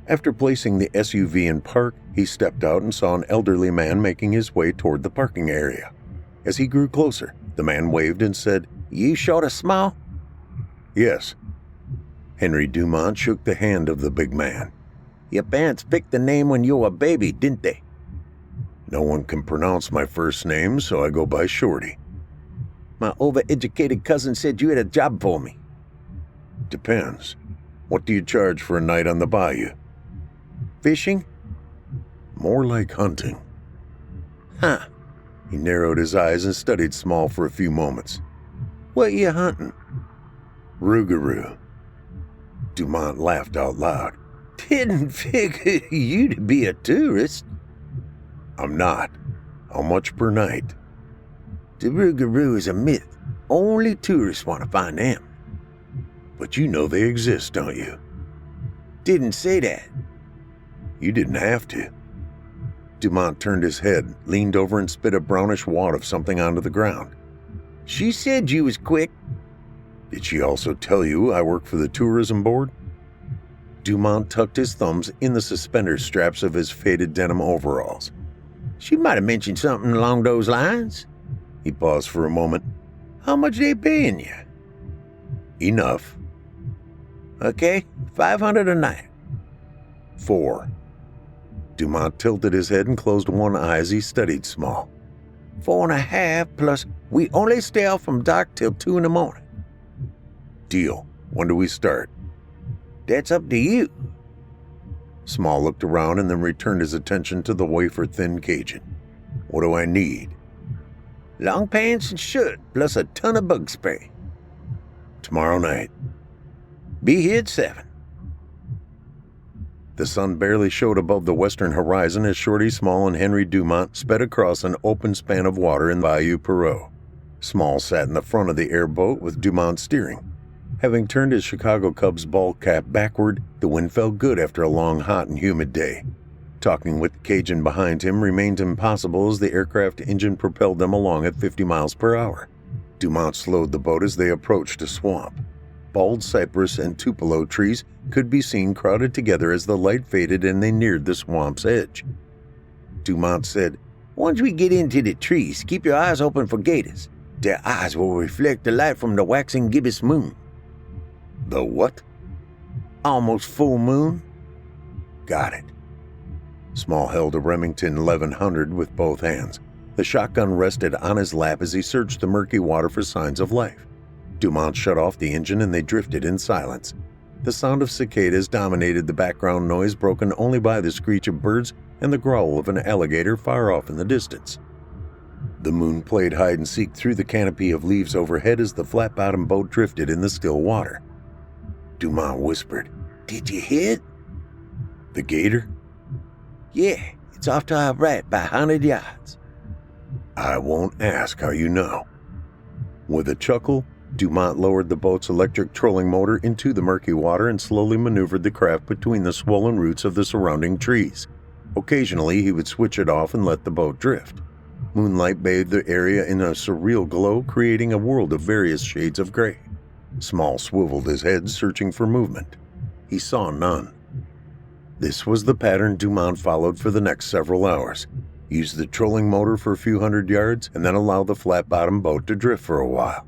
After placing the SUV in park, he stepped out and saw an elderly man making his way toward the parking area. As he grew closer, the man waved and said, "You short of small?" "Yes." Henry Dumont shook the hand of the big man. "Your parents picked the name when you were a baby, didn't they?" "No one can pronounce my first name, so I go by Shorty." "My overeducated cousin said you had a job for me." "Depends. What do you charge for a night on the bayou?" "Fishing?" "More like hunting." Huh. He narrowed his eyes and studied Small for a few moments. What you hunting?" "Rougarou." Dumont laughed out loud. Didn't figure you to be a tourist. "I'm not. How much per night?" The Rougarou is a myth. Only tourists want to find them. "But you know they exist, don't you?" Didn't say that. "You didn't have to." Dumont turned his head, leaned over and spit a brownish wad of something onto the ground. She said you was quick. "Did she also tell you I work for the tourism board?" Dumont tucked his thumbs in the suspender straps of his faded denim overalls. She might have mentioned something along those lines. He paused for a moment. How much they paying you? "Enough." "Okay, 500 a night." 4. Dumont tilted his head and closed one eye as he studied Small. 4.5 plus we only stay out from dark till 2 in the morning. "Deal. When do we start?" "That's up to you." Small looked around and then returned his attention to the wafer-thin Cajun. "What do I need?" "Long pants and shirt, plus a ton of bug spray." "Tomorrow night." "Be here at 7. The sun barely showed above the western horizon as Shorty, Small, and Henry Dumont sped across an open span of water in Bayou Perot. Small sat in the front of the airboat with Dumont steering. Having turned his Chicago Cubs ball cap backward, the wind felt good after a long, hot, and humid day. Talking with the Cajun behind him remained impossible as the aircraft engine propelled them along at 50 miles per hour. Dumont slowed the boat as they approached a swamp. Bald cypress and tupelo trees could be seen crowded together as the light faded and they neared the swamp's edge. Dumont said, "Once we get into the trees, keep your eyes open for gators. Their eyes will reflect the light from the waxing gibbous moon." "The what?" "Almost full moon." "Got it." Small held a Remington 1100 with both hands. The shotgun rested on his lap as he searched the murky water for signs of life. Dumont shut off the engine and they drifted in silence. The sound of cicadas dominated the background noise, broken only by the screech of birds and the growl of an alligator far off in the distance. The moon played hide-and-seek through the canopy of leaves overhead as the flat-bottomed boat drifted in the still water. Dumont whispered, "Did you hear it?" "The gator?" "Yeah, it's off to our right by 100 yards. "I won't ask how you know." With a chuckle, Dumont lowered the boat's electric trolling motor into the murky water and slowly maneuvered the craft between the swollen roots of the surrounding trees. Occasionally, he would switch it off and let the boat drift. Moonlight bathed the area in a surreal glow, creating a world of various shades of gray. Small swiveled his head, searching for movement. He saw none. This was the pattern Dumont followed for the next several hours. Use the trolling motor for a few hundred yards, and then allow the flat-bottomed boat to drift for a while.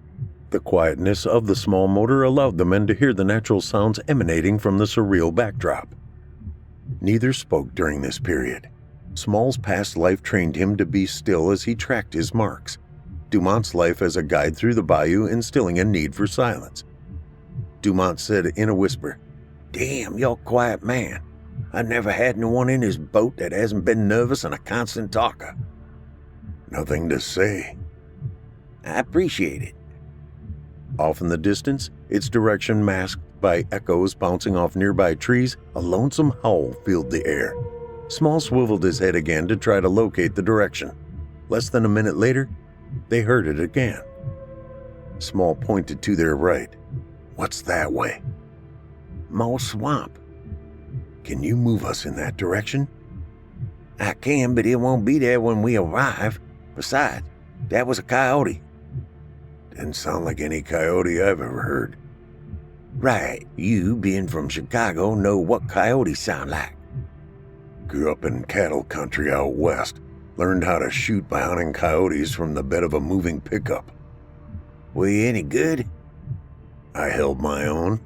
The quietness of the small motor allowed the men to hear the natural sounds emanating from the surreal backdrop. Neither spoke during this period. Small's past life trained him to be still as he tracked his marks. Dumont's life as a guide through the bayou instilling a need for silence. Dumont said in a whisper, "Damn, you're a quiet man. I've never had no one in his boat that hasn't been nervous and a constant talker." "Nothing to say." "I appreciate it." Off in the distance, its direction masked by echoes bouncing off nearby trees, a lonesome howl filled the air. Small swiveled his head again to try to locate the direction. Less than a minute later, they heard it again. Small pointed to their right. "What's that way?" "More swamp." "Can you move us in that direction?" "I can, but it won't be there when we arrive. Besides, that was a coyote." "Didn't sound like any coyote I've ever heard." "Right, you, being from Chicago, know what coyotes sound like." "Grew up in cattle country out west. Learned how to shoot by hunting coyotes from the bed of a moving pickup." "Were you any good?" "I held my own."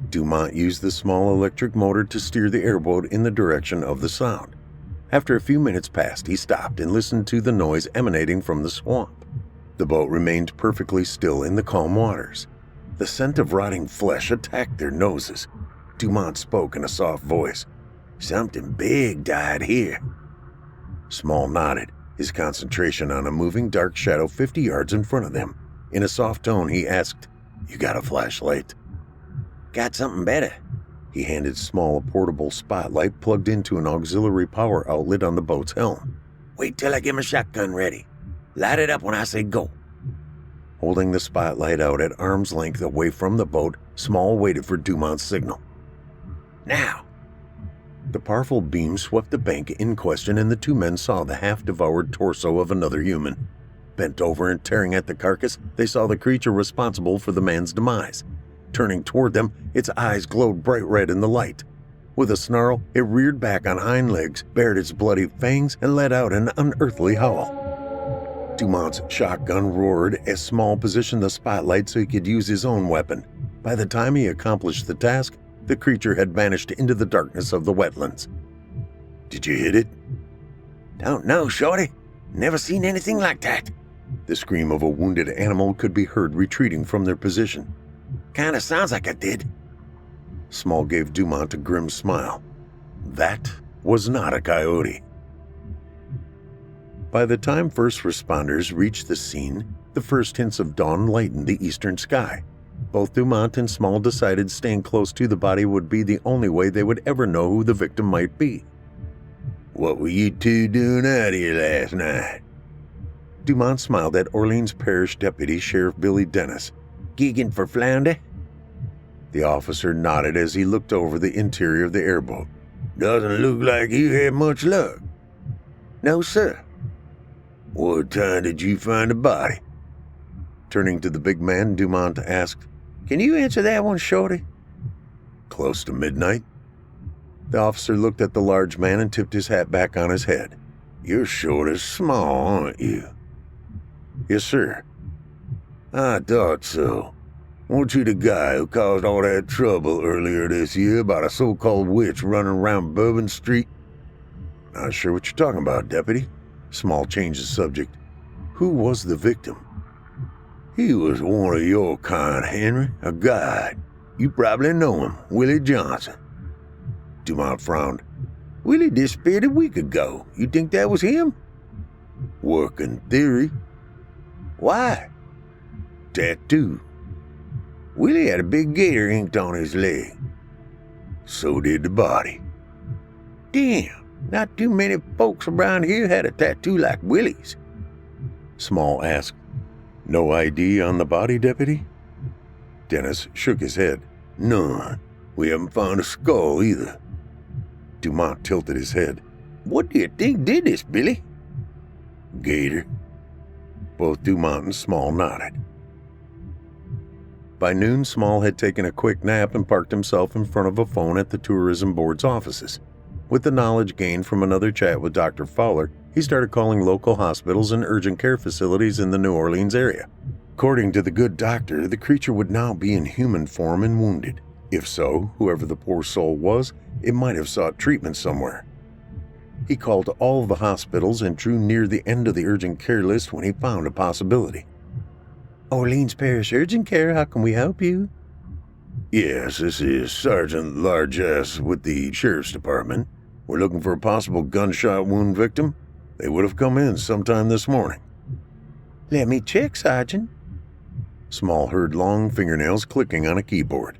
Dumont used the small electric motor to steer the airboat in the direction of the sound. After a few minutes passed, he stopped and listened to the noise emanating from the swamp. The boat remained perfectly still in the calm waters. The scent of rotting flesh attacked their noses. Dumont spoke in a soft voice. "Something big died here." Small nodded, his concentration on a moving dark shadow 50 yards in front of them. In a soft tone, he asked, "You got a flashlight?" "Got something better." He handed Small a portable spotlight plugged into an auxiliary power outlet on the boat's helm. "Wait till I get my shotgun ready. Light it up when I say go." Holding the spotlight out at arm's length away from the boat, Small waited for Dumont's signal. "Now." The powerful beam swept the bank in question, and the two men saw the half-devoured torso of another human. Bent over and tearing at the carcass, they saw the creature responsible for the man's demise. Turning toward them, its eyes glowed bright red in the light. With a snarl, it reared back on hind legs, bared its bloody fangs, and let out an unearthly howl. Dumont's shotgun roared as Small positioned the spotlight so he could use his own weapon. By the time he accomplished the task, the creature had vanished into the darkness of the wetlands. "Did you hit it?" "Don't know, shorty. Never seen anything like that." The scream of a wounded animal could be heard retreating from their position. "Kinda sounds like I did." Small gave Dumont a grim smile. That was not a coyote. By the time first responders reached the scene, the first hints of dawn lightened the eastern sky. Both Dumont and Small decided staying close to the body would be the only way they would ever know who the victim might be. "What were you two doing out here last night?" Dumont smiled at Orleans Parish Deputy Sheriff Billy Dennis. "Gigging for flounder?" The officer nodded as he looked over the interior of the airboat. "Doesn't look like you had much luck." No, sir. What time did you find the body? Turning to the big man, Dumont asked, Can you answer that one, Shorty? Close to midnight. The officer looked at the large man and tipped his hat back on his head. You're sort of small, aren't you? Yes, sir. I thought so. Weren't you the guy who caused all that trouble earlier this year about a so-called witch running around Bourbon Street? Not sure what you're talking about, Deputy. Small changed the subject. Who was the victim? He was one of your kind, Henry, a guide. You probably know him, Willie Johnson. Dumont frowned. Willie disappeared a week ago. You think that was him? Working theory. Why? Tattoo. Willie had a big gator inked on his leg. So did the body. Damn, not too many folks around here had a tattoo like Willie's. Small asked. No ID on the body, Deputy? Dennis shook his head. None. We haven't found a skull either. Dumont tilted his head. What do you think did this, Billy? Gator. Both Dumont and Small nodded. By noon, Small had taken a quick nap and parked himself in front of a phone at the tourism board's offices. With the knowledge gained from another chat with Dr. Fowler, he started calling local hospitals and urgent care facilities in the New Orleans area. According to the good doctor, the creature would now be in human form and wounded. If so, whoever the poor soul was, it might have sought treatment somewhere. He called all of the hospitals and drew near the end of the urgent care list when he found a possibility. Orleans Parish Urgent Care, how can we help you? Yes, this is Sergeant Largess with the Sheriff's Department. We're looking for a possible gunshot wound victim. They would have come in sometime this morning. Let me check, Sergeant. Small heard long fingernails clicking on a keyboard.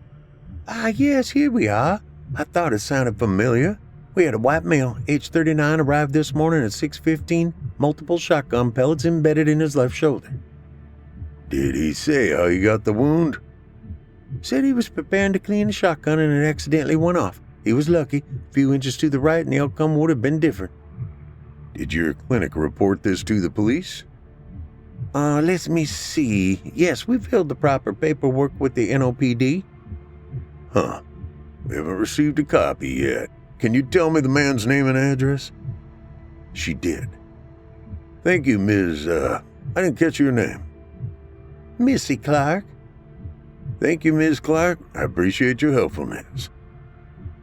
Yes, here we are. I thought it sounded familiar. We had a white male, age 39, arrived this morning at 6:15, multiple shotgun pellets embedded in his left shoulder. Did he say how he got the wound? Said he was preparing to clean the shotgun and it accidentally went off. He was lucky. A few inches to the right and the outcome would have been different. Did your clinic report this to the police? Let me see. Yes, we filled the proper paperwork with the NOPD. Huh. We haven't received a copy yet. Can you tell me the man's name and address? She did. Thank you, Ms. I didn't catch your name. Missy Clark. Thank you, Ms. Clark. I appreciate your helpfulness.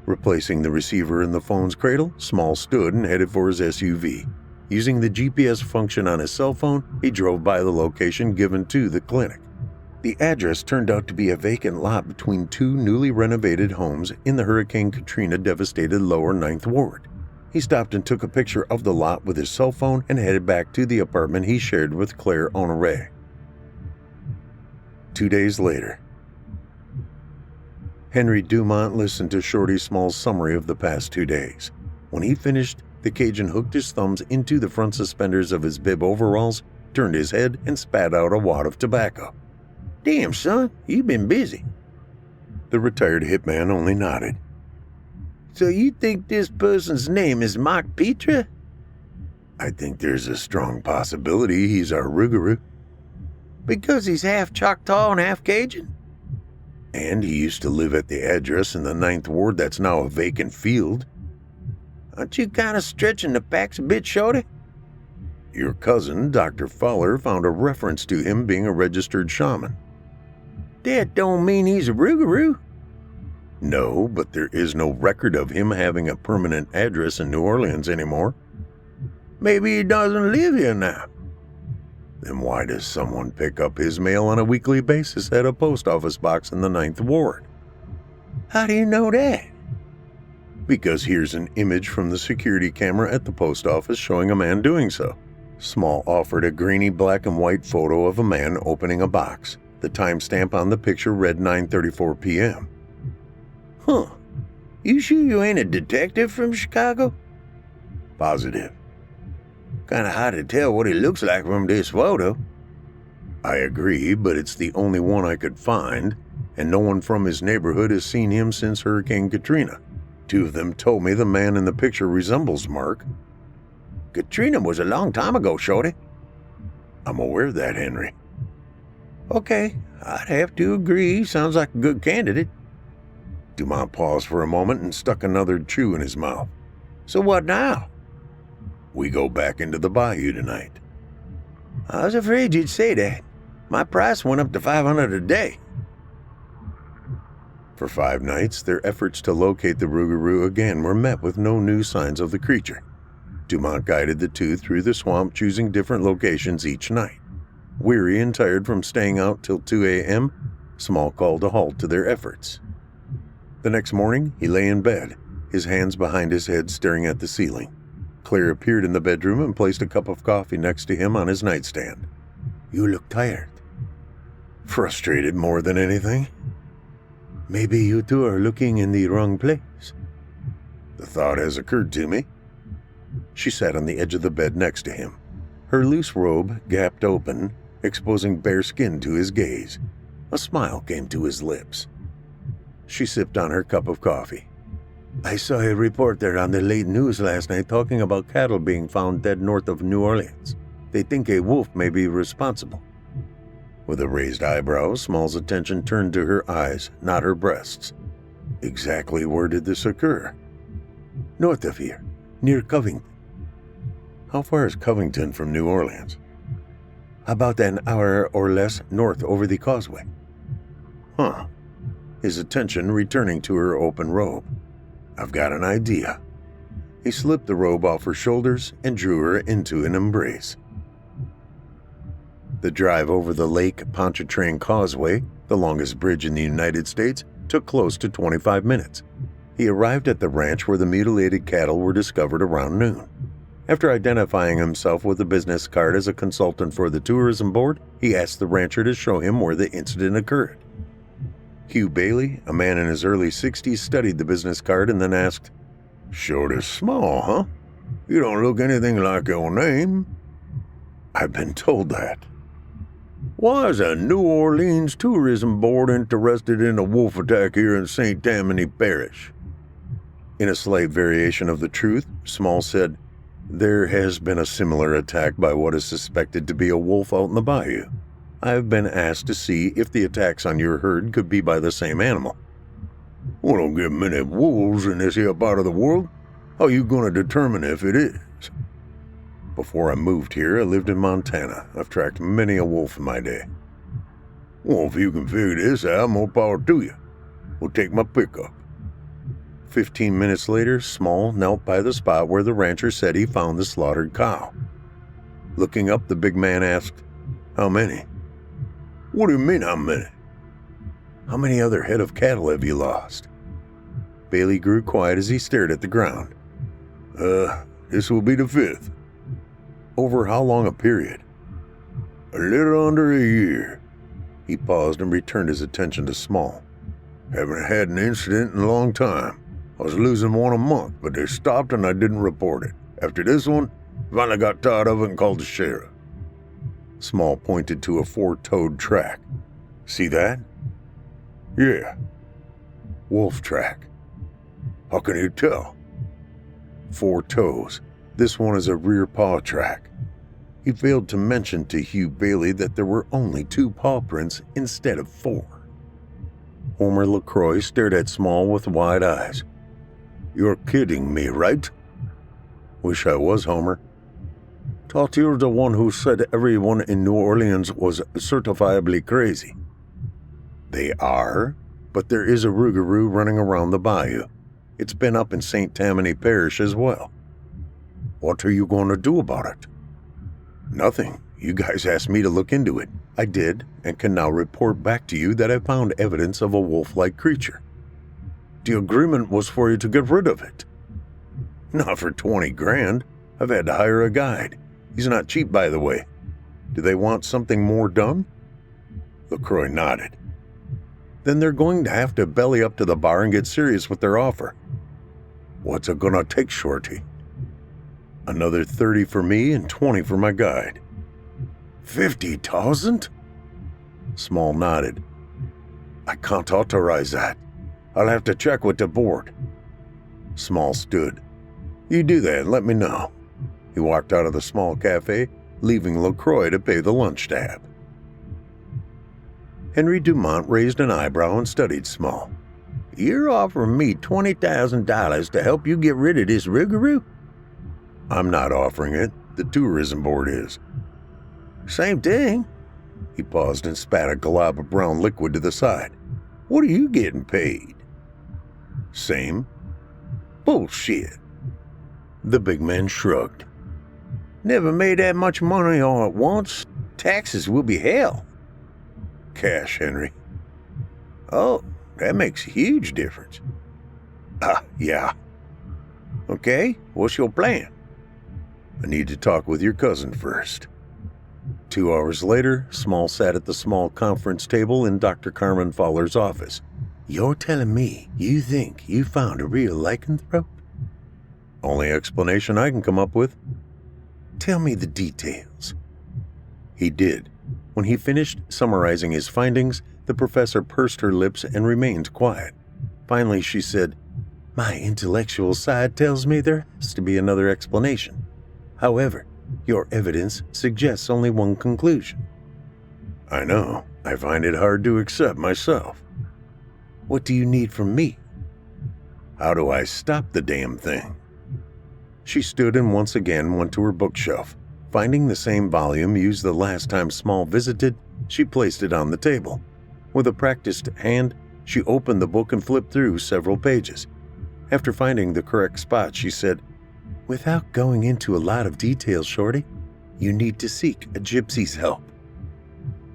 Replacing the receiver in the phone's cradle, Small stood and headed for his SUV. Using the GPS function on his cell phone, he drove by the location given to the clinic. The address turned out to be a vacant lot between two newly renovated homes in the Hurricane Katrina devastated lower 9th Ward. He stopped and took a picture of the lot with his cell phone and headed back to the apartment he shared with Claire Honoré. 2 days later, Henry Dumont listened to Shorty Small's summary of the past 2 days. When he finished, the Cajun hooked his thumbs into the front suspenders of his bib overalls, turned his head, and spat out a wad of tobacco. Damn, son, you've been busy. The retired hitman only nodded. So you think this person's name is Mark Petra? I think there's a strong possibility he's our Rougarou. Because he's half Choctaw and half Cajun? And he used to live at the address in the 9th Ward that's now a vacant field. Aren't you kind of stretching the facts a bit, Shorty? Your cousin, Dr. Fowler, found a reference to him being a registered shaman. That don't mean he's a Rougarou. No, but there is no record of him having a permanent address in New Orleans anymore. Maybe he doesn't live here now. Then why does someone pick up his mail on a weekly basis at a post office box in the 9th Ward? How do you know that? Because here's an image from the security camera at the post office showing a man doing so. Small offered a grainy black and white photo of a man opening a box. The timestamp on the picture read 9:34 p.m. Huh. You sure you ain't a detective from Chicago? Positive. Kinda hard to tell what he looks like from this photo. I agree, but it's the only one I could find, and no one from his neighborhood has seen him since Hurricane Katrina. 2 of them told me the man in the picture resembles Mark. Katrina was a long time ago, Shorty. I'm aware of that, Henry. Okay, I'd have to agree. Sounds like a good candidate. Dumont paused for a moment and stuck another chew in his mouth. So what now? We go back into the bayou tonight. I was afraid you'd say that. My price went up to $500 a day. For 5 nights, their efforts to locate the Rougarou again were met with no new signs of the creature. Dumont guided the 2 through the swamp, choosing different locations each night. Weary and tired from staying out till 2 a.m., Small called a halt to their efforts. The next morning, he lay in bed, his hands behind his head staring at the ceiling. Claire appeared in the bedroom and placed a cup of coffee next to him on his nightstand. You look tired. Frustrated more than anything. Maybe you two are looking in the wrong place. The thought has occurred to me. She sat on the edge of the bed next to him. Her loose robe gapped open, exposing bare skin to his gaze. A smile came to his lips. She sipped on her cup of coffee. I saw a reporter on the late news last night talking about cattle being found dead north of New Orleans. They think a wolf may be responsible. With a raised eyebrow, Small's attention turned to her eyes, not her breasts. Exactly where did this occur? North of here, near Covington. How far is Covington from New Orleans? About an hour or less north over the causeway. Huh. His attention returning to her open robe. I've got an idea. He slipped the robe off her shoulders and drew her into an embrace. The drive over the Lake Pontchartrain Causeway, the longest bridge in the United States, took close to 25 minutes. He arrived at the ranch where the mutilated cattle were discovered around noon. After identifying himself with a business card as a consultant for the tourism board, he asked the rancher to show him where the incident occurred. Hugh Bailey, a man in his early 60s, studied the business card and then asked, "Sort of small, huh? You don't look anything like your name." "I've been told that." "Why is the New Orleans Tourism Board interested in a wolf attack here in St. Tammany Parish?" In a slight variation of the truth, Small said, "There has been a similar attack by what is suspected to be a wolf out in the bayou. I have been asked to see if the attacks on your herd could be by the same animal." "We don't get many wolves in this here part of the world. How you going to determine if it is?" "Before I moved here, I lived in Montana. I've tracked many a wolf in my day." "Well, if you can figure this out, more power to you. We'll take my pickup." 15 minutes later, Small knelt by the spot where the rancher said he found the slaughtered cow. Looking up, the big man asked, "How many?" "What do you mean, how many?" "How many other head of cattle have you lost?" Bailey grew quiet as he stared at the ground. This will be the 5th. "Over how long a period?" "A little under a year." He paused and returned his attention to Small. "Haven't had an incident in a long time. I was losing one a month, but they stopped and I didn't report it. After this one, finally got tired of it and called the sheriff." Small pointed to a 4-toed track. "See that?" "Yeah." "Wolf track." "How can you tell?" 4 toes. This one is a rear paw track. He failed to mention to Hugh Bailey that there were only 2 paw prints instead of 4. Homer LaCroix stared at Small with wide eyes. "You're kidding me, right?" "Wish I was, Homer." "Thought you're the one who said everyone in New Orleans was certifiably crazy." "They are, but there is a Rougarou running around the bayou. It's been up in St. Tammany Parish as well." "What are you going to do about it?" "Nothing. You guys asked me to look into it. I did, and can now report back to you that I found evidence of a wolf-like creature." "The agreement was for you to get rid of it." "Not for 20 grand. I've had to hire a guide. He's not cheap, by the way. Do they want something more done?" LaCroix nodded. "Then they're going to have to belly up to the bar and get serious with their offer." "What's it gonna take, Shorty?" "Another 30 for me and 20 for my guide." 50,000? Small nodded. "I can't authorize that. I'll have to check with the board." Small stood. "You do that and let me know." He walked out of the small cafe, leaving LaCroix to pay the lunch tab. Henry Dumont raised an eyebrow and studied Small. "You're offering me $20,000 to help you get rid of this Rougarou?" "I'm not offering it. The tourism board is." "Same thing." He paused and spat a glob of brown liquid to the side. "What are you getting paid?" "Same." "Bullshit." The big man shrugged. "Never made that much money all at once. Taxes will be hell." "Cash, Henry." "Oh, that makes a huge difference." Yeah. "Okay, what's your plan?" I need to talk with your cousin first. 2 hours later, Small sat at the small conference table in Dr. Carmen Fowler's office. You're telling me you think you found a real lycanthrope? Only explanation I can come up with. Tell me the details. He did. When he finished summarizing his findings, the professor pursed her lips and remained quiet. Finally, she said, My intellectual side tells me there has to be another explanation. However, your evidence suggests only one conclusion. I know. I find it hard to accept myself. What do you need from me? How do I stop the damn thing? She stood and once again went to her bookshelf. Finding the same volume used the last time Small visited, she placed it on the table. With a practiced hand, she opened the book and flipped through several pages. After finding the correct spot, she said, Without going into a lot of detail, Shorty, you need to seek a gypsy's help.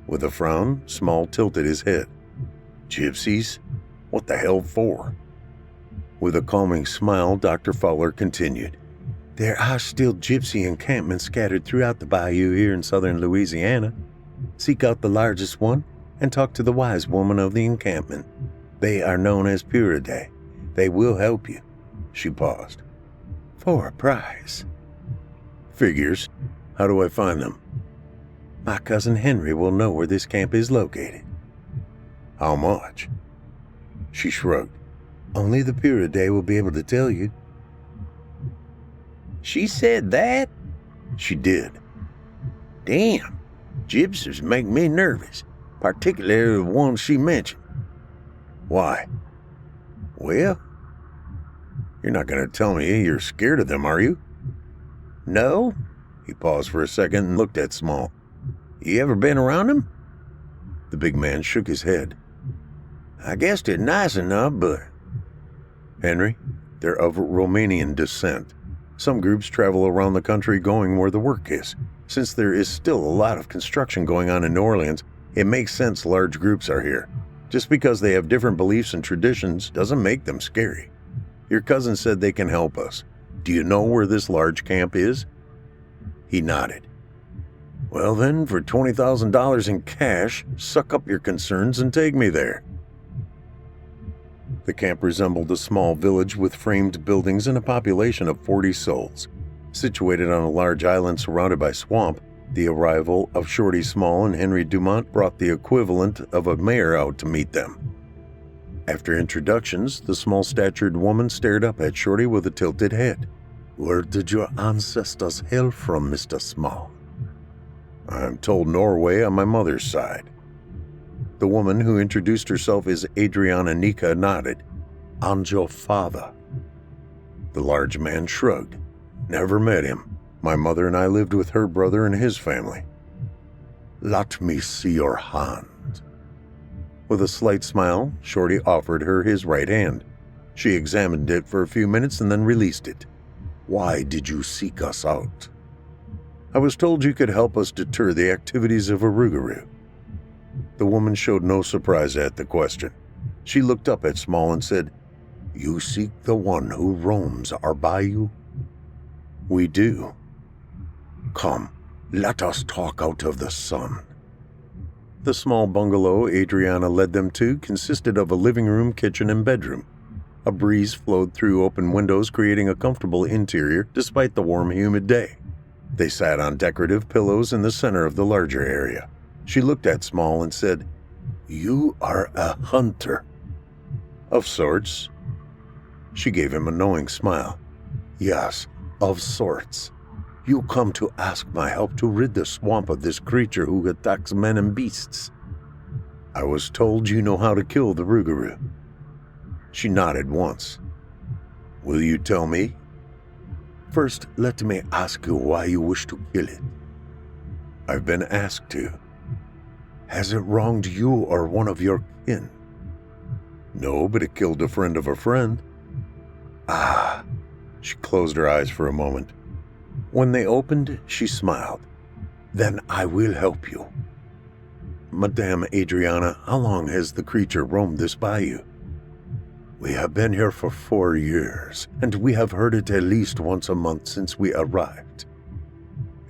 With a frown, Small tilted his head. Gypsies? What the hell for? With a calming smile, Dr. Fowler continued. There are still gypsy encampments scattered throughout the bayou here in southern Louisiana. Seek out the largest one and talk to the wise woman of the encampment. They are known as Puridae. They will help you. She paused. For a price. Figures. How do I find them? My cousin Henry will know where this camp is located. How much? She shrugged. Only the Puridae will be able to tell you. She said that? She did. Damn. Gypsies make me nervous, particularly the ones she mentioned. Why? Well, you're not going to tell me you're scared of them, are you? No. He paused for a second and looked at Small. You ever been around them? The big man shook his head. I guess they're nice enough, but... Henry, they're of Romanian descent. Some groups travel around the country going where the work is. Since there is still a lot of construction going on in New Orleans, it makes sense large groups are here. Just because they have different beliefs and traditions doesn't make them scary. Your cousin said they can help us. Do you know where this large camp is? He nodded. Well then, for $20,000 in cash, suck up your concerns and take me there. The camp resembled a small village with framed buildings and a population of 40 souls. Situated on a large island surrounded by swamp, the arrival of Shorty Small and Henry Dumont brought the equivalent of a mayor out to meet them. After introductions, the small-statured woman stared up at Shorty with a tilted head. Where did your ancestors hail from, Mr. Small? I'm told Norway on my mother's side. The woman who introduced herself as Adriana Nika nodded. And your father? The large man shrugged. Never met him. My mother and I lived with her brother and his family. Let me see your hand. With a slight smile, Shorty offered her his right hand. She examined it for a few minutes and then released it. Why did you seek us out? I was told you could help us deter the activities of a Rougarou. The woman showed no surprise at the question. She looked up at Small and said, You seek the one who roams our bayou? We do. Come, let us talk out of the sun. The small bungalow Adriana led them to consisted of a living room, kitchen, and bedroom. A breeze flowed through open windows, creating a comfortable interior despite the warm, humid day. They sat on decorative pillows in the center of the larger area. She looked at Small and said, You are a hunter. Of sorts. She gave him a knowing smile. Yes, of sorts. You come to ask my help to rid the swamp of this creature who attacks men and beasts. I was told you know how to kill the Rougarou. She nodded once. Will you tell me? First, let me ask you why you wish to kill it. I've been asked to. Has it wronged you or one of your kin? No, but it killed a friend of a friend. Ah. She closed her eyes for a moment. When they opened, she smiled. Then I will help you. Madame Adriana, how long has the creature roamed this bayou? We have been here for 4 years, and we have heard it at least once a month since we arrived.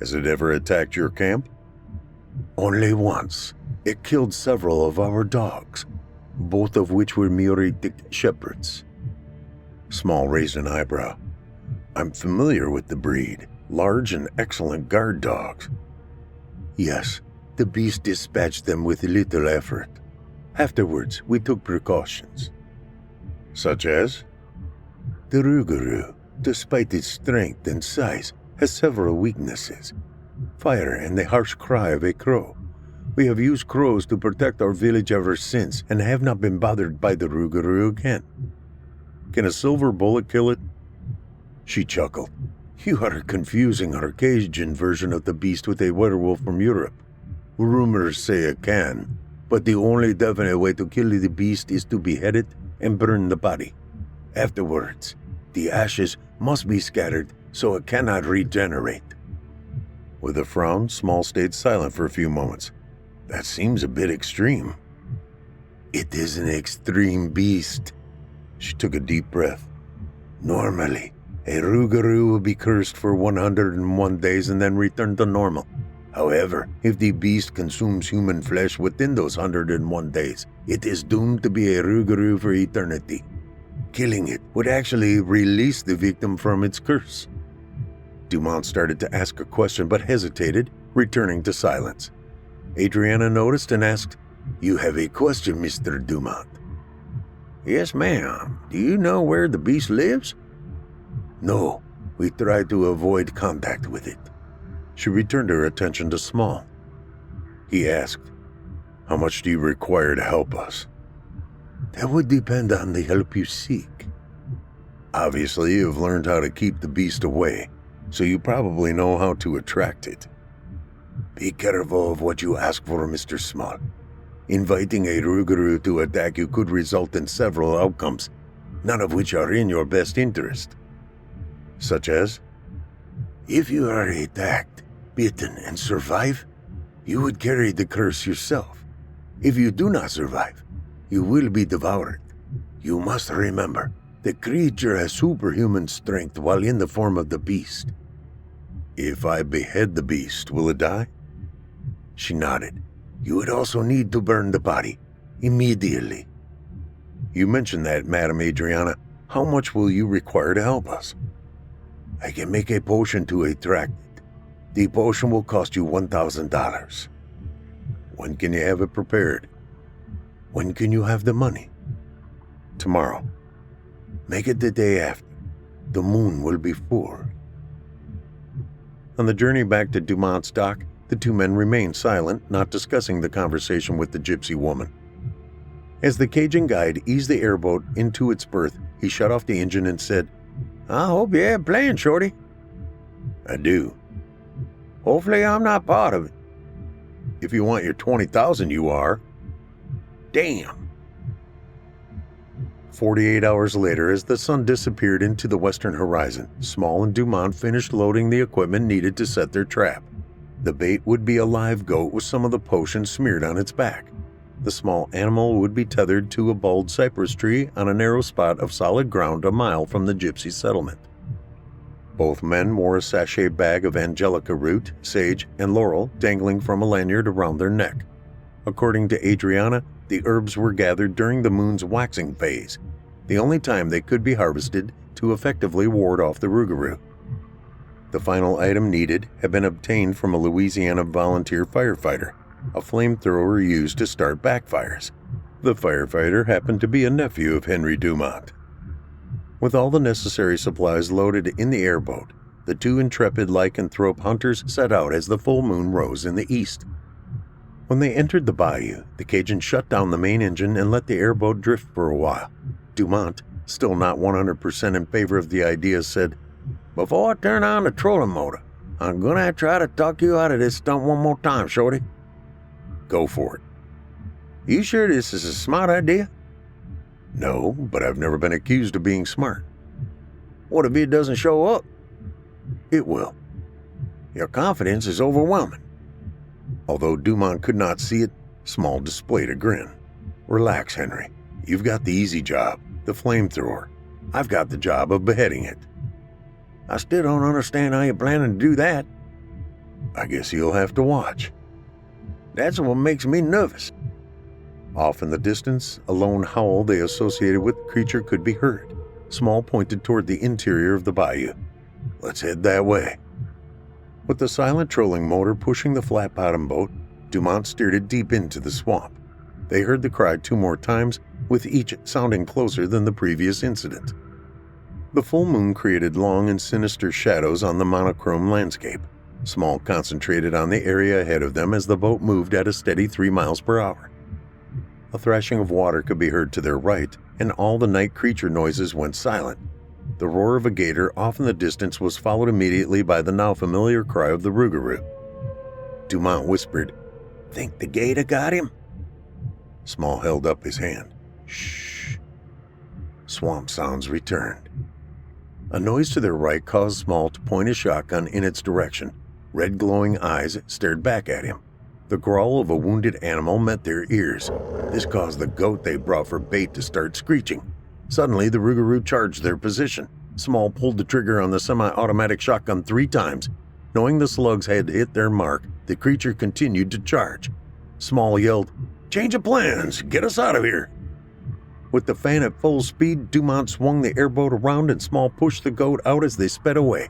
Has it ever attacked your camp? Only once. It killed several of our dogs, both of which were Muritic shepherds. Small raised an eyebrow. I'm familiar with the breed. Large and excellent guard dogs. Yes, the beast dispatched them with little effort. Afterwards, we took precautions. Such as? The Rougarou, despite its strength and size, has several weaknesses. Fire and the harsh cry of a crow. We have used crows to protect our village ever since and have not been bothered by the Rougarou again. Can a silver bullet kill it? She chuckled. You are confusing our Cajun version of the beast with a werewolf from Europe. Rumors say it can, but the only definite way to kill the beast is to behead it and burn the body. Afterwards, the ashes must be scattered so it cannot regenerate. With a frown, Small stayed silent for a few moments. That seems a bit extreme. It is an extreme beast. She took a deep breath. Normally, a Rougarou will be cursed for 101 days and then return to normal. However, if the beast consumes human flesh within those 101 days, it is doomed to be a Rougarou for eternity. Killing it would actually release the victim from its curse. Dumont started to ask a question but hesitated, returning to silence. Adriana noticed and asked, You have a question, Mr. Dumont. Yes, ma'am. Do you know where the beast lives? No, we try to avoid contact with it. She returned her attention to Small. He asked, How much do you require to help us? That would depend on the help you seek. Obviously, you've learned how to keep the beast away, so you probably know how to attract it. Be careful of what you ask for, Mr. Small. Inviting a Rougarou to attack you could result in several outcomes, none of which are in your best interest. Such as? If you are attacked, bitten, and survive, you would carry the curse yourself. If you do not survive, you will be devoured. You must remember, the creature has superhuman strength while in the form of the beast. If I behead the beast, will it die? She nodded. You would also need to burn the body, immediately. You mentioned that, Madam Adriana. How much will you require to help us? I can make a potion to attract it. The potion will cost you $1,000. When can you have it prepared? When can you have the money? Tomorrow. Make it the day after. The moon will be full. On the journey back to Dumont's dock, the two men remained silent, not discussing the conversation with the gypsy woman. As the Cajun guide eased the airboat into its berth, he shut off the engine and said, I hope you have plans, Shorty. I do. Hopefully I'm not part of it. If you want your $20,000, you are. Damn. 48 hours later, as the sun disappeared into the western horizon, Small and Dumont finished loading the equipment needed to set their trap. The bait would be a live goat with some of the potion smeared on its back. The small animal would be tethered to a bald cypress tree on a narrow spot of solid ground a mile from the gypsy settlement. Both men wore a sachet bag of angelica root, sage, and laurel dangling from a lanyard around their neck. According to Adriana, the herbs were gathered during the moon's waxing phase, the only time they could be harvested to effectively ward off the Rougarou. The final item needed had been obtained from a Louisiana volunteer firefighter, a flamethrower used to start backfires. The firefighter happened to be a nephew of Henry Dumont. With all the necessary supplies loaded in the airboat, the two intrepid lycanthrope hunters set out as the full moon rose in the east. When they entered the bayou, the Cajun shut down the main engine and let the airboat drift for a while. Dumont, still not 100% in favor of the idea, said, Before I turn on the trolling motor, I'm gonna try to talk you out of this stunt one more time, Shorty. Go for it. You sure this is a smart idea? No, but I've never been accused of being smart. What if it doesn't show up? It will. Your confidence is overwhelming. Although Dumont could not see it, Small displayed a grin. Relax, Henry. You've got the easy job, the flamethrower. I've got the job of beheading it. I still don't understand how you're planning to do that. I guess you'll have to watch. That's what makes me nervous. Off in the distance, a lone howl they associated with the creature could be heard. Small pointed toward the interior of the bayou. Let's head that way. With the silent trolling motor pushing the flat-bottom boat, Dumont steered it deep into the swamp. They heard the cry 2 more times, with each sounding closer than the previous incident. The full moon created long and sinister shadows on the monochrome landscape. Small concentrated on the area ahead of them as the boat moved at a steady 3 miles per hour. A thrashing of water could be heard to their right, and all the night creature noises went silent. The roar of a gator off in the distance was followed immediately by the now familiar cry of the Rougarou. Dumont whispered, Think the gator got him? Small held up his hand. Shh. Swamp sounds returned. A noise to their right caused Small to point his shotgun in its direction. Red glowing eyes stared back at him. The growl of a wounded animal met their ears. This caused the goat they brought for bait to start screeching. Suddenly, the Rougarou charged their position. Small pulled the trigger on the semi-automatic shotgun 3 times. Knowing the slugs had hit their mark, the creature continued to charge. Small yelled, Change of plans! Get us out of here! With the fan at full speed, Dumont swung the airboat around and Small pushed the goat out as they sped away.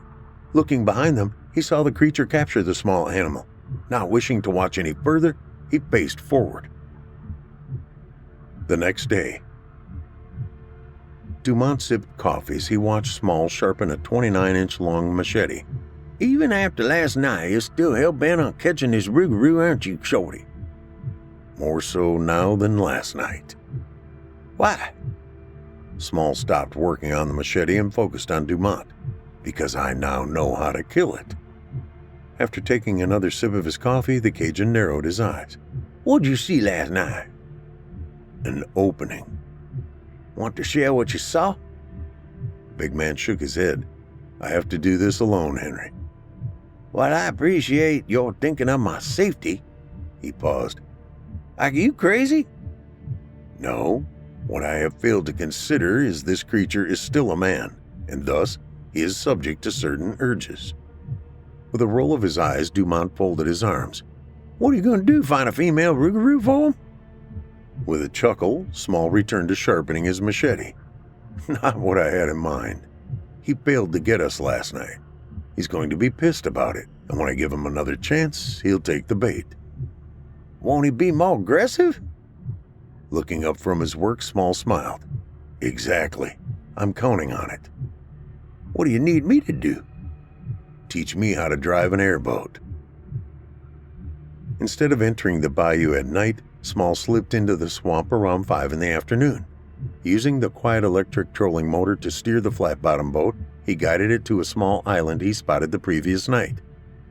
Looking behind them, he saw the creature capture the small animal. Not wishing to watch any further, he paced forward. The next day, Dumont sipped coffee as he watched Small sharpen a 29-inch long machete. Even after last night, you're still hell-bent on catching this Rougarou, aren't you, Shorty? More so now than last night. Why? Small stopped working on the machete and focused on Dumont. Because I now know how to kill it. After taking another sip of his coffee, the Cajun narrowed his eyes. What'd you see last night? An opening. Want to share what you saw? The big man shook his head. I have to do this alone, Henry. While I appreciate your thinking of my safety, he paused. Are you crazy? No. What I have failed to consider is this creature is still a man, and thus he is subject to certain urges. With a roll of his eyes, Dumont folded his arms. What are you going to do, find a female Rougarou for him? With a chuckle, Small returned to sharpening his machete. Not what I had in mind. He failed to get us last night. He's going to be pissed about it, and when I give him another chance, he'll take the bait. Won't he be more aggressive? Looking up from his work, Small smiled. Exactly. I'm counting on it. What do you need me to do? Teach me how to drive an airboat. Instead of entering the bayou at night, Small slipped into the swamp around 5 in the afternoon. Using the quiet electric trolling motor to steer the flat-bottom boat, he guided it to a small island he spotted the previous night.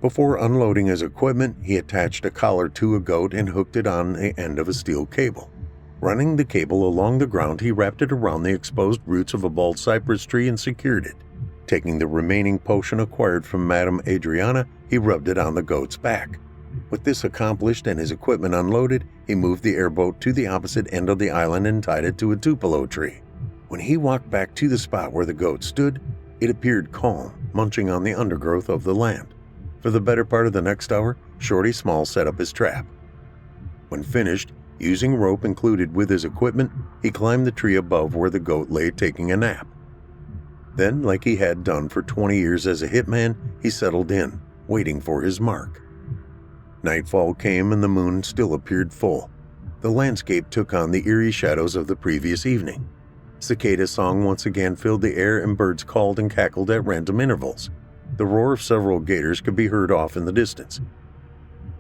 Before unloading his equipment, he attached a collar to a goat and hooked it on the end of a steel cable. Running the cable along the ground, he wrapped it around the exposed roots of a bald cypress tree and secured it. Taking the remaining potion acquired from Madame Adriana, he rubbed it on the goat's back. With this accomplished and his equipment unloaded, he moved the airboat to the opposite end of the island and tied it to a tupelo tree. When he walked back to the spot where the goat stood, it appeared calm, munching on the undergrowth of the land. For the better part of the next hour, Shorty Small set up his trap. When finished, using rope included with his equipment, he climbed the tree above where the goat lay taking a nap. Then, like he had done for 20 years as a hitman, he settled in, waiting for his mark. Nightfall came and the moon still appeared full. The landscape took on the eerie shadows of the previous evening. Cicada song once again filled the air and birds called and cackled at random intervals. The roar of several gators could be heard off in the distance.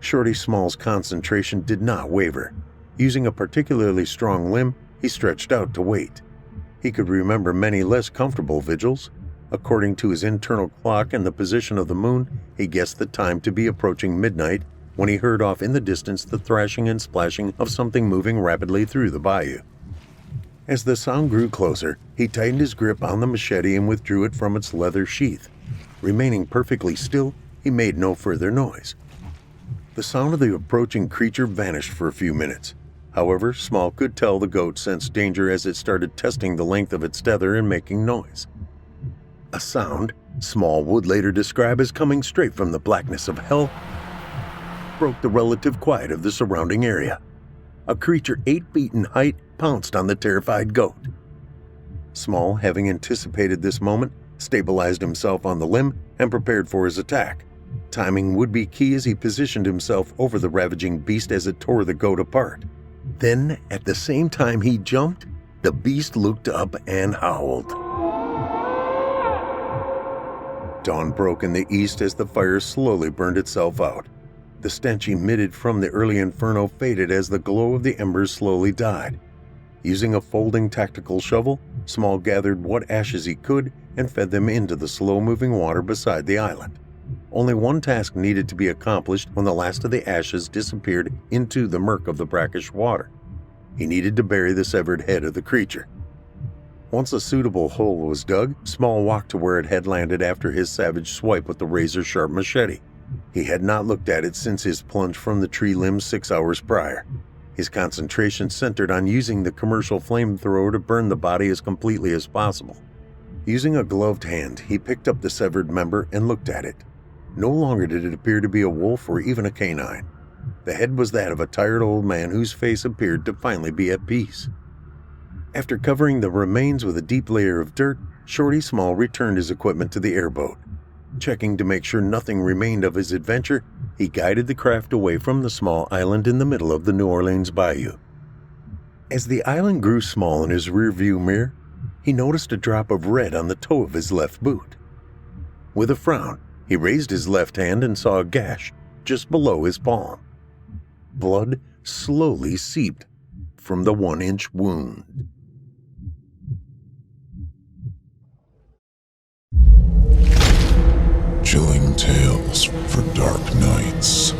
Shorty Small's concentration did not waver. Using a particularly strong limb, he stretched out to wait. He could remember many less comfortable vigils. According to his internal clock and the position of the moon, he guessed the time to be approaching midnight when he heard off in the distance the thrashing and splashing of something moving rapidly through the bayou. As the sound grew closer, he tightened his grip on the machete and withdrew it from its leather sheath. Remaining perfectly still, he made no further noise. The sound of the approaching creature vanished for a few minutes. However, Small could tell the goat sensed danger as it started testing the length of its tether and making noise. A sound Small would later describe as coming straight from the blackness of hell broke the relative quiet of the surrounding area. A creature 8 feet in height pounced on the terrified goat. Small, having anticipated this moment, stabilized himself on the limb and prepared for his attack. Timing would be key as he positioned himself over the ravaging beast as it tore the goat apart. Then, at the same time he jumped, the beast looked up and howled. Dawn broke in the east as the fire slowly burned itself out. The stench emitted from the early inferno faded as the glow of the embers slowly died. Using a folding tactical shovel, Small gathered what ashes he could and fed them into the slow-moving water beside the island. Only one task needed to be accomplished when the last of the ashes disappeared into the murk of the brackish water. He needed to bury the severed head of the creature. Once a suitable hole was dug, Small walked to where it had landed after his savage swipe with the razor-sharp machete. He had not looked at it since his plunge from the tree limb 6 hours prior. His concentration centered on using the commercial flamethrower to burn the body as completely as possible. Using a gloved hand, he picked up the severed member and looked at it. No longer did it appear to be a wolf or even a canine. The head was that of a tired old man whose face appeared to finally be at peace. After covering the remains with a deep layer of dirt, Shorty Small returned his equipment to the airboat. Checking to make sure nothing remained of his adventure, he guided the craft away from the small island in the middle of the New Orleans bayou. As the island grew small in his rearview mirror, he noticed a drop of red on the toe of his left boot. With a frown, he raised his left hand and saw a gash just below his palm. Blood slowly seeped from the 1-inch wound. Chilling tales for dark nights.